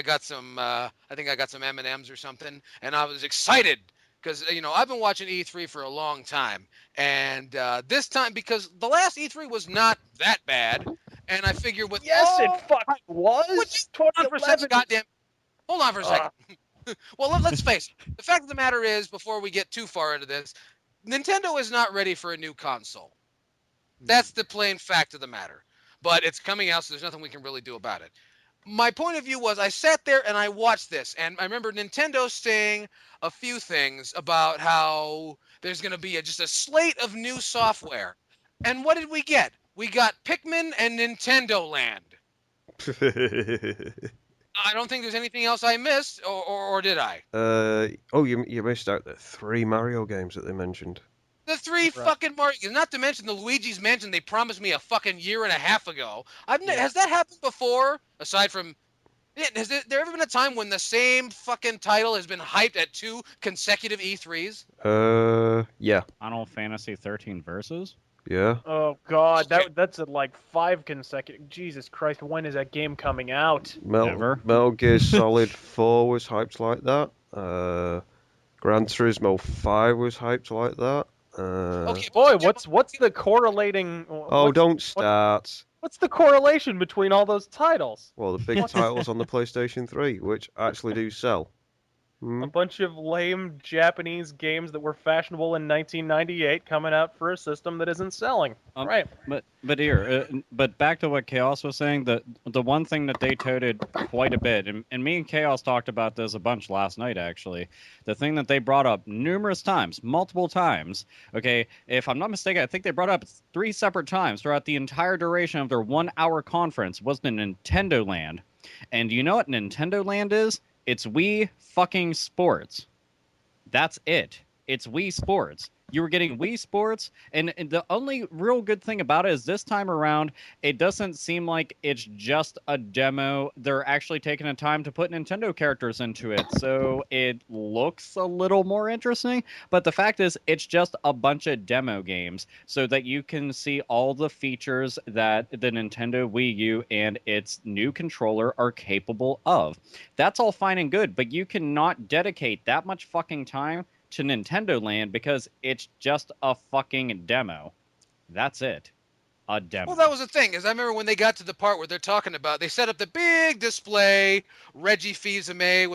Speaker 2: got some, I think I got some M&Ms or something, and I was excited because I've been watching E3 for a long time, and this time because the last E3 was not that bad, and I figured with
Speaker 3: yes, it
Speaker 2: all
Speaker 3: fucking
Speaker 2: would you
Speaker 3: was.
Speaker 2: hold on for a second,
Speaker 3: 2011.
Speaker 2: goddamn. Hold on for a second.
Speaker 3: Ugh.
Speaker 2: Well, let's face it. The fact of the matter is, before we get too far into this, Nintendo is not ready for a new console. That's the plain fact of the matter. But it's coming out, so there's nothing we can really do about it. My point of view was I sat there and I watched this, and I remember Nintendo saying a few things about how there's going to be just a slate of new software. And what did we get? We got Pikmin and Nintendo Land. I don't think there's anything else I missed, or did I?
Speaker 5: You missed out the 3 Mario games that they mentioned.
Speaker 2: The 3
Speaker 3: Right.
Speaker 2: fucking Mario, not to mention the Luigi's Mansion they promised me a fucking year and a half ago. Has that happened before? Aside from, has there ever been a time when the same fucking title has been hyped at 2 consecutive E3s?
Speaker 5: Yeah,
Speaker 4: Final Fantasy 13 Versus?
Speaker 5: yeah.
Speaker 3: Oh god,
Speaker 2: Okay.
Speaker 3: that's at like 5 consecutive. Jesus Christ, when is that game coming out?
Speaker 4: Never.
Speaker 5: Metal Gear Solid 4 was hyped like that. Gran Turismo 5 was hyped like that.
Speaker 2: Okay,
Speaker 3: Boy, what's the correlating?
Speaker 5: Oh, don't start.
Speaker 3: What's the correlation between all those titles?
Speaker 5: Well, the big titles on the PlayStation 3, which actually do sell.
Speaker 3: A bunch of lame Japanese games that were fashionable in 1998 coming out for a system that isn't selling. Right.
Speaker 4: But back to what Chaos was saying, the one thing that they toted quite a bit, and me and Chaos talked about this a bunch last night actually. The thing that they brought up numerous times, multiple times. Okay, if I'm not mistaken, I think they brought up 3 separate times throughout the entire duration of their 1-hour conference was the Nintendo Land. And you know what Nintendo Land is? It's Wii fucking Sports. That's it. It's Wii Sports. You were getting Wii Sports, and the only real good thing about it is this time around, it doesn't seem like it's just a demo. They're actually taking the time to put Nintendo characters into it, so it looks a little more interesting. But the fact is, it's just a bunch of demo games so that you can see all the features that the Nintendo Wii U and its new controller are capable of. That's all fine and good, but you cannot dedicate that much fucking time to Nintendo Land because it's just a fucking demo. That's it. A demo.
Speaker 2: Well, that was the thing, is I remember when they got to the part where they're talking about, they set up the big display, Reggie Fils-Aimé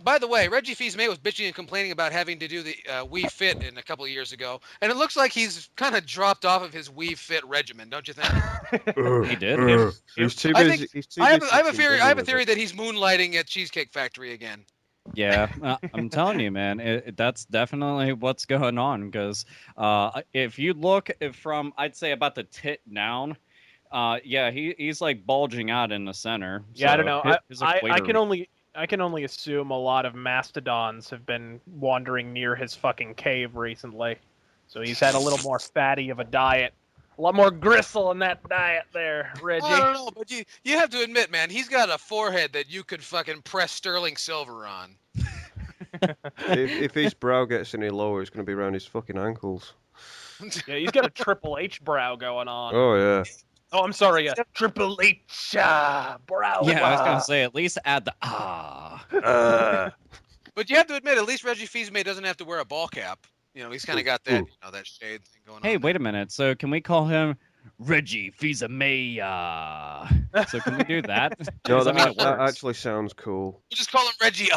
Speaker 2: by the way, Reggie Fils-Aimé was bitching and complaining about having to do the Wii Fit in a couple of years ago, and it looks like he's kind of dropped off of his Wii Fit regimen, don't you think?
Speaker 4: He did.
Speaker 5: He's too
Speaker 2: I
Speaker 5: busy.
Speaker 2: think
Speaker 5: He's too
Speaker 2: I have
Speaker 5: busy
Speaker 2: a
Speaker 5: keeping
Speaker 2: theory.
Speaker 5: busy
Speaker 2: I have a
Speaker 5: with
Speaker 2: theory
Speaker 5: it.
Speaker 2: that he's moonlighting at Cheesecake Factory again.
Speaker 4: Yeah, I'm telling you, man, that's definitely what's going on. Because if you look from, I'd say about the tit down, yeah, he's like bulging out in the center.
Speaker 3: Yeah, I don't know.
Speaker 4: His
Speaker 3: I
Speaker 4: equator-
Speaker 3: I can only assume a lot of mastodons have been wandering near his fucking cave recently, so he's had a little more fatty of a diet. A lot more gristle in that diet there, Reggie.
Speaker 2: I don't know, but you have to admit, man, he's got a forehead that you could fucking press sterling silver on.
Speaker 5: If his brow gets any lower, it's going to be around his fucking ankles.
Speaker 3: Yeah, he's got a Triple H brow going on.
Speaker 5: Oh, yeah.
Speaker 3: Oh, I'm sorry, Triple H brow.
Speaker 4: Yeah, I was gonna say at least add the ah.
Speaker 2: But you have to admit, at least Reggie Fils-Aimé doesn't have to wear a ball cap. He's kind of got that, that shade thing going on.
Speaker 4: Hey, wait a minute. So can we call him Reggie Fils-Aimé? So can we do that?
Speaker 5: No,
Speaker 4: Because, I mean, it
Speaker 5: that
Speaker 4: works.
Speaker 5: actually sounds cool.
Speaker 2: You just call him Reggie.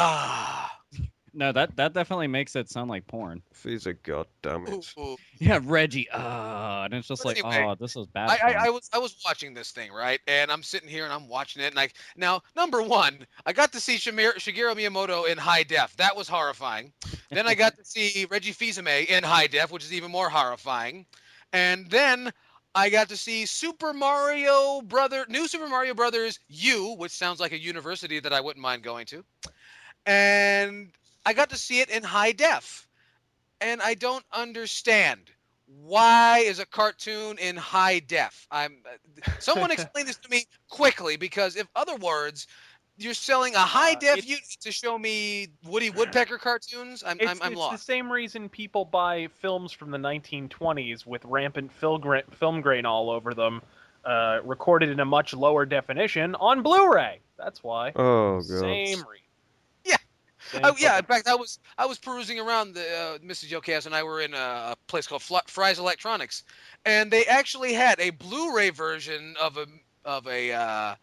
Speaker 4: No, that definitely makes it sound like porn.
Speaker 5: He's a goddamn
Speaker 2: Ooh,
Speaker 5: it.
Speaker 2: ooh.
Speaker 4: Yeah, Reggie. And it's just
Speaker 2: But
Speaker 4: like,
Speaker 2: anyway,
Speaker 4: oh, this is bad
Speaker 2: I,
Speaker 4: fun.
Speaker 2: I, I was I was watching this thing, right, and I'm sitting here and I'm watching it, and now number one, I got to see Shigeru Miyamoto in high def. That was horrifying. Then I got to see Reggie Fils-Aimé in high def, which is even more horrifying. And then I got to see New Super Mario Brothers U, which sounds like a university that I wouldn't mind going to, and I got to see it in high def, and I don't understand. Why is a cartoon in high def? Someone explain this to me quickly, because if other words, you're selling a high def unit to show me Woody Woodpecker cartoons. I'm
Speaker 3: It's the
Speaker 2: lost.
Speaker 3: same reason people buy films from the 1920s with rampant film grain all over them, recorded in a much lower definition on Blu-ray. That's why.
Speaker 5: Oh god.
Speaker 3: Same reason.
Speaker 2: Yeah.
Speaker 3: Same
Speaker 2: Oh yeah. In
Speaker 3: fucking-
Speaker 2: fact, I was perusing around the Mrs. Yellkaos and I were in a place called Fry's Electronics, and they actually had a Blu-ray version of a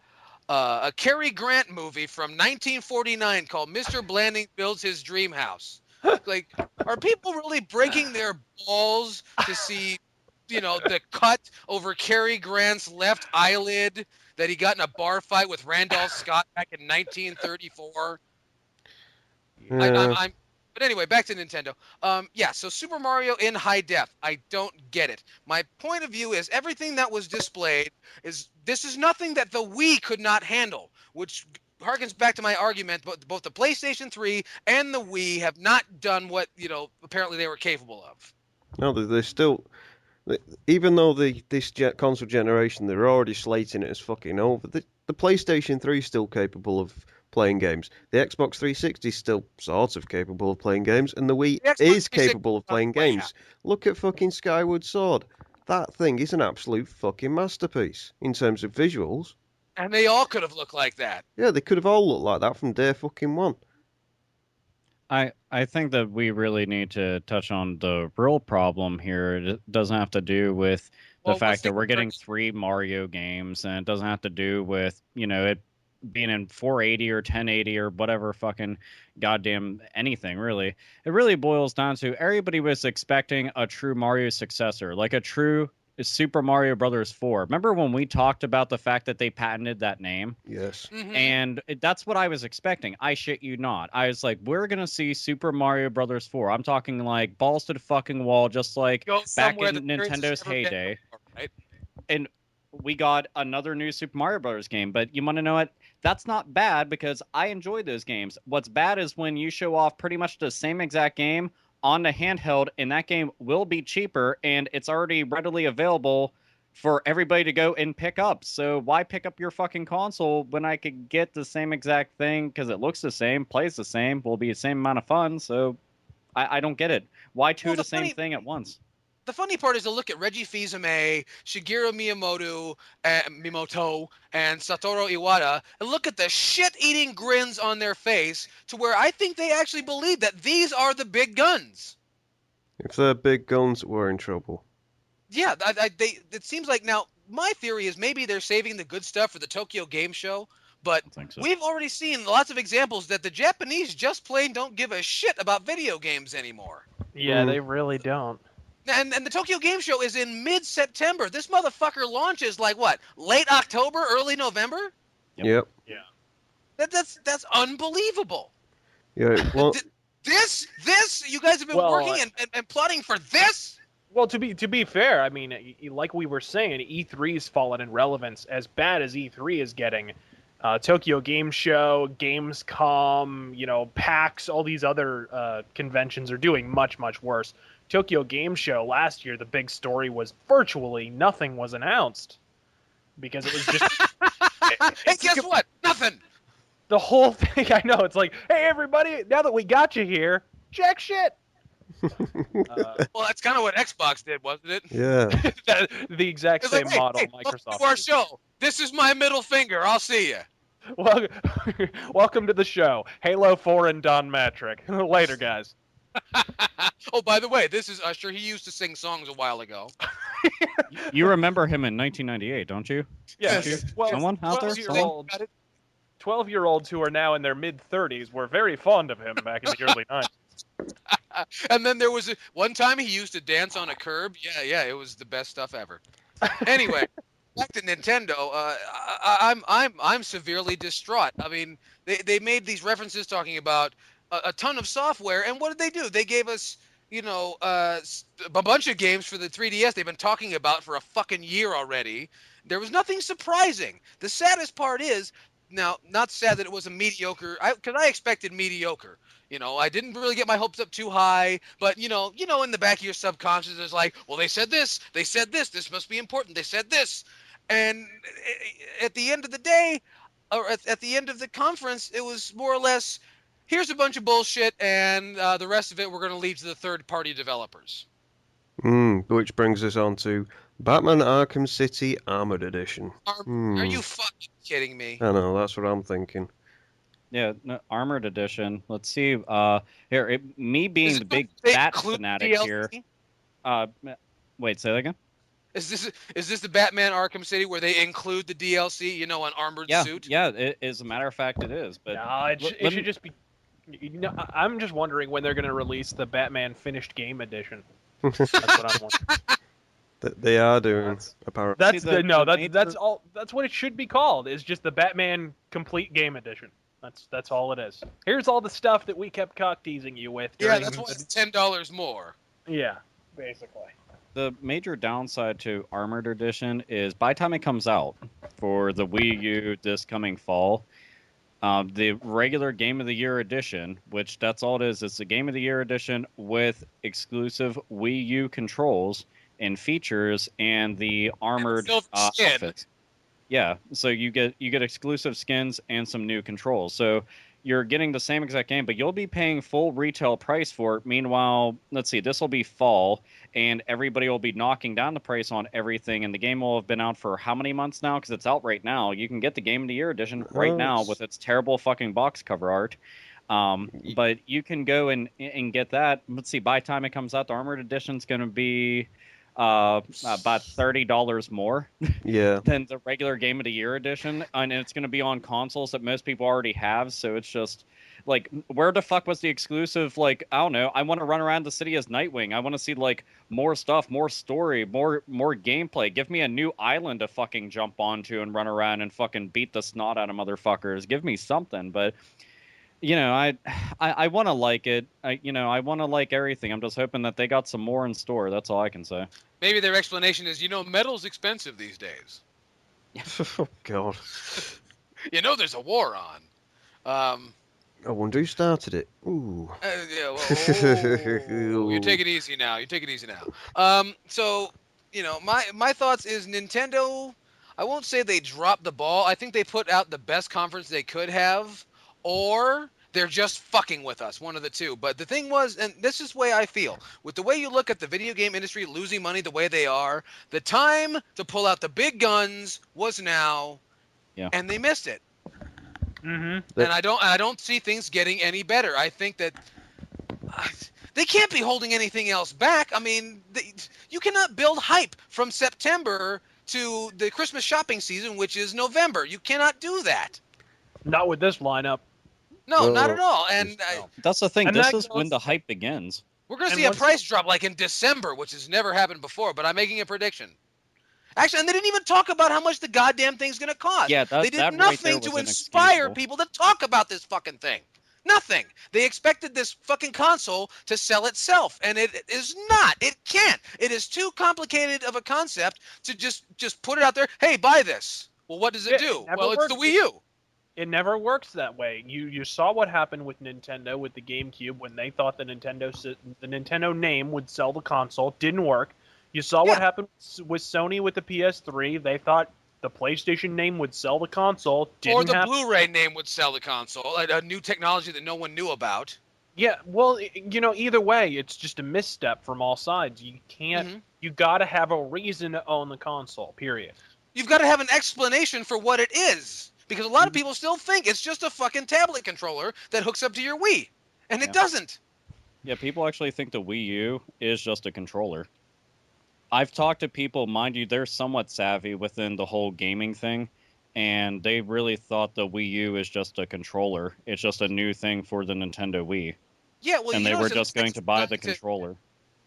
Speaker 2: Cary Grant movie from 1949 called Mr. Blanding Builds His Dream House. Like, are people really breaking their balls to see, the cut over Cary Grant's left eyelid that he got in a bar fight with Randolph Scott back in 1934?
Speaker 5: Yeah.
Speaker 2: But anyway, back to Nintendo. Yeah, so Super Mario in high def. I don't get it. My point of view is everything that was displayed this is nothing that the Wii could not handle, which harkens back to my argument. But both the PlayStation 3 and the Wii have not done what apparently they were capable of.
Speaker 5: No, they're still. Even though this console generation, they're already slating it as fucking over. The PlayStation 3 is still capable of playing games. The Xbox 360 is still sort of capable of playing games, and the Wii
Speaker 2: The Xbox
Speaker 5: is
Speaker 2: 360
Speaker 5: capable of playing
Speaker 2: play
Speaker 5: games. Look at fucking Skyward Sword. That thing is an absolute fucking masterpiece in terms of visuals.
Speaker 2: And they all could have looked like that.
Speaker 5: Yeah, they could have all looked like that from day fucking one.
Speaker 4: I think that we really need to touch on the real problem here. It doesn't have to do with the fact that we're getting 3 Mario games, and it doesn't have to do with, it being in 480 or 1080 or whatever fucking goddamn anything, really. It really boils down to everybody was expecting a true Mario successor, like a true Super Mario Brothers 4. Remember when we talked about the fact that they patented that name?
Speaker 5: Yes.
Speaker 2: Mhm.
Speaker 4: And that's what I was expecting. I shit you not. I was like, we're going to see Super Mario Brothers 4. I'm talking like balls to the fucking wall, just like
Speaker 2: Go
Speaker 4: back
Speaker 2: somewhere
Speaker 4: in
Speaker 2: that there has
Speaker 4: Nintendo's
Speaker 2: never been
Speaker 4: heyday.
Speaker 2: before, right?
Speaker 4: And we got another new Super Mario Brothers game. But you want to know what? That's not bad because I enjoy those games. What's bad is when you show off pretty much the same exact game on the handheld, and that game will be cheaper, and it's already readily available for everybody to go and pick up. So why pick up your fucking console when I could get the same exact thing because it looks the same, plays the same, will be the same amount of fun? So I don't get it. Why two the same thing at once?
Speaker 2: The funny part is to look at Reggie Fils-Aimé, Shigeru Miyamoto, and Satoru Iwata, and look at the shit-eating grins on their face, to where I think they actually believe that these are the big guns.
Speaker 5: If they're big guns, we're in trouble.
Speaker 2: Yeah, it seems like now. My theory is maybe they're saving the good stuff for the Tokyo Game Show, but
Speaker 4: I think so.
Speaker 2: we've already seen lots of examples that the Japanese just plain don't give a shit about video games anymore.
Speaker 3: Yeah, they really don't.
Speaker 2: And the Tokyo Game Show is in mid-September. This motherfucker launches like what? Late October, early November?
Speaker 5: Yep.
Speaker 2: That's unbelievable.
Speaker 5: Yeah. Well,
Speaker 2: This you guys have been
Speaker 3: Well,
Speaker 2: working and plotting for this?
Speaker 3: Well, to be fair, I mean, like we were saying, E3's fallen in relevance. As bad as E3 is getting, Tokyo Game Show, Gamescom, PAX, all these other conventions are doing much, much worse. Tokyo Game Show last year, the big story was virtually nothing was announced because it was just.
Speaker 2: Hey, guess what? Nothing.
Speaker 3: The whole thing. I know. It's like, hey, everybody, now that we got you here, check shit.
Speaker 2: Well, that's kind of what Xbox did, wasn't it?
Speaker 5: yeah.
Speaker 3: The exact
Speaker 2: It's
Speaker 3: same
Speaker 2: like, hey,
Speaker 3: model
Speaker 2: welcome
Speaker 3: Microsoft
Speaker 2: to our
Speaker 3: did.
Speaker 2: show. This is my middle finger. I'll see you.
Speaker 3: Well, welcome to the show. Halo 4 and Don Matrick. Later, guys.
Speaker 2: Oh, by the way, this is Usher. He used to sing songs a while ago.
Speaker 4: You remember him in 1998, don't you?
Speaker 3: Yeah.
Speaker 2: Yes.
Speaker 3: Well,
Speaker 4: Someone out there?
Speaker 3: 12-year-old 12-year-olds who are now in their mid-30s were very fond of him back in the early 90s.
Speaker 2: And then there was one time he used to dance on a curb. Yeah, it was the best stuff ever. Anyway, back to Nintendo. I'm severely distraught. I mean, they made these references talking about a ton of software, and what did they do? They gave us, a bunch of games for the 3DS they've been talking about for a fucking year already. There was nothing surprising. The saddest part is, now, not sad that it was a mediocre, because I expected mediocre. I didn't really get my hopes up too high, but in the back of your subconscious is like, well, they said this, this must be important, they said this. And at the end of the day, or at the end of the conference, it was more or less, here's a bunch of bullshit, and the rest of it we're going to leave to the third-party developers.
Speaker 5: Which brings us on to Batman Arkham City Armored Edition.
Speaker 2: Are you fucking kidding me?
Speaker 5: I know, that's what I'm thinking.
Speaker 4: Yeah, no, Armored Edition. Let's see. Me being the big
Speaker 2: they
Speaker 4: Bat
Speaker 2: include
Speaker 4: fanatic
Speaker 2: DLC?
Speaker 4: here. Wait, say that again.
Speaker 2: Is this the Batman Arkham City where they include the DLC? An armored suit.
Speaker 4: Yeah. As a matter of fact, it is. But
Speaker 3: No, it should just be. I'm just wondering when they're going to release the Batman Finished Game Edition. That's what I'm wondering.
Speaker 5: They are doing, apparently.
Speaker 3: That's what it should be called. Is just the Batman Complete Game Edition. That's all it is. Here's all the stuff that we kept cock teasing you with.
Speaker 2: Yeah, that's why it's $10 more.
Speaker 3: Yeah, basically.
Speaker 4: The major downside to Armored Edition is by the time it comes out for the Wii U this coming fall, the regular Game of the Year edition, which that's all it is, it's the Game of the Year edition with exclusive Wii U controls and features and the armored outfits. Yeah, so you get exclusive skins and some new controls. So you're getting the same exact game, but you'll be paying full retail price for it. Meanwhile, let's see, this will be fall, and everybody will be knocking down the price on everything, and the game will have been out for how many months now? Because it's out right now. You can get the Game of the Year edition right now with its terrible fucking box cover art. But you can go and get that. Let's see, by the time it comes out, the Armored Edition's going to be about $30 more than the regular Game of the Year edition, and it's going to be on consoles that most people already have. So it's just like, where the fuck was the exclusive? Like, I don't know. I want to run around the city as Nightwing. I want to see like more stuff, more story, more gameplay. Give me a new island to fucking jump onto and run around and fucking beat the snot out of motherfuckers. Give me something. But I want to like it. I want to like everything. I'm just hoping that they got some more in store. That's all I can say.
Speaker 2: Maybe their explanation is, metal's expensive these days.
Speaker 5: Oh, God.
Speaker 2: There's a war on.
Speaker 5: I wonder who started it. Ooh.
Speaker 2: You take it easy now. So, my thoughts is Nintendo, I won't say they dropped the ball. I think they put out the best conference they could have, or they're just fucking with us, one of the two. But the thing was, and this is the way I feel, with the way you look at the video game industry losing money the way they are, the time to pull out the big guns was now, and they missed it. Mm-hmm. And I don't see things getting any better. I think that they can't be holding anything else back. I mean, you cannot build hype from September to the Christmas shopping season, which is November. You cannot do that.
Speaker 3: Not with this lineup.
Speaker 2: No, not at all. And
Speaker 4: that's the thing. This is when the hype begins.
Speaker 2: We're going to see a price drop like in December, which has never happened before, but I'm making a prediction. Actually, and they didn't even talk about how much the goddamn thing's going to cost.
Speaker 4: Yeah,
Speaker 2: they did nothing to inspire people to talk about this fucking thing. Nothing. They expected this fucking console to sell itself, and it is not. It can't. It is too complicated of a concept to just put it out there. Hey, buy this. Well, what does it do? Well, it's the Wii U.
Speaker 3: It never works that way. You saw what happened with Nintendo with the GameCube when they thought the Nintendo name would sell the console. Didn't work. You saw what happened with Sony with the PS3. They thought the PlayStation name would sell the console.
Speaker 2: Or the Blu-ray name would sell the console. A new technology that no one knew about.
Speaker 3: Yeah, well, either way, it's just a misstep from all sides. You can't. You got to have a reason to own the console. Period.
Speaker 2: You've got to have an explanation for what it is. Because a lot of people still think it's just a fucking tablet controller that hooks up to your Wii. And it doesn't.
Speaker 4: Yeah, people actually think the Wii U is just a controller. I've talked to people, mind you, they're somewhat savvy within the whole gaming thing. and they really thought the Wii U is just a controller. It's just a new thing for the Nintendo Wii,
Speaker 2: Yeah, well,
Speaker 4: and
Speaker 2: you
Speaker 4: they
Speaker 2: know,
Speaker 4: were
Speaker 2: so
Speaker 4: just going to buy the
Speaker 2: to-
Speaker 4: controller.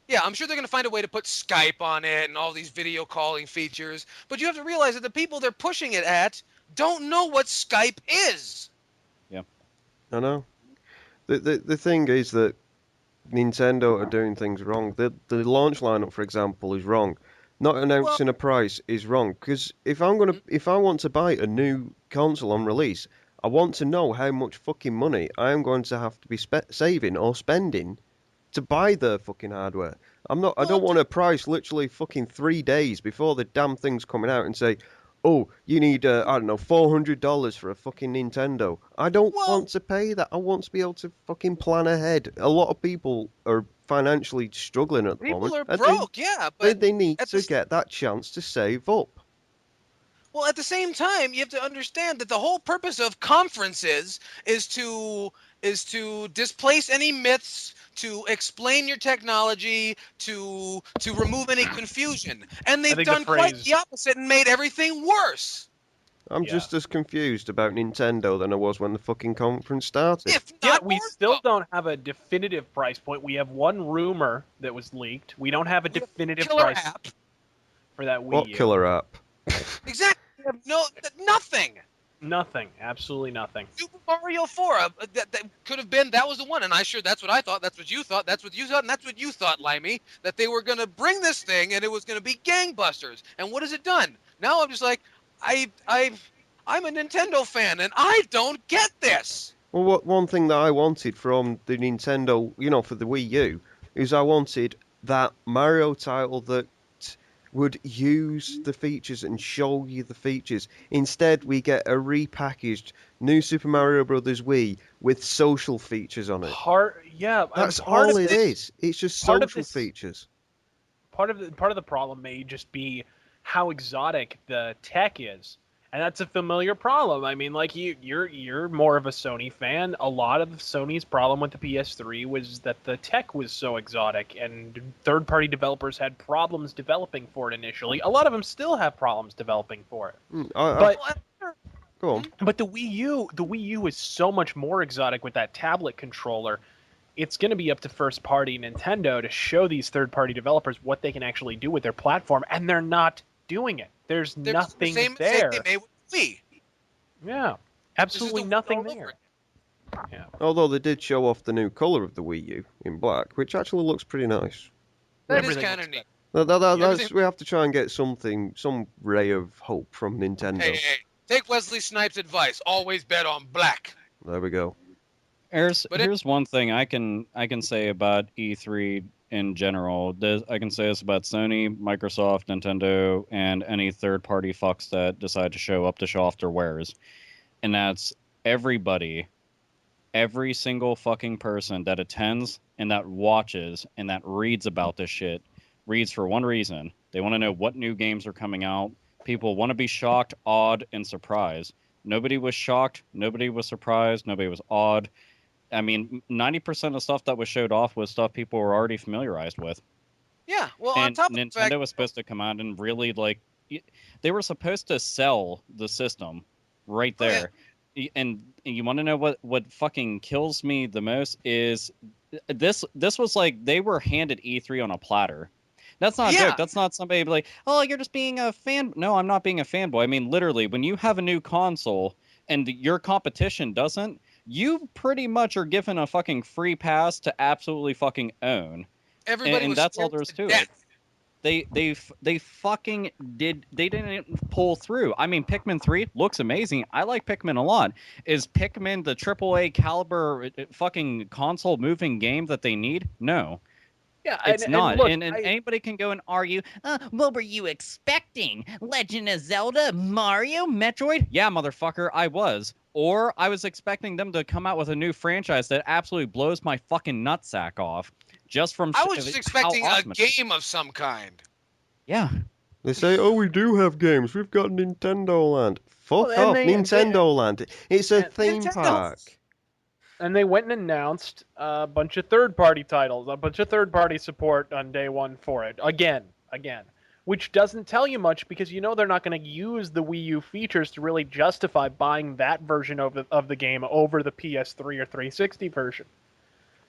Speaker 2: Yeah, I'm sure they're going to find a way to put Skype on it and all these video calling features. But you have to realize that the people they're pushing it at don't know what Skype is.
Speaker 5: I know. The thing is that Nintendo are doing things wrong. The launch lineup, for example, is wrong. Not announcing a price is wrong. Because if I want to buy a new console on release, I want to know how much fucking money I am going to have to be saving or spending to buy the fucking hardware. I don't want a price literally fucking 3 days before the damn thing's coming out and say, oh, you need, I don't know, $400 for a fucking Nintendo. I don't
Speaker 2: Well-
Speaker 5: want to pay that. I want to be able to fucking plan ahead. A lot of people are financially struggling at the
Speaker 2: People
Speaker 5: moment.
Speaker 2: are
Speaker 5: and
Speaker 2: broke, yeah, but
Speaker 5: they need
Speaker 2: at
Speaker 5: to
Speaker 2: the
Speaker 5: get that chance to save up.
Speaker 2: Well, at the same time, you have to understand that the whole purpose of conferences is to displace any myths, to explain your technology, to remove any confusion. And they've
Speaker 3: think the
Speaker 2: done quite
Speaker 3: phrase-
Speaker 2: the opposite and made everything worse.
Speaker 5: I'm
Speaker 3: Yeah.
Speaker 5: just as confused about Nintendo than I was when the fucking conference started.
Speaker 2: If
Speaker 3: Yeah,
Speaker 2: not
Speaker 3: we
Speaker 2: more
Speaker 3: still
Speaker 2: so.
Speaker 3: don't have a definitive price point. We have one rumor that was leaked. We don't have a
Speaker 2: We have
Speaker 3: definitive
Speaker 2: killer
Speaker 3: price
Speaker 2: app.
Speaker 3: for that Wii
Speaker 5: What
Speaker 3: U.
Speaker 5: killer app?
Speaker 2: Exactly. We have nothing.
Speaker 3: Nothing. Absolutely nothing.
Speaker 2: Super Mario 4. That could have been. That was the one. And that's what I thought. That's what you thought. That's what you thought. And that's what you thought, Limey. That they were going to bring this thing and it was going to be gangbusters. And what has it done? Now I'm just like, I'm a Nintendo fan and I don't get this.
Speaker 5: Well, one thing that I wanted from the Nintendo, for the Wii U, is I wanted that Mario title that would use the features and show you the features. Instead, we get a repackaged new Super Mario Brothers Wii with social features on it. That's
Speaker 3: part
Speaker 5: all
Speaker 3: of
Speaker 5: it is. It's just
Speaker 3: part of
Speaker 5: social
Speaker 3: this-
Speaker 5: features.
Speaker 3: Part of the problem may just be how exotic the tech is, and that's a familiar problem. I mean, like you're more of a Sony fan. A lot of Sony's problem with the PS3 was that the tech was so exotic, and third-party developers had problems developing for it initially. A lot of them still have problems developing for it. But
Speaker 5: Go on.
Speaker 3: But the Wii U is so much more exotic with that tablet controller. It's going to be up to first-party Nintendo to show these third-party developers what they can actually do with their platform, and they're not doing it. There's
Speaker 2: They're
Speaker 3: nothing
Speaker 2: the same
Speaker 3: there.
Speaker 2: mistake they made with Wii.
Speaker 3: Yeah, absolutely
Speaker 2: the Wii
Speaker 3: nothing
Speaker 2: all over
Speaker 3: there.
Speaker 2: again.
Speaker 3: Yeah.
Speaker 5: Although they did show off the new color of the Wii U in black, which actually looks pretty nice.
Speaker 2: That is
Speaker 3: Everything
Speaker 2: kind of
Speaker 3: looks
Speaker 2: neat.
Speaker 5: We have to try and get some ray of hope from Nintendo.
Speaker 2: Hey, take Wesley Snipes' advice. Always bet on black.
Speaker 5: There we go.
Speaker 4: Here's one thing I can say about E3 in general. I can say this about Sony, Microsoft, Nintendo, and any third-party fucks that decide to show up to show off their wares. And that's everybody, every single fucking person that attends and that watches and that reads about this shit, reads for one reason. They want to know what new games are coming out. People want to be shocked, awed, and surprised. Nobody was shocked. Nobody was surprised. Nobody was awed. I mean, 90% of stuff that was showed off was stuff people were already familiarized with.
Speaker 2: Yeah, well, on
Speaker 4: And
Speaker 2: top of
Speaker 4: Nintendo
Speaker 2: the fact,
Speaker 4: was supposed to come out and really, they were supposed to sell the system right
Speaker 2: Oh, yeah.
Speaker 4: there. And you want to know what fucking kills me the most is this was like they were handed E3 on a platter. That's not a
Speaker 2: Yeah.
Speaker 4: joke. That's not somebody like, oh, you're just being a fan. No, I'm not being a fanboy. I mean, literally, when you have a new console and your competition doesn't, you pretty much are given a fucking free pass to absolutely fucking own.
Speaker 2: everybody
Speaker 4: And
Speaker 2: was
Speaker 4: that's all
Speaker 2: scared
Speaker 4: there is to it.
Speaker 2: death.
Speaker 4: They fucking did. They didn't pull through. I mean, Pikmin 3 looks amazing. I like Pikmin a lot. Is Pikmin the AAA caliber fucking console moving game that they need? No.
Speaker 3: Yeah,
Speaker 4: It's not.
Speaker 3: look,
Speaker 4: and anybody can go and argue, what were you expecting? Legend of Zelda? Mario? Metroid? Yeah, motherfucker, I was. Or I was expecting them to come out with a new franchise that absolutely blows my fucking nutsack off. Just from
Speaker 2: I was just
Speaker 4: how
Speaker 2: expecting a
Speaker 4: awesome it is.
Speaker 2: game of some kind.
Speaker 4: Yeah.
Speaker 5: They say, oh, we do have games. We've got Nintendo Land. Fuck
Speaker 3: Well,
Speaker 5: off, Nintendo Land. It's a
Speaker 3: and
Speaker 5: theme
Speaker 2: Nintendo-
Speaker 5: park.
Speaker 3: And they went and announced a bunch of third-party titles, a bunch of third-party support on day one for it. Again. which doesn't tell you much because you know they're not going to use the Wii U features to really justify buying that version of the game over the PS3 or 360 version.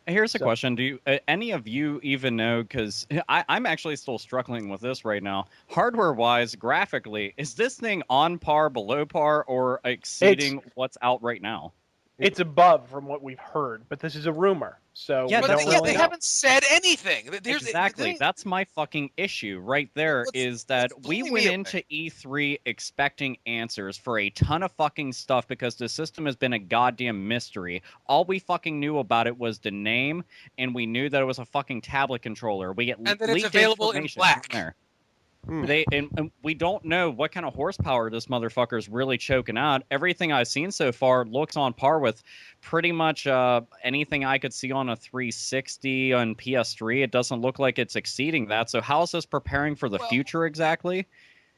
Speaker 4: Here's a question: do any of you even know? Because I'm actually still struggling with this right now. Hardware-wise, graphically, is this thing on par, below par, or exceeding what's out right now?
Speaker 3: It's above from what we've heard, but this is a rumor, so
Speaker 4: Yeah,
Speaker 3: we don't really
Speaker 2: they
Speaker 3: know.
Speaker 2: haven't said anything.
Speaker 4: Exactly. That's my fucking issue right there. Is that we went into E3 expecting answers for a ton of fucking stuff because the system has been a goddamn mystery. All we fucking knew about it was the name, and we knew that it was a fucking tablet controller. We get
Speaker 2: and that it's available in black.
Speaker 4: There. And we don't know what kind of horsepower this motherfucker is really choking out. Everything I've seen so far looks on par with pretty much anything I could see on a 360 on PS3. It doesn't look like it's exceeding that. So how is this preparing for the future exactly?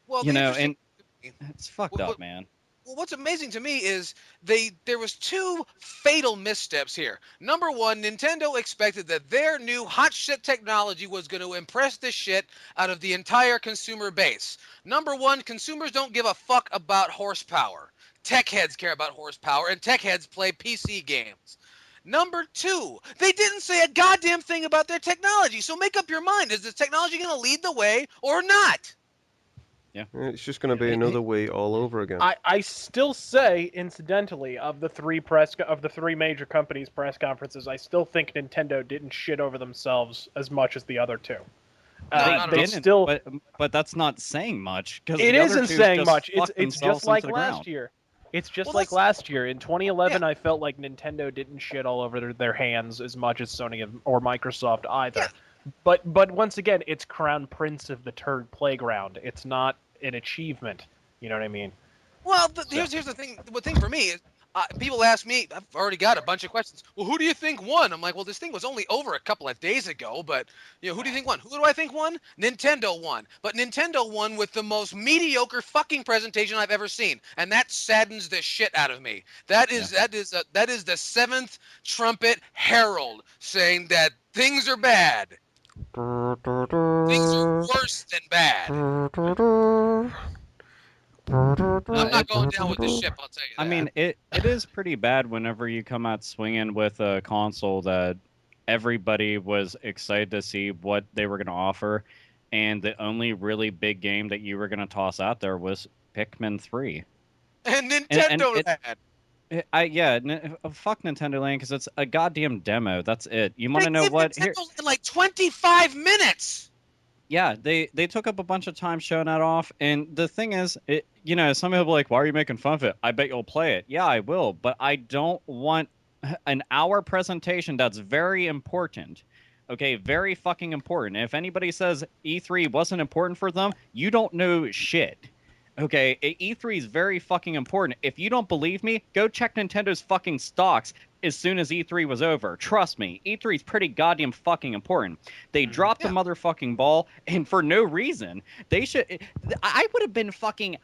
Speaker 2: Well,
Speaker 4: and it's fucked up, man.
Speaker 2: Well, what's amazing to me is there was two fatal missteps here. Number one, Nintendo expected that their new hot shit technology was going to impress the shit out of the entire consumer base. Number one, consumers don't give a fuck about horsepower. Tech heads care about horsepower, and tech heads play PC games. Number two, they didn't say a goddamn thing about their technology. So make up your mind. Is this technology going to lead the way or not?
Speaker 5: Yeah. It's just going to be another Wii all over again.
Speaker 3: I still say, incidentally, of the three major companies' press conferences, I still think Nintendo didn't shit over themselves as much as the other two.
Speaker 4: They still, but that's not saying much.
Speaker 3: It isn't saying much. It's just like last year. It's just like last year. In 2011, I felt like Nintendo didn't shit all over their hands as much as Sony or Microsoft either. Yeah. But once again, it's Crown Prince of the Turd Playground. It's not an achievement. You know what I mean?
Speaker 2: Well, here's the thing. The thing for me is, people ask me, I've already got a bunch of questions. Well, who do you think won? I'm like, well, this thing was only over a couple of days ago, but who do you think won? Who do I think won? Nintendo won. But Nintendo won with the most mediocre fucking presentation I've ever seen, and that saddens the shit out of me. That is the seventh trumpet herald saying that things are bad. Things are worse than bad. I'm not going down with the ship, I'll tell you that.
Speaker 4: I mean, it is pretty bad whenever you come out swinging with a console that everybody was excited to see what they were going to offer, and the only really big game that you were going to toss out there was Pikmin 3.
Speaker 2: And Nintendo had.
Speaker 4: Fuck Nintendo Land, because it's a goddamn demo. That's it. You want to know what?
Speaker 2: Nintendo's in like 25 minutes.
Speaker 4: Yeah, they took up a bunch of time showing that off, and the thing is, some people are like, why are you making fun of it? I bet you'll play it. Yeah, I will, but I don't want an hour presentation that's very important. Okay, very fucking important. If anybody says E3 wasn't important for them, you don't know shit. Okay, E3 is very fucking important. If you don't believe me, go check Nintendo's fucking stocks as soon as E3 was over. Trust me, E3 is pretty goddamn fucking important. They dropped the motherfucking ball, and for no reason. I would have been fucking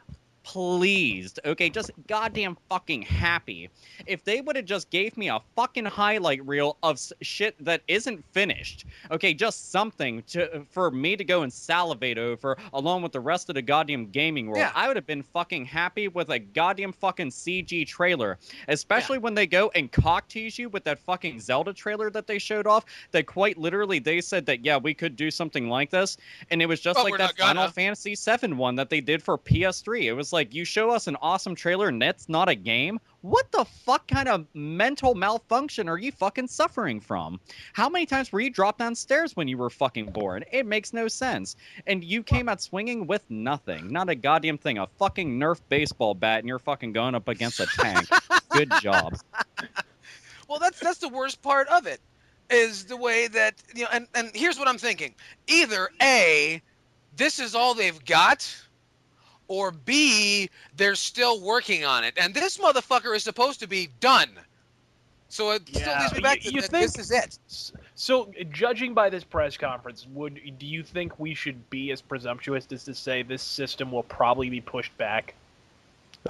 Speaker 4: pleased, okay, just goddamn fucking happy if they would have just gave me a fucking highlight reel of shit that isn't finished, okay, just something for me to go and salivate over along with the rest of the goddamn gaming world. I would have been fucking happy with a goddamn fucking CG trailer, especially when they go and cock tease you with that fucking Zelda trailer that they showed off, that quite literally they said that we could do something like this, and it was just like that Final Fantasy VII one that they did for PS3. It was like, you show us an awesome trailer and that's not a game? What the fuck kind of mental malfunction are you fucking suffering from? How many times were you dropped downstairs when you were fucking bored? It makes no sense. And you came out swinging with nothing. Not a goddamn thing. A fucking Nerf baseball bat, and you're fucking going up against a tank. Good job.
Speaker 2: Well, that's the worst part of it, is the way that, and here's what I'm thinking. Either A, this is all they've got, or B, they're still working on it. And this motherfucker is supposed to be done. So it still leads me back to this is it.
Speaker 3: So, judging by this press conference, do you think we should be as presumptuous as to say this system will probably be pushed back?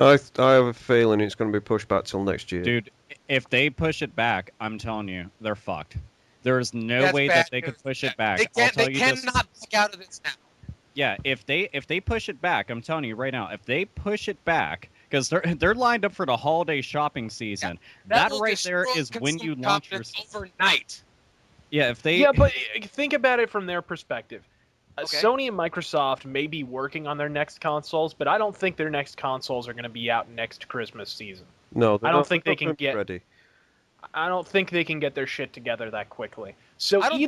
Speaker 5: I have a feeling it's going to be pushed back till next year.
Speaker 4: Dude, if they push it back, I'm telling you, they're fucked. There is no way that they could push it back.
Speaker 2: They cannot back out of this now.
Speaker 4: Yeah, if they push it back, I'm telling you right now, if they push it back, because they're lined up for the holiday shopping season,
Speaker 2: That
Speaker 4: that
Speaker 2: will
Speaker 4: right there
Speaker 2: destroy
Speaker 4: is when
Speaker 2: consumer
Speaker 4: you launch your.
Speaker 2: confidence overnight.
Speaker 4: Yeah, if they.
Speaker 3: Yeah, but think about it from their perspective.
Speaker 2: Okay.
Speaker 3: Sony and Microsoft may be working on their next consoles, but I don't think their next consoles are going to be out next Christmas season.
Speaker 5: No,
Speaker 3: I don't think
Speaker 5: they're
Speaker 3: they can
Speaker 5: not
Speaker 3: get.
Speaker 5: ready.
Speaker 3: I don't think they can get their shit together that quickly. So
Speaker 2: I don't think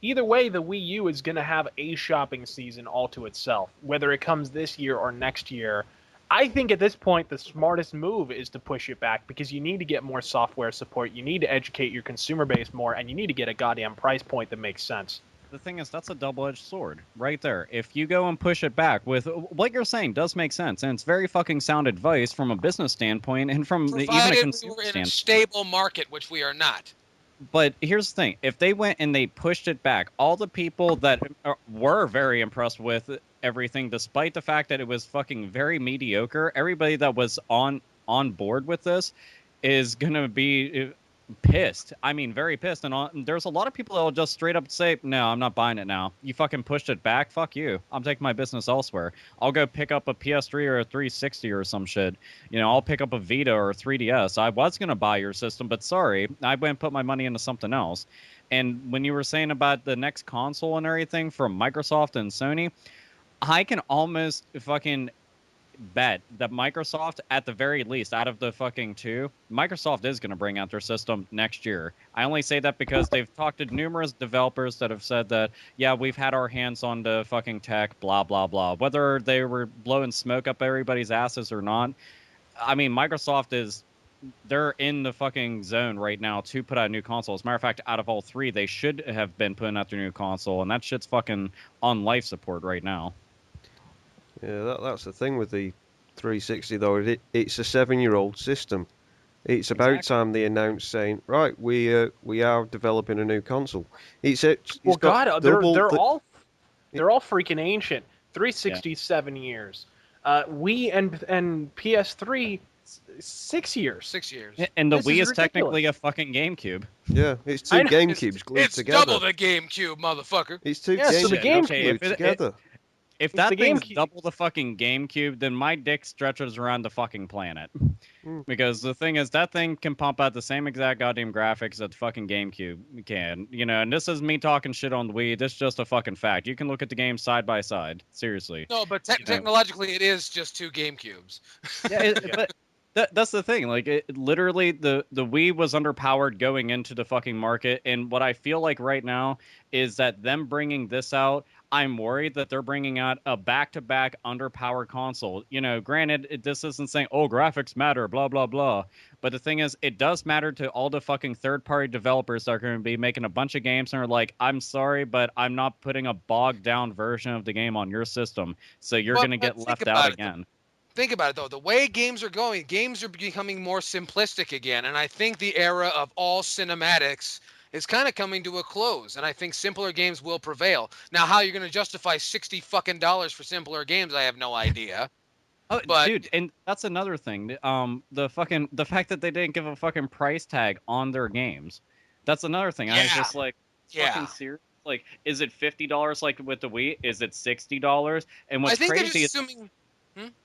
Speaker 3: either way, the Wii U is going to have a shopping season all to itself, whether it comes this year or next year. I think at this point the smartest move is to push it back because you need to get more software support, you need to educate your consumer base more, and you need to get a goddamn price point that makes sense.
Speaker 4: The thing is, that's a double-edged sword right there. If you go and push it back with what you're saying does make sense, and it's very fucking sound advice from a business standpoint and from even a
Speaker 2: provided we
Speaker 4: consumer
Speaker 2: were in a
Speaker 4: standpoint.
Speaker 2: stable market, which we are not.
Speaker 4: But here's the thing: if they went and they pushed it back, all the people that were very impressed with everything, despite the fact that it was fucking very mediocre, everybody that was on board with this is gonna be pissed. I mean, very pissed. And there's a lot of people that will just straight up say, "No, I'm not buying it now. You fucking pushed it back. Fuck you. I'm taking my business elsewhere. I'll go pick up a PS3 or a 360 or some shit. You know, I'll pick up a Vita or a 3DS. I was gonna buy your system, but sorry, I went and put my money into something else." And when you were saying about the next console and everything from Microsoft and Sony, I can almost fucking bet that Microsoft, at the very least, out of the fucking two, Microsoft is going to bring out their system next year. I only say that because they've talked to numerous developers that have said that, yeah, we've had our hands on the fucking tech, blah, blah, blah. Whether they were blowing smoke up everybody's asses or not, I mean, Microsoft is, they're in the fucking zone right now to put out a new console. As a matter of fact, out of all three, they should have been putting out their new console, and that shit's fucking on life support right now.
Speaker 5: Yeah, that's the thing with the 360 though. It's a 7-year-old system. It's about
Speaker 4: Exactly.
Speaker 5: time they announced saying, right, we are developing a new console. It's
Speaker 3: Well,
Speaker 5: got
Speaker 3: God,
Speaker 5: double
Speaker 3: they're
Speaker 5: the,
Speaker 3: all freaking ancient. 360 7 years. Wii and PS3 6 years.
Speaker 2: 6 years.
Speaker 4: And the
Speaker 3: This
Speaker 4: Wii
Speaker 3: is
Speaker 4: is technically
Speaker 3: ridiculous.
Speaker 4: a fucking GameCube.
Speaker 5: yeah, it's
Speaker 3: I
Speaker 5: two
Speaker 3: know.
Speaker 5: GameCubes glued
Speaker 2: It's
Speaker 5: together.
Speaker 2: double the GameCube, motherfucker.
Speaker 5: It's two
Speaker 3: Yeah, so the
Speaker 5: GameCubes
Speaker 3: GameCube-
Speaker 5: glued
Speaker 4: Okay,
Speaker 5: together.
Speaker 4: If
Speaker 3: It's
Speaker 4: that
Speaker 3: the
Speaker 4: thing's
Speaker 3: GameCube.
Speaker 4: double the fucking GameCube, then my dick stretches around the fucking planet.
Speaker 5: Mm.
Speaker 4: Because the thing is, that thing can pump out the same exact goddamn graphics that the fucking GameCube can. You know, and this is me talking shit on the Wii. This is just a fucking fact. You can look at the games side by side. Seriously.
Speaker 2: No, but
Speaker 4: You know.
Speaker 2: technologically, it is just two GameCubes.
Speaker 4: Yeah, but that's the thing. Like, literally, the Wii was underpowered going into the fucking market, and what I feel like right now is that them bringing this out, I'm worried that they're bringing out a back-to-back underpowered console. You know, granted, this isn't saying, oh, graphics matter, blah, blah, blah. But the thing is, it does matter to all the fucking third-party developers that are going to be making a bunch of games and are like, I'm sorry, but I'm not putting a bogged-down version of the game on your system, so you're
Speaker 2: But-
Speaker 4: going to
Speaker 2: but
Speaker 4: get
Speaker 2: think
Speaker 4: left
Speaker 2: about
Speaker 4: out
Speaker 2: it, though.
Speaker 4: again.
Speaker 2: Think about it, though. The way games are going, games are becoming more simplistic again. And I think the era of all cinematics is kind of coming to a close. And I think simpler games will prevail. Now, how you're going to justify $60 fucking for simpler games, I have no idea.
Speaker 4: Oh,
Speaker 2: But-
Speaker 4: dude, and that's another thing. The fact that they didn't give a fucking price tag on their games. That's another thing. I was
Speaker 2: Yeah.
Speaker 4: just like,
Speaker 2: Yeah.
Speaker 4: fucking serious. Like, is it $50 like with the Wii? Is it $60? And what's
Speaker 2: I think they're
Speaker 4: crazy
Speaker 2: just
Speaker 4: is,
Speaker 2: assuming.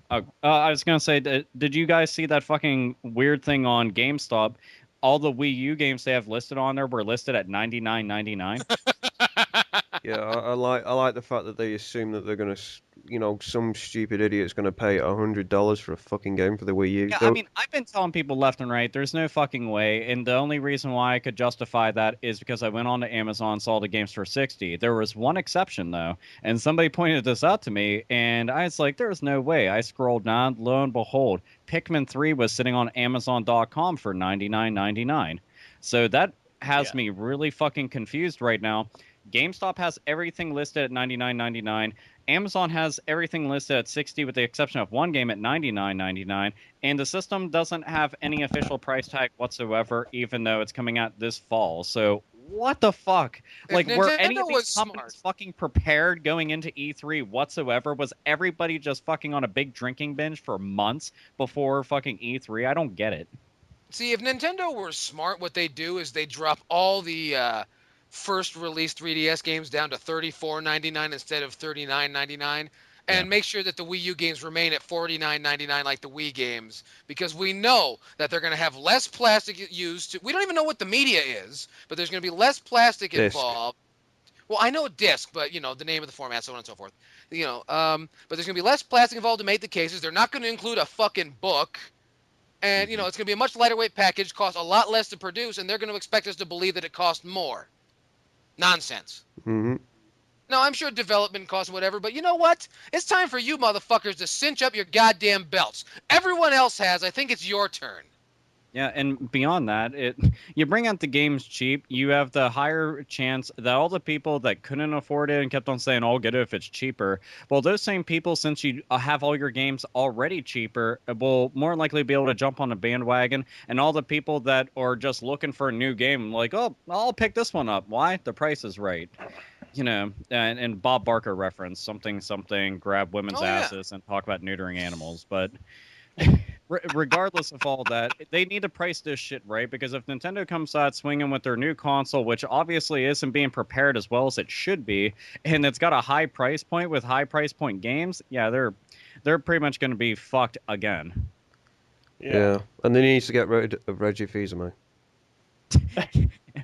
Speaker 4: I was gonna say, did you guys see that fucking weird thing on GameStop? All the Wii U games they have listed on there were listed at $99.99.
Speaker 5: Yeah, I like the fact that they assume that they're gonna, some stupid idiot's gonna pay $100 for a fucking game for the Wii U.
Speaker 4: Yeah,
Speaker 5: Though-
Speaker 4: I mean, I've been telling people left and right, there's no fucking way, and the only reason why I could justify that is because I went on to Amazon, saw the games for $60. There was one exception, though, and somebody pointed this out to me, and I was like, there's no way. I scrolled down, lo and behold, Pikmin 3 was sitting on Amazon.com for $99.99. So that has me really fucking confused right now. GameStop has everything listed at $99.99. Amazon has everything listed at $60 with the exception of one game at $99.99. And the system doesn't have any official price tag whatsoever, even though it's coming out this fall. So what the fuck?
Speaker 2: If
Speaker 4: Like, were any
Speaker 2: Nintendo
Speaker 4: of
Speaker 2: was
Speaker 4: these companies
Speaker 2: smart-
Speaker 4: fucking prepared going into E3 whatsoever? Was everybody just fucking on a big drinking binge for months before fucking E3? I don't get it.
Speaker 2: See, if Nintendo were smart, what they do is they drop all the first release 3DS games down to $34.99 instead of $39.99. And
Speaker 4: Yeah.
Speaker 2: make sure that the Wii U games remain at $49.99 like the Wii games, because we know that they're going to have less plastic used. We don't even know what the media is, but there's going to be less plastic
Speaker 5: Disc.
Speaker 2: involved. Well, I know disc, but the name of the format, so on and so forth. But there's gonna be less plastic involved to make the cases. They're not gonna include a fucking book, and it's gonna be a much lighter weight package, cost a lot less to produce, and they're gonna expect us to believe that it cost more. Nonsense.
Speaker 5: Hmm.
Speaker 2: No, I'm sure development costs whatever, but you know what? It's time for you motherfuckers to cinch up your goddamn belts. Everyone else has. I think it's your turn.
Speaker 4: Yeah, and beyond that, you bring out the games cheap, you have the higher chance that all the people that couldn't afford it and kept on saying, "I'll get it if it's cheaper." Well, those same people, since you have all your games already cheaper, will more than likely be able to jump on the bandwagon. And all the people that are just looking for a new game, like, "Oh, I'll pick this one up. Why? The price is right." And Bob Barker reference something, grab women's
Speaker 2: Oh, yeah.
Speaker 4: asses and talk about neutering animals, but. Regardless of all that, they need to price this shit right, because if Nintendo comes out swinging with their new console, which obviously isn't being prepared as well as it should be, and it's got a high price point with high price point games, yeah, they're pretty much going to be fucked again.
Speaker 5: Yeah. And they need to get rid of Reggie Fils-Aimé.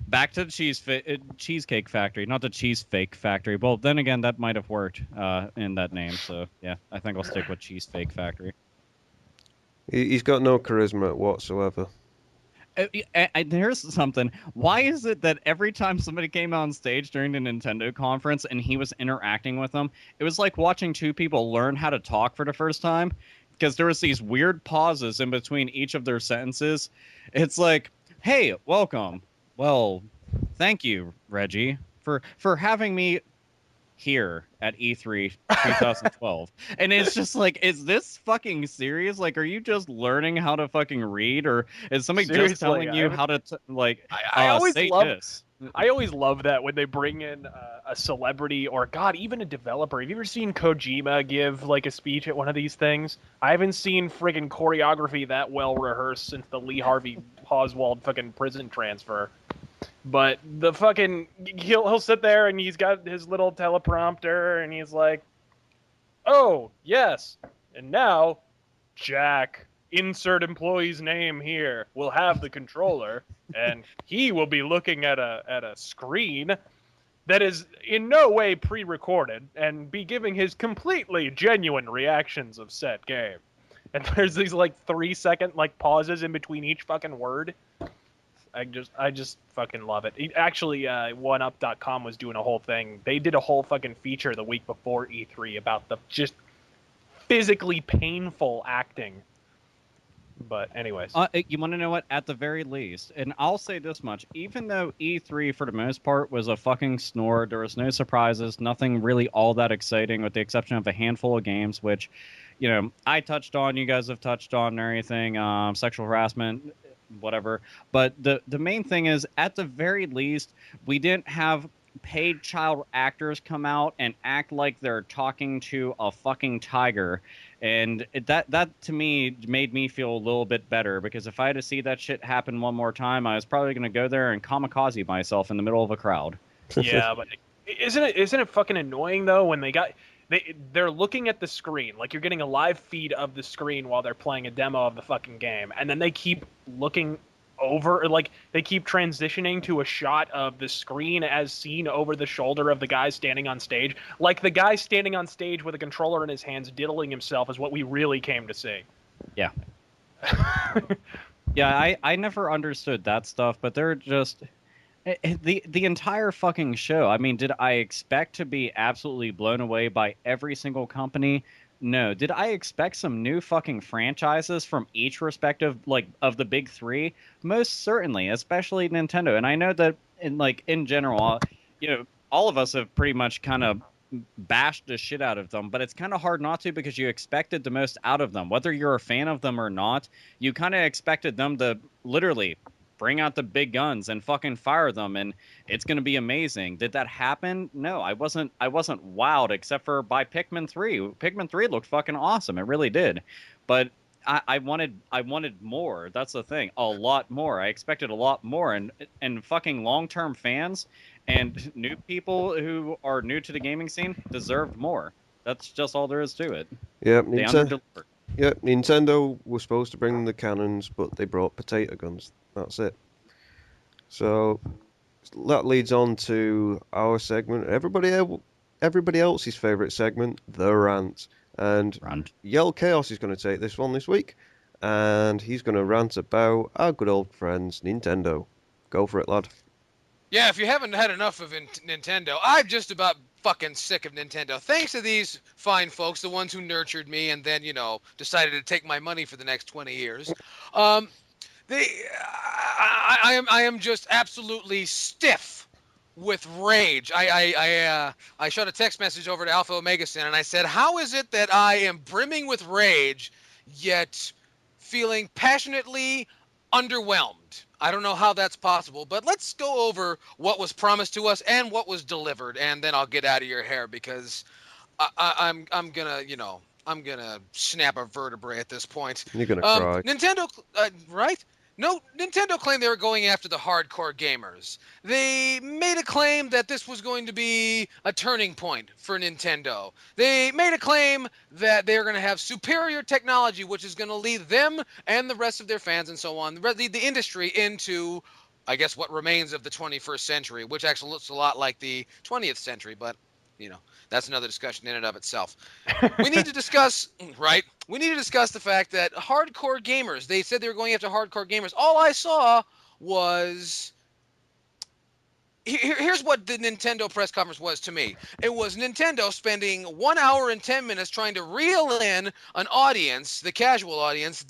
Speaker 4: Back to the Cheesecake Factory, not the Cheese Fake Factory. Well, then again, that might have worked in that name, so yeah, I think I'll stick with Cheese Fake Factory.
Speaker 5: He's got no charisma whatsoever.
Speaker 4: Here's something. Why is it that every time somebody came on stage during the Nintendo conference and he was interacting with them, it was like watching two people learn how to talk for the first time? Because there was these weird pauses in between each of their sentences. It's like, "Hey, welcome. Well, thank you, Reggie, for having me here at E3 2012." And it's just like, is this fucking serious? Like, are you just learning how to fucking read, or is somebody just
Speaker 3: Seriously,
Speaker 4: telling you how to
Speaker 3: I always
Speaker 4: say
Speaker 3: love
Speaker 4: this?
Speaker 3: I always love that when they bring in a celebrity, or God, even a developer. Have you ever seen Kojima give like a speech at one of these things? I haven't seen friggin' choreography that well rehearsed since the Lee Harvey Oswald fucking prison transfer. But the fucking he'll sit there and he's got his little teleprompter and he's like, "Oh yes, and now Jack, insert employee's name here, will have the controller, and he will be looking at a screen that is in no way pre-recorded and be giving his completely genuine reactions of said game." And there's these like 3-second like pauses in between each fucking word. I just fucking love it. Actually, OneUp.com was doing a whole thing. They did a whole fucking feature the week before E3 about the just physically painful acting. But anyways,
Speaker 4: You want to know what? At the very least, and I'll say this much: even though E3 for the most part was a fucking snore, there was no surprises, nothing really all that exciting, with the exception of a handful of games, which, I touched on, you guys have touched on, and everything, sexual harassment, whatever. But the main thing is, at the very least, we didn't have paid child actors come out and act like they're talking to a fucking tiger. And that to me made me feel a little bit better, because if I had to see that shit happen one more time, I was probably going to go there and kamikaze myself in the middle of a crowd.
Speaker 3: yeah, but isn't it fucking annoying though when they're looking at the screen, like you're getting a live feed of the screen while they're playing a demo of the fucking game, and then they keep looking over, or like they keep transitioning to a shot of the screen as seen over the shoulder of the guy standing on stage, like the guy standing on stage with a controller in his hands diddling himself is what we really came to see.
Speaker 4: Yeah. Yeah, I never understood that stuff, but they're just the entire fucking show. I mean, did I expect to be absolutely blown away by every single company? No. Did I expect some new fucking franchises from each respective, like, of the big three? Most certainly, especially Nintendo. And I know that in general, all of us have pretty much kind of bashed the shit out of them, but it's kind of hard not to, because you expected the most out of them. Whether you're a fan of them or not, you kind of expected them to literally bring out the big guns and fucking fire them, and it's going to be amazing. Did that happen? No, I wasn't wowed, except for by Pikmin 3. Pikmin 3 looked fucking awesome. It really did. But I wanted more. That's the thing. A lot more. I expected a lot more, and fucking long-term fans, And new people who are new to the gaming scene deserved more. That's just all there is to it.
Speaker 5: Yep,
Speaker 4: They underdelivered.
Speaker 5: Yep, Nintendo was supposed to bring the cannons, but they brought potato guns. That's it. So that leads on to our segment. Everybody else's favorite segment, the rant. And Yellkaos is going to take this one this week, and he's going to rant about our good old friends Nintendo. Go for it, lad.
Speaker 2: Yeah, if you haven't had enough of Nintendo, I'm just about fucking sick of Nintendo. Thanks to these fine folks, the ones who nurtured me and then, decided to take my money for the next 20 years. I am just absolutely stiff with rage. I shot a text message over to Alpha Omega Sin and I said, how is it that I am brimming with rage, yet feeling passionately underwhelmed? I don't know how that's possible, but let's go over what was promised to us and what was delivered, and then I'll get out of your hair because I'm gonna snap a vertebrae at this point.
Speaker 5: You're gonna cry.
Speaker 2: Nintendo, right? No, Nintendo claimed they were going after the hardcore gamers. They made a claim that this was going to be a turning point for Nintendo. They made a claim that they're going to have superior technology, which is going to lead them and the rest of their fans and so on, lead the industry into, I guess, what remains of the 21st century, which actually looks a lot like the 20th century, but, that's another discussion in and of itself. We need to discuss, right? We need to discuss the fact that hardcore gamers, they said they were going after hardcore gamers. All I saw was, here's what the Nintendo press conference was to me. It was Nintendo spending 1 hour and 10 minutes trying to reel in an audience, the casual audience,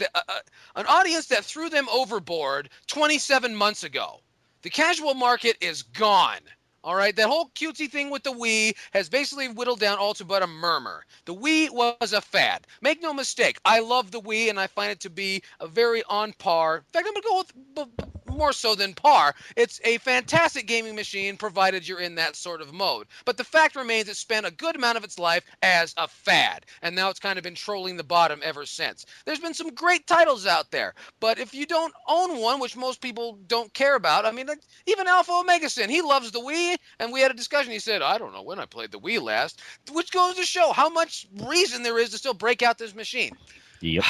Speaker 2: an audience that threw them overboard 27 months ago. The casual market is gone. All right, that whole cutesy thing with the Wii has basically whittled down all to but a murmur. The Wii was a fad. Make no mistake, I love the Wii and I find it to be a very on par. In fact, I'm going to go with more so than par. It's a fantastic gaming machine provided you're in that sort of mode. But the fact remains it spent a good amount of its life as a fad, and now it's kind of been trolling the bottom ever since. There's been some great titles out there, but if you don't own one, which most people don't care about, I mean, even Alpha Omega Sin, he loves the Wii, and we had a discussion. He said, I don't know when I played the Wii last, which goes to show how much reason there is to still break out this machine.
Speaker 4: Yep.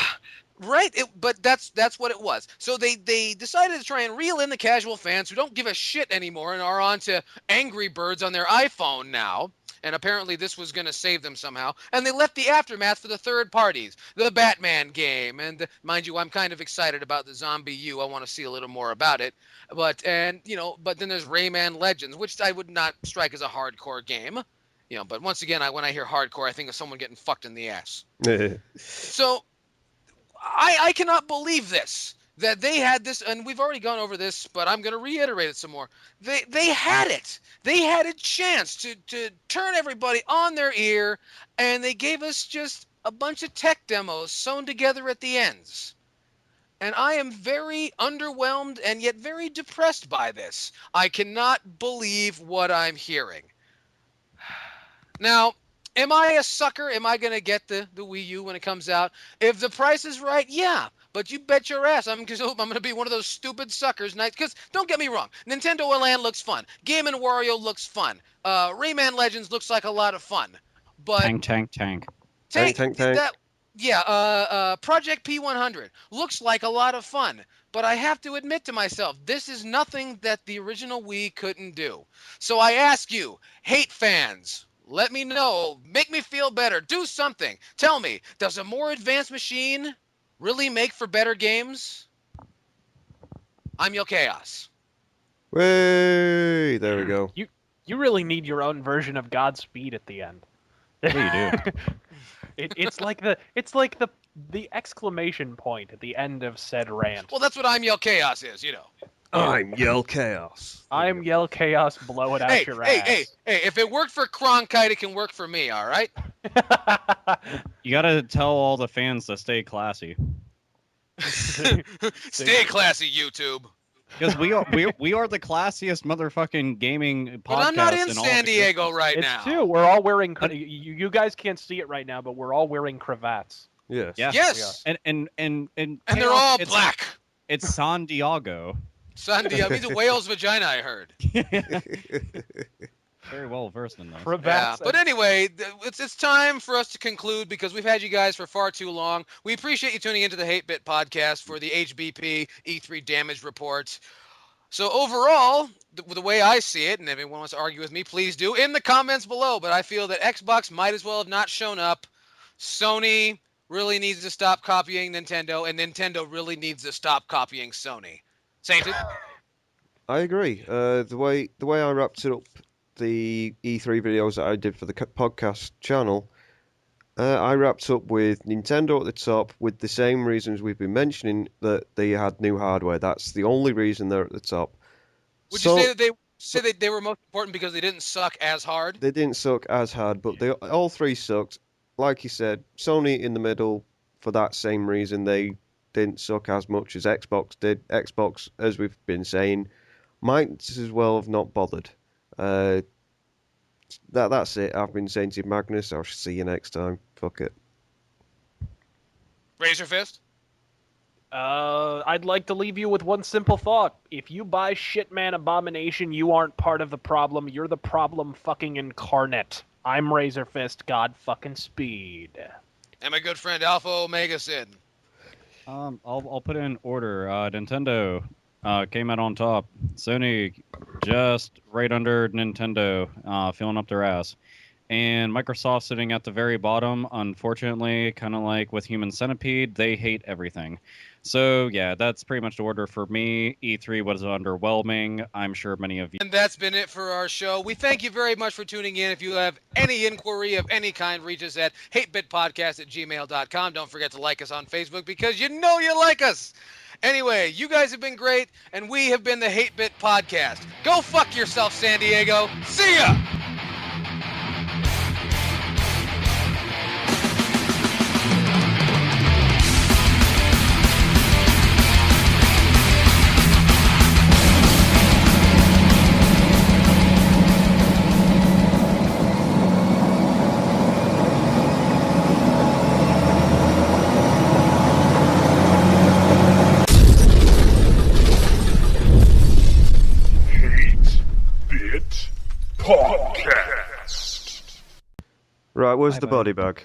Speaker 2: Right, but that's what it was. So they decided to try and reel in the casual fans who don't give a shit anymore and are on to Angry Birds on their iPhone now. And apparently this was going to save them somehow. And they left the aftermath for the third parties, the Batman game. And mind you, I'm kind of excited about the Zombie U. I want to see a little more about it. But then there's Rayman Legends, which I would not strike as a hardcore game. But once again, when I hear hardcore, I think of someone getting fucked in the ass. So I cannot believe this, that they had this, and we've already gone over this, but I'm going to reiterate it some more. They had it. They had a chance to turn everybody on their ear, and they gave us just a bunch of tech demos sewn together at the ends. And I am very underwhelmed and yet very depressed by this. I cannot believe what I'm hearing. Now, am I a sucker? Am I going to get the Wii U when it comes out? If the price is right, yeah. But you bet your ass I'm going to be one of those stupid suckers. Because don't get me wrong. Nintendo Land looks fun. Game & Wario looks fun. Rayman Legends looks like a lot of fun. But
Speaker 4: Tank.
Speaker 5: Tank.
Speaker 2: Project P100 looks like a lot of fun. But I have to admit to myself, this is nothing that the original Wii couldn't do. So I ask you, hate fans, let me know. Make me feel better. Do something. Tell me, does a more advanced machine really make for better games? I'm Yellkaos.
Speaker 5: Way, there we go.
Speaker 3: You really need your own version of Godspeed at the end.
Speaker 4: Yeah, you do.
Speaker 3: It's like the exclamation point at the end of said rant.
Speaker 2: Well, that's what I'm Yellkaos is,
Speaker 5: I'm Yellkaos.
Speaker 3: I'm Yellkaos, blow it out your ass.
Speaker 2: Hey, if it worked for Cronkite, it can work for me, all right?
Speaker 4: You gotta tell all the fans to stay classy.
Speaker 2: Stay classy, YouTube.
Speaker 4: Because we are the classiest motherfucking gaming podcast.
Speaker 2: But I'm not in
Speaker 4: all
Speaker 2: San Diego right
Speaker 3: it's
Speaker 2: now.
Speaker 3: It's true. We're all wearing. You guys can't see it right now, but we're all wearing cravats.
Speaker 5: Yes.
Speaker 2: Yes.
Speaker 4: And
Speaker 2: they're all black.
Speaker 4: It's San Diego.
Speaker 2: Sandia means a whale's vagina, I heard.
Speaker 4: Very well versed in this.
Speaker 2: Yeah,
Speaker 3: Cravats
Speaker 2: but anyway, it's time for us to conclude because we've had you guys for far too long. We appreciate you tuning into the Hate Bit podcast for the HBP E3 damage report. So overall, the way I see it, and if anyone wants to argue with me, please do in the comments below. But I feel that Xbox might as well have not shown up. Sony really needs to stop copying Nintendo, and Nintendo really needs to stop copying Sony. Sainted?
Speaker 5: I agree. The way I wrapped it up, the E3 videos that I did for the podcast channel, I wrapped up with Nintendo at the top with the same reasons we've been mentioning, that they had new hardware. That's the only reason they're at the top.
Speaker 2: Would you say that they were most important because they didn't suck as hard?
Speaker 5: They didn't suck as hard, but they all three sucked. Like you said, Sony in the middle for that same reason. They didn't suck as much as Xbox did. Xbox, as we've been saying, might as well have not bothered. That's it. I've been Sainted Magnus. I'll see you next time. Fuck it.
Speaker 2: Razor Fist?
Speaker 3: I'd like to leave you with one simple thought. If you buy Shitman Abomination, you aren't part of the problem. You're the problem fucking incarnate. I'm Razor Fist, God fucking speed.
Speaker 2: And my good friend Alpha Omega Sid.
Speaker 4: I'll put it in order. Nintendo came out on top. Sony just right under Nintendo, filling up their ass. And Microsoft sitting at the very bottom, unfortunately, kind of like with Human Centipede, they hate everything. So, yeah, that's pretty much the order for me. E3 was underwhelming. I'm sure many of you...
Speaker 2: And that's been it for our show. We thank you very much for tuning in. If you have any inquiry of any kind, reach us at hatebitpodcast@gmail.com. Don't forget to like us on Facebook because you know you like us. Anyway, you guys have been great, and we have been the Hate Bit Podcast. Go fuck yourself, San Diego. See ya!
Speaker 1: Podcast.
Speaker 5: Right, where's the
Speaker 4: Bye-bye.
Speaker 5: body bag?